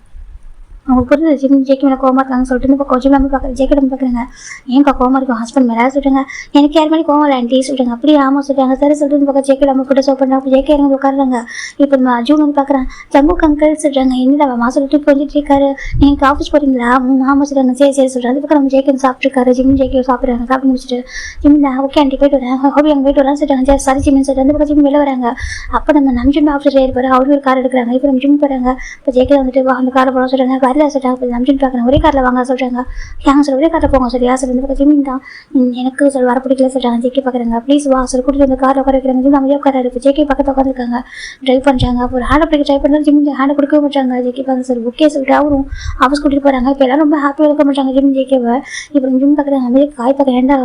அவங்க புரியுது ஜிம் ஜெக்கி மேலே கோவமாக இருக்காங்க சொல்லிட்டு இப்போ கொஞ்சம் நம்ம பார்க்குறேன். ஜெக்கிடம் பார்க்குறாங்க. ஏன்க்கா கோவமாக இருக்கும் ஹஸ்பண்ட் மேலே சொல்கிறாங்க. எனக்கு 7 மணிக்கு கோவம் இல்லை ஆண்டி சொல்கிறாங்க. அப்படியே ஆமாம் சொல்கிறாங்க. சரி சொல்லிட்டு பார்க்க ஜெக்கிடம் ஃபுட்டு சோப் பண்ணுறாங்க. அப்போ ஜெக்கி இறங்கி உட்காடுறாங்க. இப்போ நம்ம ஜூன் வந்து பார்க்குறேன். ஜம்பு அங்கிள் சொல்கிறாங்க. என்னடா மாதம் சொல்லிட்டு கொஞ்சிட்டு இருக்காரு. நீங்கள் ஆஃபீஸ் போகிறீங்களா ஆமாம் சொல்கிறாங்க. சரி சொல்கிறாங்க. இப்போ நம்ம ஜெக்கி சாப்பிட்ருக்காரு. ஜிம் ஜெக்கி சாப்பிட்றாங்க. சாப்பிட்டு முடிச்சுட்டு ஜிம் ஓகே ஆண்டி போயிட்டு வரேன் ஹோபி அங்கே போயிட்டு வரேன் சொல்கிறாங்க. சரி ஜிம்னு சொல்லிட்டு அந்த பக்கம் ஜிம் வெளில வராங்க. அப்போ நம்ம ஜிம் ஆஃபீஸர் ஏறிப்பாரு. அவரு ஒரு கார் எடுக்கிறாங்க. இப்போ நம்ம ஜிம் போகிறாங்க. இப்போ ஜெக்கி வந்துட்டு அந்த காரை போட சொல்கிறாங்க. வரல சொல்கிறாங்க. பார்க்குறேன் ஒரே காரில் வாங்க சொல்கிறாங்க. ஏங்க சொல்ல ஒரே காரில் போங்க சரியா சொல்லி இந்த ஜிமின் தான் எனக்கு சொல்ல வர பிடிக்கல சொல்கிறாங்க. ஜேகே பார்க்குறாங்க. ப்ளீஸ் வா சொல்லி கூட்டிட்டு வந்து காரில் உட்கார வைக்கிறாங்க. ஜிம் அமைதியாக உட்கார இருக்குது. ஜேகே பக்கத்தில் உட்காந்துருக்காங்க. ட்ரைவ் பண்ணுறாங்க. அப்போ ஒரு ஹேண்ட் பிடிக்க ட்ரை பண்ணுறது ஜிம் ஹேண்டை கொடுக்க மாட்டாங்க. ஜேகே பார்க்க சரி ஓகே சொல்லிட்டு அவரும் ஆஃபீஸ் கூட்டிட்டு போகிறாங்க. இப்போ எல்லாம் ரொம்ப ஹாப்பியாக இருக்க மாட்டாங்க ஜிம் ஜேகேவை. இப்போ ஜிம் பார்க்குறாங்க. அமைதியாக காய் பார்க்க ஏன்டா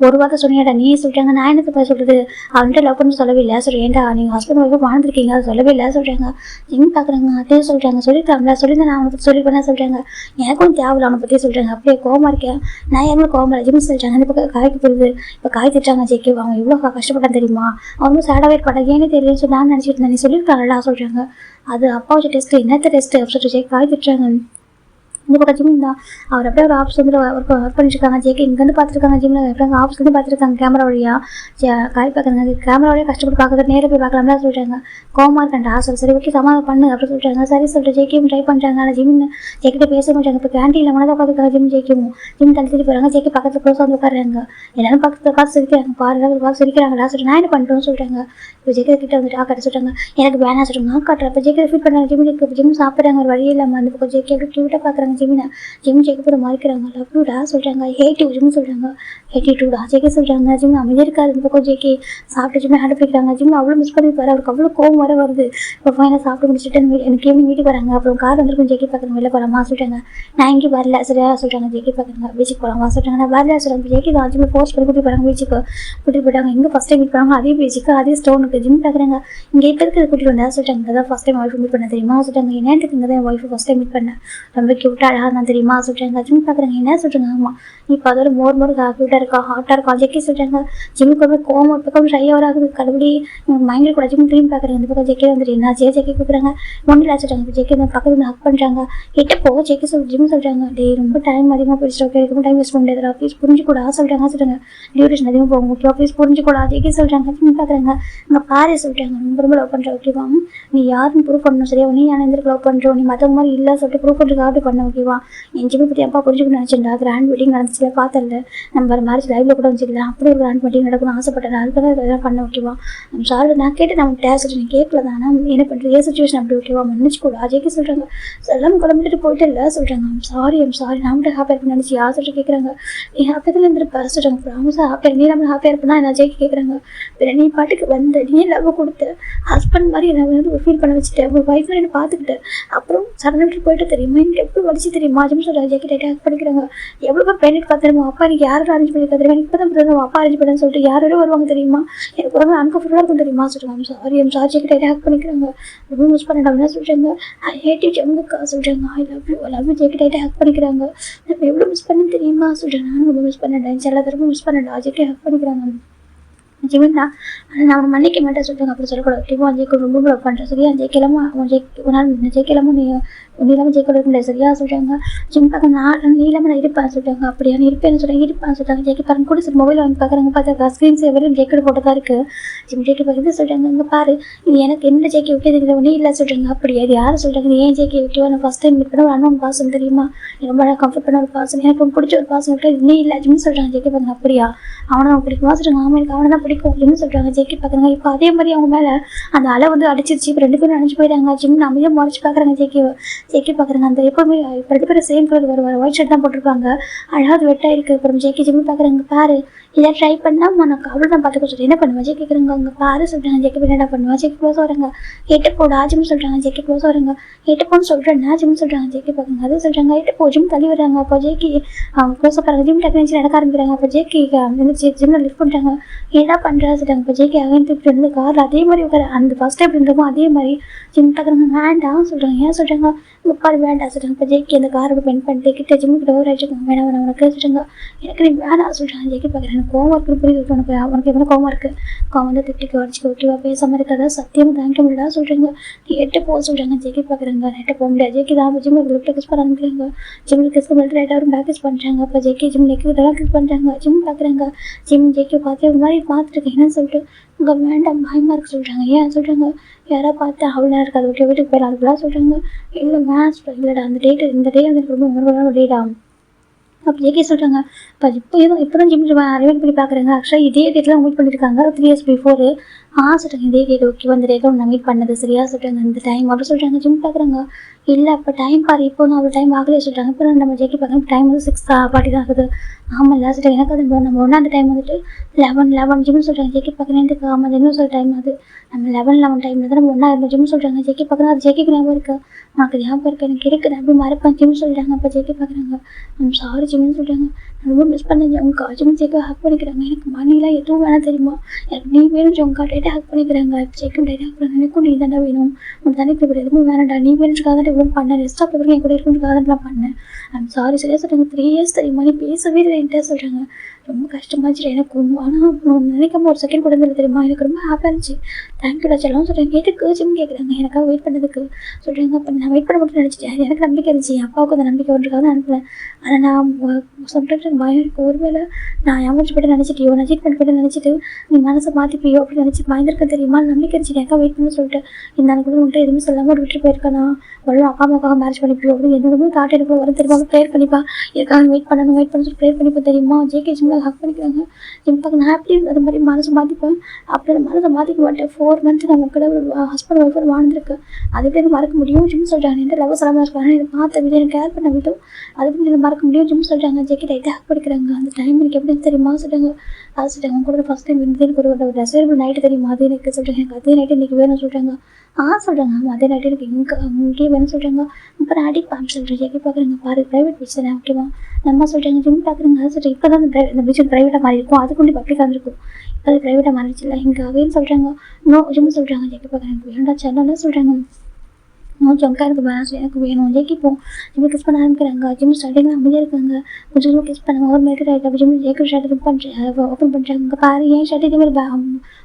ஒரு வார்த்தை சொன்னீங்கடா நீ சொல்கிறாங்க. நான் எனக்கு போய் சொல்கிறது அவன்கிட்ட லவ் பண்ணி சொல்லவே இல்லை சொல்கிறேன். ஏன்டா நீங்கள் ஹஸ்பண்ட் ஒய்ஃபும் வாழ்ந்துருக்கீங்க அதை சொல்லவே இல்லை சொல்கிறாங்க. ஜிம் பார்க்குறாங்க. அதே சொல்கிறாங்க சொல்லிட்டாங்களா சொல்லி நான் அவனுக்கு சொல்லி பண்ண சொல்கிறாங்க. எனக்கும் தேவையில்ல அவனை பற்றி சொல்கிறாங்க. அப்படியே கோவமாக இருக்கேன் நான் எவ்வளோ கோவமாக ஜிம் சொல்லிட்டாங்க. அந்த பக்கம் காய்க்கு போகுது. இப்போ காய் திட்டாங்க. ஜேகே அவன் எவ்வளோ கஷ்டப்பட்டான் தெரியுமா அவனும் சேடாகவே இருப்பாங்க ஏன்னே தெரியலன்னு சொல்லி நான் நினச்சிட்டு இருந்தேன். நீ சொல்லியிருக்காங்களா சொல்கிறாங்க. அது அப்பா வச்ச டெஸ்ட்டு என்னத்த டெஸ்ட்டு அப்படின்னு சொல்லிட்டு காய் திட்டுறாங்க. இந்த பக்கம் ஜிம் தான் அவர் அப்படியே ஒரு ஆஃபீஸ் வந்து ஒர்க் பண்ணிட்டுருக்காங்க. ஜேகே இங்கேருந்து பார்த்துருக்காங்க. ஜிம்மில் எப்படிங்க ஆஃபீஸ்லேருந்து பார்த்துருக்காங்க கேமரா வழியாக காய் பார்க்குறாங்க. கேமரா வழியாக கஷ்டப்பட்டு பார்க்குறது நேராக போய் பார்க்கலாம்னா சொல்லிட்டாங்க. கோவமாக இருக்கேன்டா சரி ஓகே சமாதானம் பண்ணு அப்படின்னு சொல்லிட்டாங்க. சரி சொல்லிட்டு ஜேகேவும் ட்ரை பண்ணுறாங்க. ஆனால் ஜிம் ஜேக்கிட்ட பேச மாட்டாங்க. இப்போ கேண்டீனில் மனதாக உட்காந்துருக்காங்க. ஜிம் ஜேகேவும் ஜிம் தள்ளிட்டு போகிறாங்க. ஜேகே பக்கத்தில் க்ளோஸ் வந்து உட்காடுறாங்க. எல்லாரும் பக்கத்தில் பார்த்து சிரிக்கிறாங்க. பார்த்து சிரிக்கிறாங்களா சொல்லிட்டு நான் என்ன பண்ணுறோன்னு சொல்லிட்டாங்க. இப்போ ஜேகே கிட்ட வந்துட்டு காட்ட சொல்லிட்டாங்க. எனக்கு வேணா சொல்லுங்க காட்டுறேன். இப்போ ஜேகே ஃபீல் பண்ணுறாங்க. ஜிம் சாப்பிட்றாங்க. ஒரு வழி இல்லாமல் அந்த பக்கம் ஜேகே எப்படி க்யூட்டாக பார்க்குறாங்க. ஜிம் ஜேக்கே கூட மாறிக்கிறாங்க. லவ்டா சொல்கிறாங்க. ஹேட் யூ ஜிம் சொல்கிறாங்க. ஹேட் டூடா ஜேகே சொல்கிறாங்க. ஜிம் அமைதியாக இருக்காது. இந்த பக்கம் ஜேகே சாப்பிட்டு ஜிம் ஹேண்ட் பிடிக்கிறாங்க. ஜிம் அவ்வளோ மிஸ் பண்ணிருப்பாரு. அவருக்கு அவ்வளோ கோவம் வர வருது. இப்போ ஃபைனாக சாப்பிட்டு முடிச்சுட்டு எனக்கு ஈவினிங் வீட்டுக்கு வராங்க. அப்புறம் கார் வந்துருக்கும். ஜேகே பார்க்குறாங்க. வெளில போகலாமா சொல்கிறாங்க. நான் எங்கேயும் வரல சரியா சொல்கிறாங்க. ஜேகே பார்க்குறாங்க. பீச்சுக்கு போகலாமா சொல்கிறாங்க. நான் வரல சொல்கிறாங்க. ஜேகே தான் ஜிம் ஃபோர்ஸ் பண்ணி கூட்டிட்டு போகிறாங்க. பீச்சுக்கு கூட்டிட்டு போயிட்டாங்க. எங்கே ஃபஸ்ட் டைம் மீட் பண்ணாங்க அதே பீச்சுக்கு அதே ஸ்டோனுக்கு. ஜிம் பார்க்குறாங்க. இங்கே இப்போ இருக்கிறது கூட்டிட்டு வந்தா சொல்லிட்டாங்க. இங்கே தான் ஃபஸ்ட் டைம் ஒய்ஃப் மீட் பண்ண தெரியுமா சொல்லிட்டாங்க. என்னன்ட்டு இங்கே தான் ஒய்ஃபு ஃபஸ்ட் டைம் மீட் பண்ணேன். ரொம்ப க்யூட்டாக அழகாக தான் தெரியுமா சொல்கிறாங்க. ஜிம் பார்க்குறாங்க. என்ன சொல்கிறாங்க. ஆமாம் இப்போ அதோட மோர் க்யூட்டாக இருக்கா ஹாட்டாக இருக்கும். ஜெக்கி சொல்கிறாங்க. ஜிம்முக்கு வந்து கோவம் ஒரு பக்கம் ட்ரை ஓவர் ஆகுது. கடவுளி மைண்டில் கூட ஜிம் திரும்பி பார்க்குறாங்க. இந்த பக்கம் ஜெக்கே வந்துட்டு என்ன ஜெக்கி கொடுக்குறாங்க. ஒன்றில் சொல்கிறாங்க. இப்போ ஜெக்கி வந்து பக்கத்தில் ஹக் பண்ணுறாங்க. கிட்ட போ ஜெக்கி ஜிம் சொல்கிறாங்க. டே ரொம்ப டைம் அதிகமாக போயிடுச்சு. ஓகே ரொம்ப டைம் வேஸ்ட் பண்ண முடியாது. ப்ளீஸ் புரிஞ்சுக்கூடா சொல்கிறாங்க. டியூரேஷன் அதிகமாக போக முக்கியம். ப்ளீஸ் புரிஞ்சுக்கூடா ஜெக்கி சொல்கிறாங்க. ஜிம் பார்க்குறாங்க. அங்கே பாரு சொல்கிறாங்க. ரொம்ப லவ் பண்ணுற ஓகேவா நீ யாருன்னு ப்ரூவ் பண்ணணும் சரியா நீ நான் எந்த லவ் பண்ணுறோம் நீ மற்ற மாதிரி இல்லை சொல்லிட்டு ப்ரூவ் பண்ணுறதுக்காக பண்ண ஓகேவா என் ஜிம்மை பற்றி அப்பா புரிஞ்சுக்கணும்னு நினச்சிருந்தா கிராண்ட் வெட்டிங் நடந்துச்சுல பார்த்தல நம்ம வேறு மேரேஜ் லைவ்ல கூட வச்சுக்கலாம் அப்படி ஒரு கிராண்ட் வெட்டிங் நடக்கணும்னு ஆசைப்பட்டேன் அதுக்காக இதெல்லாம் பண்ண ஓகேவா சாரி நான் கேட்டு நம்ம டேஸ்ட் நீ கேட்கல தானே என்ன பண்ணுறது ஏன் சுச்சுவேஷன் அப்படி ஓகேவா மன்னிச்சு கூட அஜய்க்கு சொல்கிறாங்க எல்லாம் கிளம்பிட்டு போயிட்டு இல்லை சொல்கிறாங்க ஐம் சாரி நான் மட்டும் ஹாப்பியாக இருப்பேன் நினச்சி யார் சொல்லிட்டு கேட்குறாங்க நீ ஹாப்பியாக இருந்துருப்பா சொல்கிறாங்க ப்ராமிஸாக ஹாப்பியாக நீ நம்ம ஹாப்பியாக இருப்பேன்னா என்ன அஜய்க்கு கேட்குறாங்க வேறு நீ பாட்டுக்கு வந்த நீ லவ் கொடுத்த ஹஸ்பண்ட் மாதிரி என்ன வந்து ஃபீல் பண்ண வச்சுட்டேன் உங்கள் ஒய்ஃப் என்ன பார்த்துக்கிட்டேன் அப்புறம் சடனாக போயிட்டு தெரியுமா எனக்கு எப்படி வலிச்சு தெரியுமா ஜிம் சொல்கிற அஜய்க்கு டைட்டாக படிக்கிறாங்க எவ்வளோ பெயிண்ட் பார்த்துருமோ அப்பா எனக்கு யாரும் அரேஞ்ச் பண்ணி தெரியுமா இப்போ தான் அப்பா அரேஞ்ச் பண்ணேன்னு சொல்லிட்டு யாரும் வருவாங்க தெரியுமா எனக்கு ரொம்ப அன்கம்ஃபர்டபுளாக இருக்கும் தெரியுமா சொல்கிறாங்க சாரி அஜய்க்கு டைட்டாக பண்ணிக்கிறாங்க ரொம்ப மிஸ் பண்ணிட்டேன் என்ன சொல்கிறாங்க ஐ ஹேட் யூ ஜம்முக்கா சொல்கிறாங்க ஐ லவ் யூ ஜெய்க்கு டைட்டாக ஹக் பண்ணிக்கிறாங்க நம்ம எவ்வளோ மிஸ் பண்ணு தெரியுமா சொல்கிறேன் நானும் ரொம்ப மிஸ் பண்ணிட்டேன் எல்லா தரப்பும் மிஸ் பண்ணிட்டேன் அஜய்க்கு ஹக் பண்ணிக்கிறாங்க ஜிமின் தான். ஆனால் நான் அவனை மன்னிக்க மாட்டேன் சொல்லிட்டாங்க. அப்படி சொல்லக்கூடாது. ஓகேவா? ஜெய்க்கு ரொம்ப லவ் பண்ணுறேன் சரியா? ஜெயிக்கலாமா அவன் ஜெயிக்கலாமா நீ இல்லாமல் ஜெயிக்க முடியாது சரியா சொல்லிட்டாங்க. ஜிம் பார்க்க நீ இல்லாமல் நான் இருப்பேன் சொல்லிட்டாங்க. அப்படியா நீ இருப்பேன்னு சொல்லிட்டாங்க. இருப்பான்னு சொல்லிட்டாங்க. ஜெயிக்க பாருங்க கூட சரி மொபைல் வாங்கி பார்க்குறாங்க. பார்த்தா ஸ்க்ரீன் சேவரும் ஜெயிக்கோட போட்டு தான் இருக்குது. ஜிம் ஜெயிக்க பார்க்குறது சொல்லிட்டாங்க. இங்கே பாரு இது எனக்கு என்ன ஜெயிக்க வைக்கிறது நீ இல்லை சொல்லிட்டாங்க. அப்படியா இது யாரும் சொல்லிட்டாங்க நீ ஏன் ஜெயிக்க வைக்கவா? நான் ஃபஸ்ட் டைம் மீட் பண்ண ஒரு அண்ணன் பாசம் தெரியுமா? ரொம்ப கம்ஃபர்ட் பண்ண ஒரு பாசம் எனக்கு ரொம்ப பிடிச்ச ஒரு பாசம் விட்டு நீ இல்லை ஜிம் சொல்லிட்டாங்க. ஜெயிக்க பாருங்க. அப்படியா அவனை தான் பிடிக்குமா சொல்லிட்டாங்க. ஆமாம் எனக்கு அவனை தான் பிடிக்கும் அப்படின்னு சொல்லிட்டாங்க. ஜெயிக்க பார்க்குறாங்க. இப்போ அதே மாதிரி அவங்க மேலே அந்த அலை வந்து அடிச்சிருச்சு. இப்போ 2 பேரும் நினச்சி போயிட்டாங்க. ஜிம் அமைதியாக முறைச்சி பார்க்குறாங்க. ஜெயிக்க பார்க்குறாங்க. அந்த எப்போவுமே இப்போ 2 பேரும் சேம் கலர் வர ஒயிட் ஷர்ட் தான் போட்டிருப்பாங்க. அழகாவது வெட்டாக இருக்குது. அப்புறம் ஜெயிக்க ஜிம் பார்க்குறாங்க. பாரு இதை ட்ரை பண்ணால் உனக்கு அவ்வளோ தான் பார்த்துக்க சொல்லிட்டு என்ன பண்ணுவேன் ஜெயிக்க கேட்குறாங்க. அவங்க பாரு சொல்லிட்டாங்க. ஜெயிக்க என்னடா பண்ணுவேன் ஜெயிக்க க்ளோஸ் வராங்க. எட்டு போடா ஜிம் சொல்கிறாங்க. ஜெயிக்க க்ளோஸ் வராங்க. எட்டு போன்னு சொல்கிறேன்னா ஜிம் சொல்கிறாங்க. ஜெயிக்க பார்க்குறாங்க. அது சொல்கிறாங்க. எட்டு போ ஜிம் தள்ளி வராங்க. அப்போ ஜெயிக்கி அவங்க க்ளோஸ் பாருங்க. ஜிம் டெக்னிச்சு நடக்க ஆரம்பிக்கிறாங்க. அப்போ ஜெயிக்கி ஜிம்மில் லிஃப்ட் பண்ணுறாங்க. என்ன பண்ணுறா சொல்லிட்டாங்க. இப்போ ஜெயிக்கி அகைன் திருப்பி வந்து காரில் அதே மாதிரி உட்கார அந்த ஃபஸ்ட் டைம் இருந்தமோ அதே மாதிரி ஜிம் பார்க்குறாங்க. வேண்டாம் சொல்கிறாங்க. ஏன் சொல்கிறாங்க. முப்பாடு வேண்டாம் சொல்கிறாங்க. இப்போ ஜெயிக்கி அந்த காரோட பெண்ட் பண்ணிட்டு கிட்ட ஜிம் கிட்ட ஓவர் ஆகிடுச்சுக்காங்க. வேணாம் வேணாம் உனக்கு சொல்கிறாங்க. எனக்கு நீ வேணாம் சொல்கிறாங்க. ஜெயிக்கி பார்க்குறேன். எனக்கு கோவம் இருக்குது புரியுது உனக்கு எவ்வளோ கோவம் இருக்குது. கோவம் வந்து திட்டிக்கு உடச்சிக்க ஓகேவா பேசாமல் இருக்காதா சத்தியமாக தாங்க முடியல சொல்கிறாங்க. நீ எட்டு போக சொல்கிறாங்க. ஜெயிக்கி பார்க்குறாங்க. நைட்டை போக முடியாது. ஜெயிக்கி தான் ஜிம்மில் லிஃப்ட் கிஸ் பண்ண ஆரம்பிக்கிறாங்க. ஜிம்மில் கிஸ் பண்ணிட்டு ரைட்டாக பேக்கேஜ் பண்ணுறாங்க. அப்போ ஜெயிக்கி ஜிம் நெக்கிட்டெல்லாம் கிஸ் பண்ணுறாங்க. ஜிம் பார்க்குறாங்க. ஜிம் ஜெயிக்கி பார்த்து ஒரு மாதிரி பார்த்துருக்கேன் என்னன்னு சொல்லிட்டு இங்கே வேண்டாம் பயமாக இருக்கு சொல்கிறாங்க. ஏன் சொல்கிறாங்க. யாராவது பார்த்து அவ்வளோ நேரம் இருக்காது ஓகே வீட்டுக்கு போயிடலாம் அதுக்குலாம் சொல்கிறாங்க. இல்லை மேட்ச் இல்லைடா அந்த டேட்டு இந்த டே வந்து ரொம்ப மெமரபுளான டேட் ஆகும். அப்போ ஜேகே சொல்கிறாங்க. இப்போ தான் ஜிம் ரிவைண்ட் பண்ணி பார்க்குறாங்க. ஆக்சுவலாக இதே டேட்டில் மீட் பண்ணியிருக்காங்க 3 years பிஃபோர். சொல்கிறாங்க இதே டேட் ஓகே அந்த டேட்டில் நான் மீட் பண்ணது சரியா சொல்கிறாங்க. இந்த டைம் அப்படி சொல்கிறாங்க. ஜிம் பார்க்குறாங்க. இல்லை அப்போ டைம் பாரு இப்போ நான் அவ்வளோ டைம் ஆகலையே சொல்கிறாங்க. இப்போ நம்ம ஜேகே பார்க்குறோம் டைம் வந்து 6:40 தான் ஆகுது. ஆமாம் இல்லை சொல்கிறாங்க. எனக்கு அது நம்ம ஒன்றா அந்த டைம் வந்துட்டு 11 ஜிம் சொல்கிறாங்க. ஜேகே பார்க்குறேன் எனக்கு ஆமாம் அது இன்னும் சொல்ல டைம் அது நம்ம 11 டைமில் தான் நம்ம ஒன்றா இருந்தோம் ஜிம் சொல்கிறாங்க. ஜேகே பார்க்குறேன் அது ஜேகேக்கு ஞாபகம் இருக்குது. உனக்கு ஞாபகம் இருக்குது எனக்கு இருக்குது அப்படி மறப்பேன் ஜிம் சொல்கிறாங்க. அப்போ ஜேகே பார்க்குறாங்க. ஐம் சாரி ஜிம்னு சொல்கிறாங்க. நான் ரொம்ப மிஸ் பண்ணேன் உங்க ஜிம் ஜேக்கை ஹக் பண்ணிக்கிறாங்க. எனக்கு மணிலாம் எதுவும் வேணாம் தெரியுமா எனக்கு நீ வேணும் உங்க டேட்டா ஹக் பண்ணிக்கிறாங்க. ஜேக்கும் டேட்டா ஹக் பண்ண எனக்கும் நீ தாண்டா வேணும் உன் தானே இப்படி எதுவும் வேணாண்டா நீ வேணுக்காக தான் இவ்வளோ பண்ணேன் ரெஸ்ட் ஆஃப் என் கூட இருக்கணுக்காக தான் நான் பண்ணேன். ஐம் சாரி சரியா சொல்கிறாங்க. 3 years தெரியுமா நீ பேசவே இல்லை என்கிட்ட சொல்கிறாங்க. ரொம்ப கஷ்டமாச்சு எனக்கு ஆனால் நினைக்காம ஒரு செகண்ட் கூட இருந்தது தெரியுமா எனக்கு ரொம்ப ஹாப்பியாக இருந்துச்சு. தேங்க்யூடா செல்லாம் சொல்கிறாங்க. எதுக்கு ஜிம் கேட்குறாங்க. எனக்காக வெயிட் பண்ணதுக்கு சொல்கிறாங்க. அப்போ நான் வெயிட் பண்ண மட்டும் நினச்சிட்டேன். எனக்கு நம்பிக்கை இருந்துச்சு அப்பாவுக்கு அந்த நம்பிக்கை ஒன்றுக்காக தான் அனுப்புனேன். ஆனால் நான் சம்டைம்ஸ் எனக்கு பயம் இருக்குது. ஒருவேளை நான் ஏமாச்சு போய்ட்டு நினச்சிட்டியோ நான் சீட் பண்ணிட்டு நினச்சிட்டு நீ மனசை மாற்றிப்பியோ அப்படின்னு நினச்சி பயந்துருக்கேன் தெரியுமா நம்பிக்கை இருந்துச்சு. எனக்காக வெயிட் பண்ண சொல்லிட்டு இந்த கூட உங்கள்கிட்ட எதுவுமே சொல்லாமல் விட்டுட்டு போயிருக்கேனா ஒரு அப்பா அம்மாவுக்காக மேரேஜ் பண்ணிப்பியோ அப்படின்னு என்னோட தாட் எனக்கு வரும் தெரியுமா ப்ரேயர் பண்ணிப்பா இதுக்காக வெயிட் பண்ணணும் சொல்லி ப்ரேயர் பண்ணிப்பா தெரியுமா. ஜேகே ஜிம்மில் ஹக் பண்ணிக்கிறாங்க. ஜிம் பார்க்க நான் ஹாப்பி அது மாதிரி மனசை மாற்றிப்பேன். அப்படி அந்த மனசை மாற்றிக்க மாட்டேன். 4 months நம்ம கூட ஒரு ஹஸ்பண்ட் ஒய்ஃபர் வாழ்ந்துருக்கு. அது எப்படி எனக்கு மறக்க முடியும் ஜிம் சொல்கிறாங்க. என்கிட்ட லவ் சொல்லாமல் இருக்காங்க. எனக்கு பார்த்த விதம் எனக்கு கேர் பண்ண விதம் அது எப்படி எனக்கு மறக்க முடியும் ஜிம் சொல்கிறாங்க. ஜேகே டைட்டாக ஹக் பண்ணிக்கிறாங்க. அந்த டைம் எனக்கு எப்படி தெரியுமா சொல்கிறாங்க. அது சொல்கிறாங்க அவங்க கூட ஃபஸ்ட் டைம் வந்து எனக்கு ஒரு ரெசர்வபிள் நைட்டு தெரியுமா அது எனக்கு சொல்கிறாங்க. எனக்கு அதே நைட்டு இன்றைக்கி வேணும்னு சொல்கிறாங்க. சொல்கிறாங்க ஆமாம் அதே நைட்டு எனக்கு இங்கே வேணும்னு சொல்கிறாங்க. இப்போ நான் அடிப்பான்னு சொல்கிறேன். ஜேகே பார்க்குறாங்க பாரு ப்ரைவேட் பீச் தானே ஓகேவா நம்ம சொல்கிறாங்க. ஜிம் பார்க்குறாங்க சொல்கிறேன். இப்போ தான் இந்த பீச் ப்ரைவேட்டாக மாறி இருக்கும். அதுக்கு முன்னாடி பப்ளிக்காக இருந்திருக்கும். இப்போ அது ப்ரைவேட்டாக மாறிடுச்சு இல்லை இங்கே அவைன்னு சொல்கிறாங்க. நோ ஜிம் சொல்கிறாங்க. ஜேகே பார்க்குறாங்க வேண்டாம் சேனல்லாம் சொல்கிறாங்க. ஜம்கா எனக்கு வேணும் எனக்கு வேணும் ஜேக்கி போ ஜிம்மி கிஸ் பண்ண ஆரம்பிக்கிறாங்க. ஜிம் ஸ்டார்டிங்கில் அமைதியாக இருக்காங்க. ஜிம்மி கிஸ் பண்ணாங்க. ஒரு மேட்டு ரைட் அப்போ ஜிம்மி ஜேக்கி ஷர்ட் ரிப் ஓப்பன் பண்ணுறாங்க. பாரு ஏன் ஷர்ட் இதேமாதிரி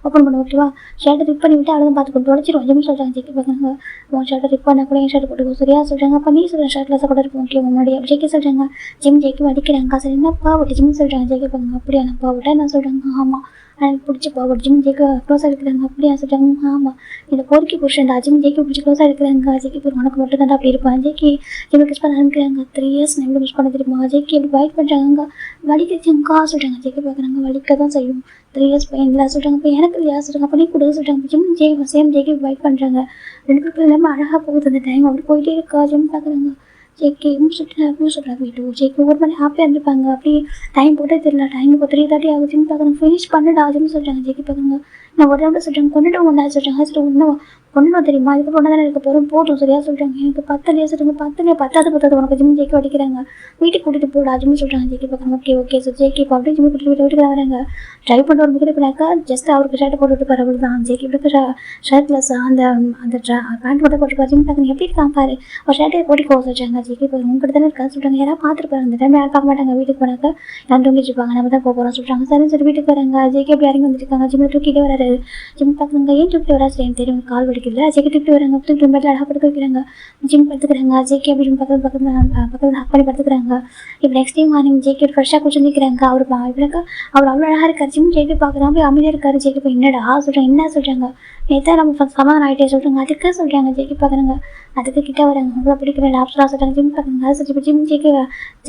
ஓப்பன் பண்ண ஓகேவா ஷர்ட்டை ரிப் பண்ணி விட்டு அவ்வளோ தான் பார்த்துக்கணும் உடச்சிடும். ஜிம்மி சொல்கிறாங்க. ஜேக்கி பார்க்குறாங்க உன் ஷர்ட்டை ரிப் பண்ணால் கூட என் ஷர்ட் போட்டுக்கோ சரியா சொல்கிறாங்க. அப்போ நீ சொல்கிறேன் ஷர்ட்லெஸ்ஸாக கூட இருப்போம் ஓகே முன்னாடி அப்படி ஜேக்கி சொல்கிறாங்க. ஜிம் ஜேக்கி அடிக்கிறாங்க. சரி என்னப்பா விட்டு ஜிம்மி சொல்கிறாங்க. ஜேக்கி பார்க்குங்க அப்படியா நான் பாவிட்டேன் நான் சொல்கிறாங்க. ஆமாம் எனக்கு பிடிச்சி பாவட் ஜிம் ஜேக்கு க்ளோஸாக இருக்கிறாங்க. அப்படியா சொல்கிறாங்க. ஆமாம் இந்த போர்க்கி புருஷன்டா ஜிம் ஜேக்கி பிடிச்சி க்ளோஸாக இருக்கிறாங்க. ஜேக்கி பேர் உனக்கு மட்டும் தான் அப்படி இருப்பான். ஜேக்கி ஜிம் மிஸ் பண்ண ஆரம்பிக்கிறாங்க. 3 years நான் எப்படி மிஸ் பண்ண தெரியுமா. ஜேக்கி எப்படி பைக் பண்ணுறாங்க. வலிக்கா சொல்கிறாங்க. ஜேக்கி பார்க்குறாங்க வலிக்க தான் செய்யும் 3 years பையன் இல்லை சொல்கிறாங்க. இப்போ எனக்கு இல்லையா சொல்கிறாங்க. அப்போ நீ கூட சொல்கிறாங்க. ஜிம் சேம் ஜேக்கி பைக் பண்ணுறாங்க. 2 பேருக்கு எல்லாமே அழகாக போகுது அந்த டைம் அப்படி போயிட்டே இருக்கா. ஜிம் பார்க்குறாங்க. ஜேகே சொல்லிட்டு சொல்கிறாங்க வீட்டு ஜேகே ஒரு மாதிரி ஹாப்பியாக இருந்திருப்பாங்க. அப்படி டைம் போட்டே தெரியல. டைம் இப்போ 3:30 ஆகுதுன்னு பார்க்குறாங்க. ஃபினிஷ் பண்ணிடா ஆகுதுன்னு சொல்கிறாங்க. ஜேகே பார்க்குறாங்க. நான் ஒரு ரவுண்டு சொல்கிறாங்க கொண்டுட்டு ஒன்றா சொல்கிறாங்க. சரி இன்னும் பொண்ணு தெரியுமா, இதுக்கு பொண்ணு தானே இருக்க போகிறோம், போதும் சரியா சொல்கிறாங்க. எனக்கு 10 சொல்லுங்க, 10 10 உனக்கு ஜிம் ஜேக்கி அடிக்கிறாங்க, வீட்டுக்கு கூட்டிகிட்டு போடா ஜிம் சொல்கிறாங்க. ஜேக்கி பார்க்குறாங்க. ஓகே ஓகே ஸோ ஜேக்கி இப்போ அப்படியே ஜிம்மி கூட்டிகிட்டு வீட்டுக்கு வராங்க. ட்ரை பண்ண ஒரு முக்கிய பின்னாக்கா ஜஸ்ட் அவருக்கு ஷர்ட்டை போட்டு விட்டு அவ்வளோ தான். ஜேக்கி இப்படி ஷர்ட்டில் அந்த அந்த பேண்ட் போட்டு போட்டு ஜிம் பார்க்குறீங்க எப்படி இருக்கான் பாரு, ஒரு ஷர்ட்டை போட்டு போக சொல்கிறாங்க. ஜேக்கி இப்போ உங்கள்கிட்ட தானே இருக்கான்னு சொல்கிறாங்க. யாராவது பார்த்துருப்பாங்க, அந்த டைம் யாரும் பார்க்க மாட்டாங்க. வீட்டுக்கு போனாக்கா நான் தூங்கிட்டு இருப்பாங்க, நம்ம தான் போகிறோம் சொல்கிறாங்க. சரின்னு சொல்லி வீட்டுக்கு வராங்க. ஜேக்கி அப்படி இறங்கி வந்துருக்காங்க. ஜிம்மில் தூக்கிட்டே வராரு. ஜிம் பார்க்குறாங்க. ஏன் தூக்கிட்டு வரா சரி எனக்கு தெரியும், கால் வலிக்குது. ஜேக்கி தூக்கிட்டு வராங்க. தூக்கிட்டு மேலே அழகாக படுக்க வைக்கிறாங்க. ஜிம் படுத்துக்கிறாங்க. ஜேக்கி அப்படி ஜிம் பக்கத்தில் ஹக் பண்ணி படுத்துக்கிறாங்க. இப்போ நெக்ஸ்ட் டே மார்னிங் ஜேக்கி ஃப்ரெஷ்ஷாக குடிச்சு நிற்கிறாங்க. அவர் இப்படினாக்கா அவர் அவ்வளோ அழகாக இருக்கார். ஜிம் ஜேக்கி பார்க்குறாங்க. அப்படியே அமைதியாக இருக்காரு. ஜேக்கி இப்போ என்னடா சொல்கிறாங்க, என்ன சொல்கிறாங்க, நேற்று நம்ம சமாதானம் ஆகிட்டே சொல்கிறாங்க. அதுக்கு சொல்கிறாங்க. ஜேக்கி பார்க்குறாங்க. அதுக்கு கிட்ட வராங்க. உங்களுக்கு பிடிக்கிற லாப்ஸ்லாம் சொல்கிறாங்க. ஜிம் பார்க்குறாங்க. அதை சொல்லி இப்போ ஜிம் ஜேக்கி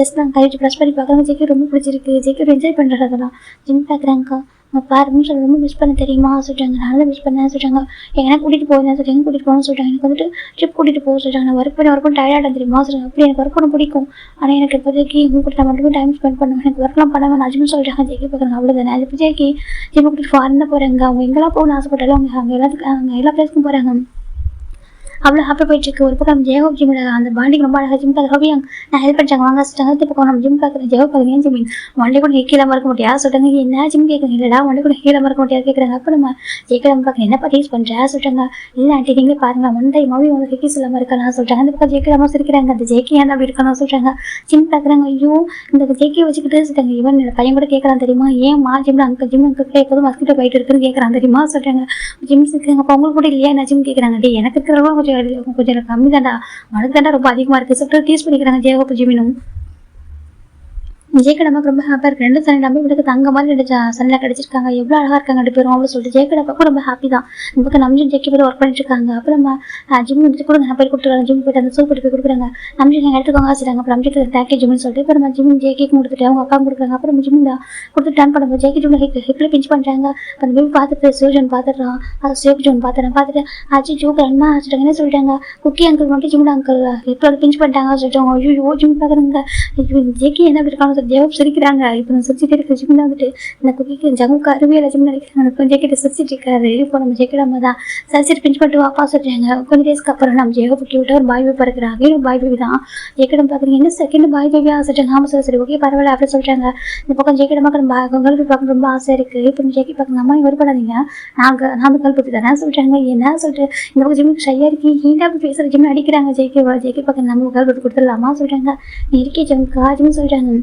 ஜஸ்ட் நான் கழிச்சு ப்ரெஸ் பண்ணி பார்க்குறாங்க. ஜேக்கி ரொம்ப பிடிச்சிருக்கு. ஜேக்கி என்ஜாய் பண்ணுறது அதெல்லாம். ஜிம் பார்க்குறாங்க. பாருன்னு சொல்லி ரொம்ப மிஸ் பண்ண தெரியுமா சொல்கிறாங்க. நல்லா மிஸ் பண்ணேன்னு சொல்கிறாங்க. எங்கன்னா கூட்டிகிட்டு போகிறேன் சொல்கிறாங்க. கூட்டிகிட்டு போகணும்னு சொல்கிறாங்க. எனக்கு வந்துட்டு ட்ரிப் கூட்டிகிட்டு போக சொல்கிறாங்க. நான் ஒர்க் பண்ணி டயர்டாக தெரியுமா சொல்கிறாங்க. அப்படி எனக்கு ஒர்க் பண்ண பிடிக்கும், ஆனால் எனக்கு இப்போதைக்கு உங்க கூட நான் மட்டுமே டைம் ஸ்பெண்ட் பண்ணுவேன், எனக்கு ஒர்க்லாம் பண்ண வேணாம் ஜிம் சொல்கிறாங்க. ஜேக்கி பார்க்குறாங்க. அவ்வளோதானே அது இப்போ ஜேக்கி ஜிம் கூட்டிகிட்டு ஃபாரின் தான் போகிறாங்க. அவங்க எங்கெல்லாம் போகணும்னு ஆசைப்பட்டாலும் அவங்க எல்லாத்துக்கும் அவங்க எல்லா பிளேஸ்க்கும் போகிறாங்க. அவ்வளோ ஹாப்பி போயிட்டுருக்கு. ஒரு பக்கம் ஜெயஹோப் ஜிம்மில் அந்த பாண்டிங் ரொம்ப அழகாக ஜிம் பார்க்குற ஹோபியாங்க நான் ஹெல்ப் பண்ணிட்டாங்க வாங்க சொல்லிட்டாங்க. இப்போ பக்கம் நம்ம ஜிம் பார்க்குற ஜெயஹோப் பார்க்குறேன். ஏன் ஜிமின் வண்டி கூட கீழே மறக்க முடியாது சொல்லிட்டாங்க. என்ன ஜிம் கேட்குங்க, இல்லைடா வண்டி கூட கீழே மறக்க முடியாது கேட்குறாங்க. அப்போ நம்ம ஜேக்கடம் பார்க்குறேன். என்ன பார்த்து யூஸ் பண்ணுறா சொல்லிட்டாங்க. இல்லை ஆண்டி நீங்களே பாருங்களா ஒன் டைம் வந்து ஹெக்கிஸ் இல்லாமல் இருக்கலாம் சொல்லிட்டாங்க. அந்த பக்கம் ஜேக்கடாமல் சிரிக்கிறாங்க. அந்த ஜேக்கி ஏன் அப்படி இருக்கணும் சொல்லிட்டாங்க. ஜிம் பார்க்குறாங்க. ஐயோ இந்த ஜேக்கியை வச்சுக்கிட்டு சொல்லிட்டாங்க. இவன் பையன் கூட கேட்கலாம் தெரியுமா, ஏன் ஜிம்ல ஜிம் அங்கிட்ட எப்போதும் மஸ்கிட்ட போயிட்டு இருக்குன்னு கேட்குறான் தெரியுமா சொல்லிட்டாங்க. ஜிம் சிரிக்கிறாங்க. அப்போ உங்களுக்கு கூட இல்லையா என்ன ஜிம் கேட்குறாங்க. டே எனக்கு இருக்கிறவங்க கொஞ்சம் கம்மி தாண்டா, உனக்கு தாண்டா ரொம்ப அதிகமாக இருக்குது சொல்லிட்டு டீஸ் பண்ணிக்கிறாங்க ஜெயஹோப் ஜிமினும். ஜேக்கட் நமக்கு ரொம்ப ஹாப்பியாக இருக்குது. 2 சனி நம்பி விடுக்கு தங்க மாதிரி 2 சனியில் கிடச்சிருக்காங்க. எவ்வளோ அழகாக இருக்காங்க 2 பேரும் அப்படின்னு சொல்லிட்டு ஜேக்கட் அப்போ ரொம்ப ஹாப்பி தான். நமக்கு நம்ஜும் ஜேக்கி பேர் ஒர்க் பண்ணிட்டு இருக்காங்க. அப்புறம் நம்ம ஜிம் வந்துட்டு கூட நான் போய் கொடுத்துருக்காங்க. ஜிம் போய்ட்டு அந்த சூப் போய் கொடுக்குறாங்க. நம்ஜி நீங்கள் எடுத்துக்கோங்க ஆசிட்டாங்க. அப்புறம் நம்ஜி தேக்கே ஜிம்னு சொல்லிட்டு இப்போ நம்ம ஜிம் ஜேக்கிக்கு கொடுத்துட்டு அவங்க அக்கா கொடுக்குறாங்க. அப்புறம் ஜிம் தான் கொடுத்து டர்ன் பண்ணும்போது ஜேக்கி ஜிம் ஹிப்பில் பிஞ்ச் பண்ணுறாங்க. அந்த பேபி பார்த்துட்டு சிவஜன் பார்த்துடுறான். அது சிவஜன் பார்த்துட்டு ஆச்சு ஜோக்கு என்ன ஆச்சுட்டாங்க. என்ன சொல்லிட்டாங்க, குக்கி அங்கிள் மட்டும் ஜிம்ல அங்கிள் ஹிப்பில் பிஞ்ச் பண்ணிட்டாங்க சொல்லிட்டாங்க. ஐயோ ஜிம் பார்க்குறாங்க. ஜேக்கி என்ன அப்படி இருக்காங்க ஜெயஹோப் சிரிக்கிறாங்க. இப்போ நான் சிரிச்சுட்டே இருக்க ஜிம்ல வந்துட்டு இந்த குக்கிக்கு ஜங்குக்கு அருவியில் ஜிம் நினைக்கிறாங்க. கொஞ்சம் ஜேக்கிட்ட சிரிச்சிட்டு இருக்காரு. இப்போ நம்ம ஜேக்கிடாம தான் சரி பிஞ்ச் பண்ணிட்டு வாப்பா சொல்கிறாங்க. கொஞ்சம் டேஸ்க்கு அப்புறம் நம்ம ஜெயஹோப் விட்டு ஒரு பாய் பேபி பிறக்கிறாங்க. இன்னும் பாய் பேபி தான். ஜேக்கிடம் பார்க்குறீங்க. என்ன செகண்ட் பாய் பேபியா சொல்லிட்டாங்க. ஆமாம் சரி ஓகே பரவாயில்ல அப்படின்னு சொல்லிட்டாங்க. இந்த பக்கம் ஜேக்கிடமாக கேர்ள் பார்க்க ரொம்ப ஆசை இருக்குது. இப்போ ஜேக்கி பார்க்குங்க. அம்மா வருப்படாதீங்க, நான் வந்து கேர்ள் பற்றி தானே சொல்லிட்டாங்க. என்ன சொல்லிட்டு இந்த பக்கம் ஜிம்முக்கு ஷையாக இருக்கி ஹீண்டா அப்படி பேசுகிற ஜிம் அடிக்கிறாங்க. ஜேக்கி பார்க்க நம்ம கேர்ள் பற்றி கொடுத்துடலாமா சொல்லிட்டாங்க. நீ இருக்கே ஜம்கா ஜிம் சொல்லிட்டாங்க.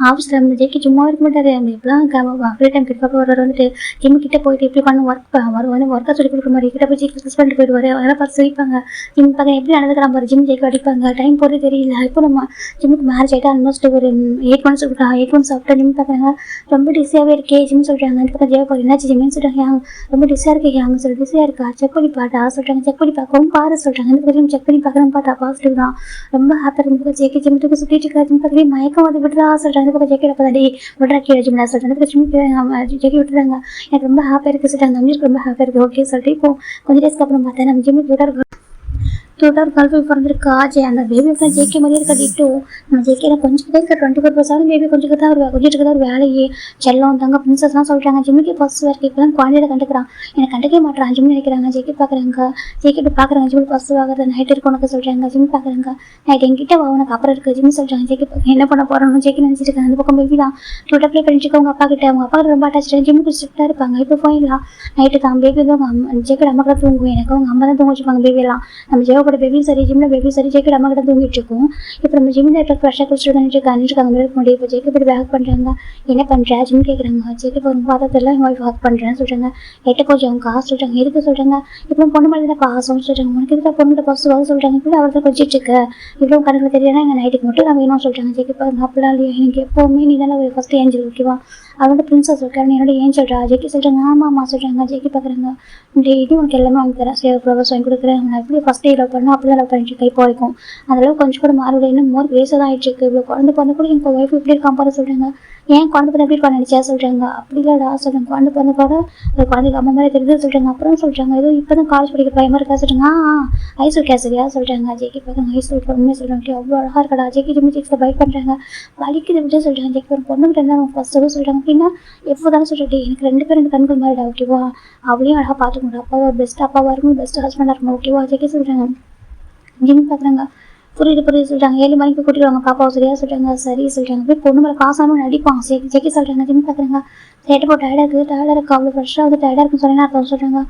ஆஃபீஸில் வந்து ஜேக்கி சும்மா இருக்க மாட்டாரு. அவங்க எப்படிலாம் ஃப்ரீ டைம் கிட்ட ஒருவர் வந்துட்டு ஜிம் கிட்ட போயிட்டு எப்படி பண்ண ஒர்க்காக சொல்லி கொடுக்குற மாதிரி கிட்ட போய் ஜேக்கி ப்ரெஸ் பண்ணிட்டு போயிடுவார். அதெல்லாம் பார்த்து சிரிப்பாங்க. ஜிம் பார்க்க எப்படி நடந்துக்கலாம் பாரு, ஜிம் ஜேக்கி அடிப்பாங்க. டைம் போகிறது தெரியல. இப்போ நம்ம ஜிம்முக்கு மேரேஜ் ஆகிட்டு ஆல்மோஸ்ட் ஒரு 8 months இருக்கலாம். 8 months ஆஃப்டர் ஜிம் பார்க்குறாங்க. ரொம்ப டிஸியாகவே இருக்கே ஜிம் சொல்கிறாங்க. அந்த பக்கம் ஜெயஹோப் என்னாச்சு ஜிம்னு சொல்கிறாங்க. ரொம்ப டிஸியாக இருக்கே அவங்க சொல்லி டிஸியாக இருக்கா செக் பண்ணி பாட்டா சொல்கிறாங்க. செக் பண்ணி பார்க்கவும் பாரு சொல்கிறாங்க. இந்த பக்கம் செக் பண்ணி பார்க்குறேன்னு பார்த்தா பாசிட்டிவ் தான். ரொம்ப ஹாப்பியாக இருந்து ஜேக்கி ஜிம்முக்கு சுற்றிட்டு இருக்கா. ஜிம் பார்க்கவே மயக்கம் வந்து விடுறா சொல்கிறாங்க. ஜேக்கி அப்படி விட்றா கீழே ஜிம்னா சொல்லிட்டு ஜெக்கி விட்டுறாங்க. எனக்கு ரொம்ப ஹாப்பியாக இருக்குது சொல்லிட்டாங்க. நம்மளுக்கு ரொம்ப ஹாப்பியாக இருக்குது ஓகே சொல்லிட்டு இப்போ கொஞ்சம் டேஸ்க்கு அப்புறம் பார்த்தா நம்ம ஜிம்முக்கு விட கேர்ள் பேபி பிறந்திருக்கா. அந்த பேபி ஜேகே மாதிரி இருக்கா டிட்டோ. நம்ம ஜேகே கொஞ்சம் தான் 24/7 பேபி கொஞ்சம் தான் ஒரு வேலையே செல்லம் தங்க பிரின்சஸ்லாம் சொல்கிறாங்க. ஜிம்முக்கு ஃபர்ஸ்ட் ஒர்க் இப்போ தான் குழந்தைய கண்டுக்கிறான். எனக்கு கண்டுக்கவே மாட்டான் ஜிம் நினைக்கிறாங்க. ஜேகே பார்க்குறாங்க. ஜேகே பார்க்குறாங்க. ஜிம் ஃபர்ஸ்ட் ஆகிறது நைட் இருக்கு உனக்கு சொல்கிறாங்க. ஜிம் பார்க்குறாங்க. நைட் எங்கிட்ட உனக்கு அப்புறம் இருக்குது ஜிம் சொல்கிறாங்க. ஜேகே பார்க்க என்ன பண்ண போகிறோம்னு ஜேகே நினச்சிட்டு இருக்காங்க. அந்த பக்கம் பேபி தான் டூட்டர் ப்ளே பண்ணிட்டு அவங்க அப்பா கிட்ட. அவங்க அப்பா ரொம்ப அட்டாச் ஜிம்முக்கு ஸ்ட்ரிக்டாக இருப்பாங்க. இப்போ போயிடலாம் நைட்டு தான் பேபி தான் ஜேக்கோட அம்மா கூட தூங்குவேன். எனக்கு அவங்க அம்மா தான் தூங்க வச்சுப்பாங்க பேபியெல்லாம். நம்ம ஜேகோட பேபி சரி ஜிம்ல பேபி சரி ஜேக்கட் அம்மா கிட்ட தூங்கிட்டு இருக்கும். இப்போ நம்ம ஜிம்ல இருக்க ஃப்ரெஷ்ஷாக குடிச்சிட்டு இருக்காங்க முடியும். இப்போ ஜேக்கப் இப்படி பேக் பண்ணுறாங்க. என்ன பண்ணுறா ஜிம் கேட்குறாங்க. ஜேக்கப் ஒரு பாத்திரத்தில் எங்கள் ஒய்ஃப் ஒர்க் பண்ணுறேன்னு சொல்கிறாங்க. எட்ட கொஞ்சம் காசு சொல்கிறாங்க. எதுக்கு சொல்கிறாங்க. இப்போ பொண்ணு மேலே தான் பாசம்னு சொல்கிறாங்க. உனக்கு எதுக்கு பொண்ணுகிட்ட பாசம் வர சொல்கிறாங்க. இப்போ அவர்தான் கொஞ்சிட்டு இருக்கு. இவ்வளோ கணக்கில் தெரியலன்னா எங்கள் நைட்டுக்கு மட்டும் நான் வேணும்னு சொல்கிறாங்க. ஜேக்கப் அப்படிலாம் இல்லையா, எனக்கு எப்போவுமே நீ தானே ஃபஸ்ட்டு ஏஞ்சல் ஓகேவா, அவனோட பிரின்சஸ் இருக்காரு என்னோட ஏஞ்சல்ரா. ஜேக்கி சொல்கிறாங்க. ஆமாம்மா சொல்கிறாங்க. ஜேக்கி பார்க்குறாங்க. டெய்லி உனக்கு எல்லாமே வாங்கி தரேன். சேவ் ஃப்ளவர்ஸ் வாங்கி கொடுக்குறேன். நான் எப்படி ஃபஸ்ட் டே லவ் பண்ணணும் அப்படி தான் லவ் பண்ணிட்டு இருக்கேன் இப்போ வரைக்கும். அதெல்லாம் கொஞ்சம் கூட மாறவில்லை, இன்னும் மோர் பேச தான் ஆயிட்டு இருக்கு. இவ்வளோ குழந்தை பிறந்த கூட எங்கள் ஒய்ஃப் இப்படி இருக்கான் பாரு சொல்கிறாங்க. ஏன் குழந்தை பிறந்த எப்படி பண்ண நினச்சா சொல்கிறாங்க. அப்படி இல்லைடா சொல்கிறாங்க, குழந்தை பிறந்த கூட ஒரு குழந்தைக்கு அம்மா மாதிரி தெரியுது சொல்கிறாங்க. அப்புறம் சொல்கிறாங்க ஏதோ இப்போ தான் காலேஜ் படிக்கிற பயமாக இருக்கா சொல்கிறாங்க. ஐஸ் வைக்கா சரியா சொல்கிறாங்க. ஜேகே பார்க்குறாங்க ஐஸ் வைக்க உண்மையை சொல்கிறாங்க. அவ்வளோ அழகாக இருக்கடா ஜேகே ஜிம்மி ஜெக்ஸில் பைட் பண்ணுறாங்க. வலிக்குது விட்டு சொல்கிறாங்க. ஜேகே ஒரு பொண்ணுகிட்ட இருந்தால் அவங்க ஃபஸ்ட்டு சொல்கிறாங்க. அப்படின்னா எப்போ தானே சொல்லிட்டு எனக்கு 2 பேரும் 2 கண்கள் மாதிரிடா ஓகேவா. அவளையும் அழகாக பார்த்துக்கணும். அப்பாவை பெஸ்ட் அப்பாவாக இருக்கும், பெஸ்ட் ஹஸ்பண்டாக இருக்கும் ஓகேவா. ஜேகே சொல்கிறாங்க. ஜிம்மி பார்க்குறாங்க. புரியுது சொல்கிறாங்க. 7 மணிக்கு கூட்டிட்டு வாங்க பாப்பாவை சரியா சொல்கிறாங்க. சரி சொல்கிறாங்க. போய் பொண்ணு மேலே காசாமல் நடிப்பான் ஜெக்கி சொல்கிறாங்க. ஜிம்மி பார்க்குறாங்க. சேட்டை போட்டு டயர்டாக இருக்குது அவ்வளோ ஃப்ரெஷ்ஷாக வந்து டயர்டாக இருக்குன்னு சொன்னேன்னா அர்த்தம் சொல்கிறாங்க.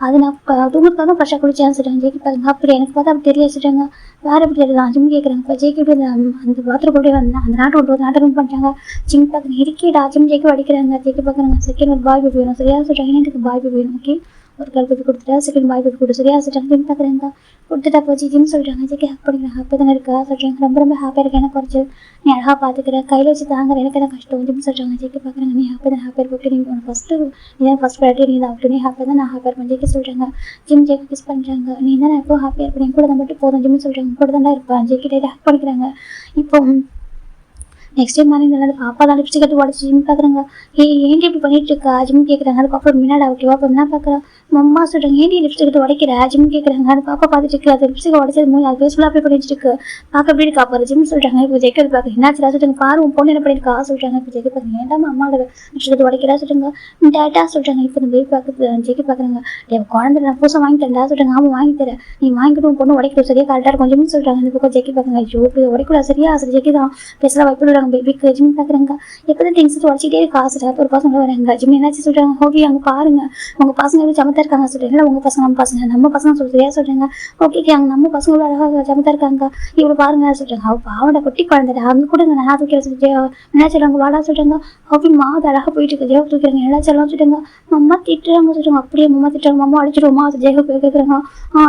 அது நான் தூங்குறதுக்காக தான் ஃப்ரெஷ்ஷாக குளிச்சேன்னு சொல்கிறாங்க. ஜேகி பார்க்குறாங்க. அப்படி எனக்கு பார்த்தா அப்படி தெரியல சொல்கிறாங்க. வேறு எப்படி தெரியுதான் ஜிம்மி கேட்குறாங்க. இப்போ ஜேகி எப்படி அந்த பாத்ரூம் கூட வந்தேன் அந்த நாட்டு விட்டு நாட்டை ரூம் பண்ணிட்டாங்க. ஜிம்மி பார்க்குறாங்க. இருக்கேடா ஜிம்மி ஜேக்கி அடிக்கிறாங்க. ஜேகி பார்க்குறாங்க. செகண்ட் ஒரு பாய் பேபி வேணும் சரியா சொல்கிறாங்க. எனக்கு பாய் பேபி வேணும் ஓகே. ஒரு கேர்ள் பேபி கொடுத்துட்டா செகண்ட் பாய் பேபி கொடு சரியா சொல்கிறாங்க. ஜிம்மி பார்க்குறாங்க. கொடுத்துட்டா போச்சு ஜிம் சொல்கிறாங்க. ஜேகே ஹேக் பண்ணிக்கிறேன். ஹாப்பி தானே இருக்கா சொல்கிறாங்க. ரொம்ப ஹாப்பியாக இருக்கேன். எனக்கு குறைச்சி நீ அழகாக பார்த்துக்கிறேன் கையில் வச்சு தாங்குற எனக்கு என்ன கஷ்டம் ஜிம் சொல்கிறாங்க. ஜேகே பார்க்குறாங்க. நீ ஹாப்பியாக இருப்போம். நீ ஃபஸ்ட்டு நீ தான் ஃபஸ்ட் ப்ரையாரிட்டி நீ தான் நீ ஹாப்பியாக தான் நான் ஹாப்பியாக இருப்பேன். ஜேகே சொல்கிறாங்க. ஜிம் ஜேகே கிஸ் பண்ணுறாங்க. நீ தான் எப்போ ஹாப்பியாக இருப்பேன் என் கூட தான் மட்டும் போதும் ஜிம் சொல்கிறாங்க. கூட தான் இருப்பேன். ஜேகே டைட் ஹேக் பண்ணிக்கிறாங்க. இப்போ நெக்ஸ்ட் டைம் மாதிரி இந்த பாப்பா தான் லிப்ஸ்டிக் கட்டி உடச்சி ஜிம் பார்க்குறாங்க. ஏன்டி இப்படி பண்ணிட்டு இருக்கா ஜிம் கேட்குறாங்க. அது பாப்பா மின்னாடா ஓகேவா. அப்போ என்ன பார்க்குறேன் மம்மா சொல்கிறாங்க. ஏன்டி லிப்ஸ்டிக் கட்டி உடைக்கிற ஜிம் கேட்குறாங்க. அது பாப்பா பார்த்துட்டு இருக்கு. அது லிப்ஸ்டிக் உடச்சது மூணு அது ஃபேஸ்ஃபுல்லாக அப்ளை பண்ணிட்டு இருக்கு. பார்க்க எப்படி இருக்கா பாரு ஜிம் சொல்கிறாங்க. இப்போ ஜெயிக்கிறது பார்க்க என்னாச்சு சொல்கிறாங்க. பாரு உன் பொண்ணு என்ன பண்ணியிருக்கா சொல்கிறாங்க. இப்போ ஜெயிக்க பார்க்குறேன். ஏன்டா அம்மாவோட லிப்ஸ்டிக் கட்டி உடைக்கிறா சொல்கிறாங்க. டேட்டா சொல்கிறாங்க. இப்போ இந்த பேபி பார்க்குறது ஜெயிக்க பார்க்குறாங்க. குழந்தை நான் புதுசாக வாங்கி தரேன்டா சொல்கிறாங்க. ஆமாம் வாங்கி தரேன் நீ வாங்கிட்டு உன் பொண்ணு உடைக்கணும் சரியா கரெக்டாக இருக்கும் ஜிம் சொல்கிறாங்க. இந்த பக்கம் ஜெயிக்க பார்க்குறாங்க. ஐயோ உடைக்கூடாது சரியா சரி ஜெயிக்க தான் பேசலாம் வாய்ப்பு விடுறாங்க பேபிக்கு. ஜிம் பார்க்குறாங்க. எப்போதான் திங்ஸ் உடச்சிட்டே காசு ஒரு பசங்க வராங்க. ஜிம் என்னாச்சு சொல்கிறாங்க. ஓகே அங்கே பாருங்க உங்கள் பசங்க எப்படி சமத்தா இருக்காங்க சொல்கிறீங்க. இல்லை உங்கள் பசங்க நம்ம பசங்க சொல்லுறியா சொல்கிறாங்க. ஓகே அங்கே நம்ம பசங்களும் அழகாக சமத்தா இருக்காங்க இவ்வளோ பாருங்க சொல்கிறாங்க. அவள் பாவட குட்டி குழந்தை அங்கே கூட நான் தூக்கிற சொல்லிட்டு என்ன சொல்கிறாங்க வாடா சொல்கிறாங்க. ஓகே மாவு அழகாக போயிட்டு இருக்கு ஜெயோ தூக்கிறாங்க. என்ன சொல்லலாம் சொல்கிறாங்க. அம்மா திட்டுறாங்க சொல்கிறாங்க. அப்படியே அம்மா திட்டுறாங்க. அம்மா அடிச்சிடுவோமா ஜெயோ போய் கேட்குறாங்க.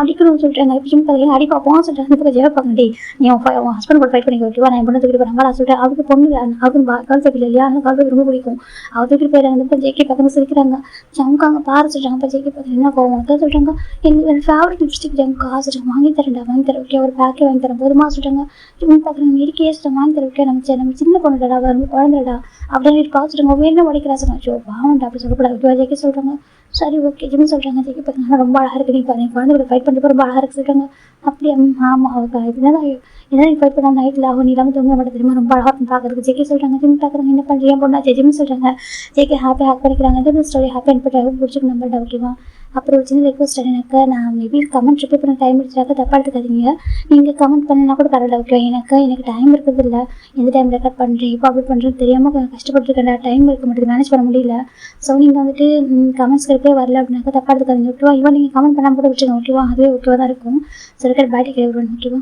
அடிக்கணும்னு சொல்கிறாங்க. இப்போ ஜிம் பார்க்குறீங்க அடி பார்ப்போம் சொல்கிறாங்க. இப்போ ஜெயோ பார்க்க டே நீ உன் ஹஸ்பண்ட் கூட ஃபைட் பண்ணிக்க ஓகேவா. நான் என் பொண்ணு தூக்கிட்டு போகிறாங்க சொல்கிறேன். அவருக்கு பொண்ணு அவருக்கு கால் பேப்பர் இல்லையா அந்த கால் பேப்பர் ரொம்ப பிடிக்கும். அவர் தூக்கிட்டு போயிடுறாங்க. இப்போ ஜேகே பக்கத்தில் சிரிக்கிறாங்க. ஜம்காங்க பாரு சொல்கிறாங்க. இப்போ ஜேகே பார்க்குறேன் என்ன கோவம் உனக்கு சொல்கிறாங்க. எங்கள் ஃபேவரட் லிப்ஸ்டிக் ஜம்கா சொல்கிறாங்க. வாங்கி தரேன்டா வாங்கி தரேன் ஓகே ஒரு பேக்கே வாங்கி தரேன் போதுமா சொல்கிறாங்க. ஜிம் பார்க்குறாங்க. இருக்கே சொல்கிறாங்க வாங்கி தரேன் ஓகே நம்ம சின்ன பொண்ணுடா ரொம்ப குழந்தைடா அப்படின்னு பார்த்துட்டாங்க. வேணும் உடைக்கிறா சொல்லுங்க. பாவண்டா அப்படி சொல்லக்கூடாது ஓகேவா ஜேகே சொல்கிறாங்க. சரி ஓகே ஜிம் சொல்கிறாங்க. ஜேகே பார்க்குறாங்க. ரொம்ப அழகாக இருக்கு நீ பாருங்க குழந்தைகளை ஃபைட் பண்ணிட்டு ரொம்ப அழகாக இருக்கு சொல்கிறாங்க. அப்படி ஆமாம் அவங்க இதுதான் நீ ஃபைட் பண்ண நைட்டில் ஆகும் நீ இல்லாமல் தூங்க மாட்டேன் தெரியுமா ரொம்ப அழகாக பார்க்குறதுக்கு ஜேகே சொல்கிறாங்க. ஜிம் பார்க்குறாங்க. என்ன பண்ணுறீங்க பொண்ணாச்சு ஜிம் சொல்கிறாங்க. ஜேகே ஹாப்பியாக ஹேக் பண்ணிக்கிறாங்க. இந்த ஸ்டோரி ஹாப்பி அனுப்பிட்டு பிடிச்சிருக்கு நம்பர்டா ஓகேவா. அப்புறம் ஒரு சின்ன ரெக்வஸ்ட் எனக்கு நான் மேபி கமெண்ட் ரிப்ளை பண்ண டைம் எடுத்துட்டாக்க தப்பாக எடுத்துக்காதீங்க. நீங்கள் கமெண்ட் பண்ணினா கூட பரவாயில்ல ஓகே. எனக்கு டைம் இருக்கிறது இல்லை. எந்த டைம் ரெக்கார்ட் பண்ணுறேன் இப்போ அப்லோட் பண்ணுறது தெரியாமல் கஷ்டப்பட்டுருக்கேன். டைம் இருக்க மாட்டேங்குது மேனேஜ் பண்ண முடியல. ஸோ நீங்கள் வந்துட்டு கமெண்ட்ஸ் ரிப்ளை வரல அப்படின்னாக்கா தப்பாக எடுத்துக்காதீங்க ஓகேவா. இவன் நீங்கள் கமெண்ட் பண்ணாமல் கூட வச்சுக்கோங்க ஓகேவா. அதுவே ஓகேவா தான் இருக்கும். ஸோ ரெக்கார்ட் பேட்டி கேட்குறேன் ஓகேவா.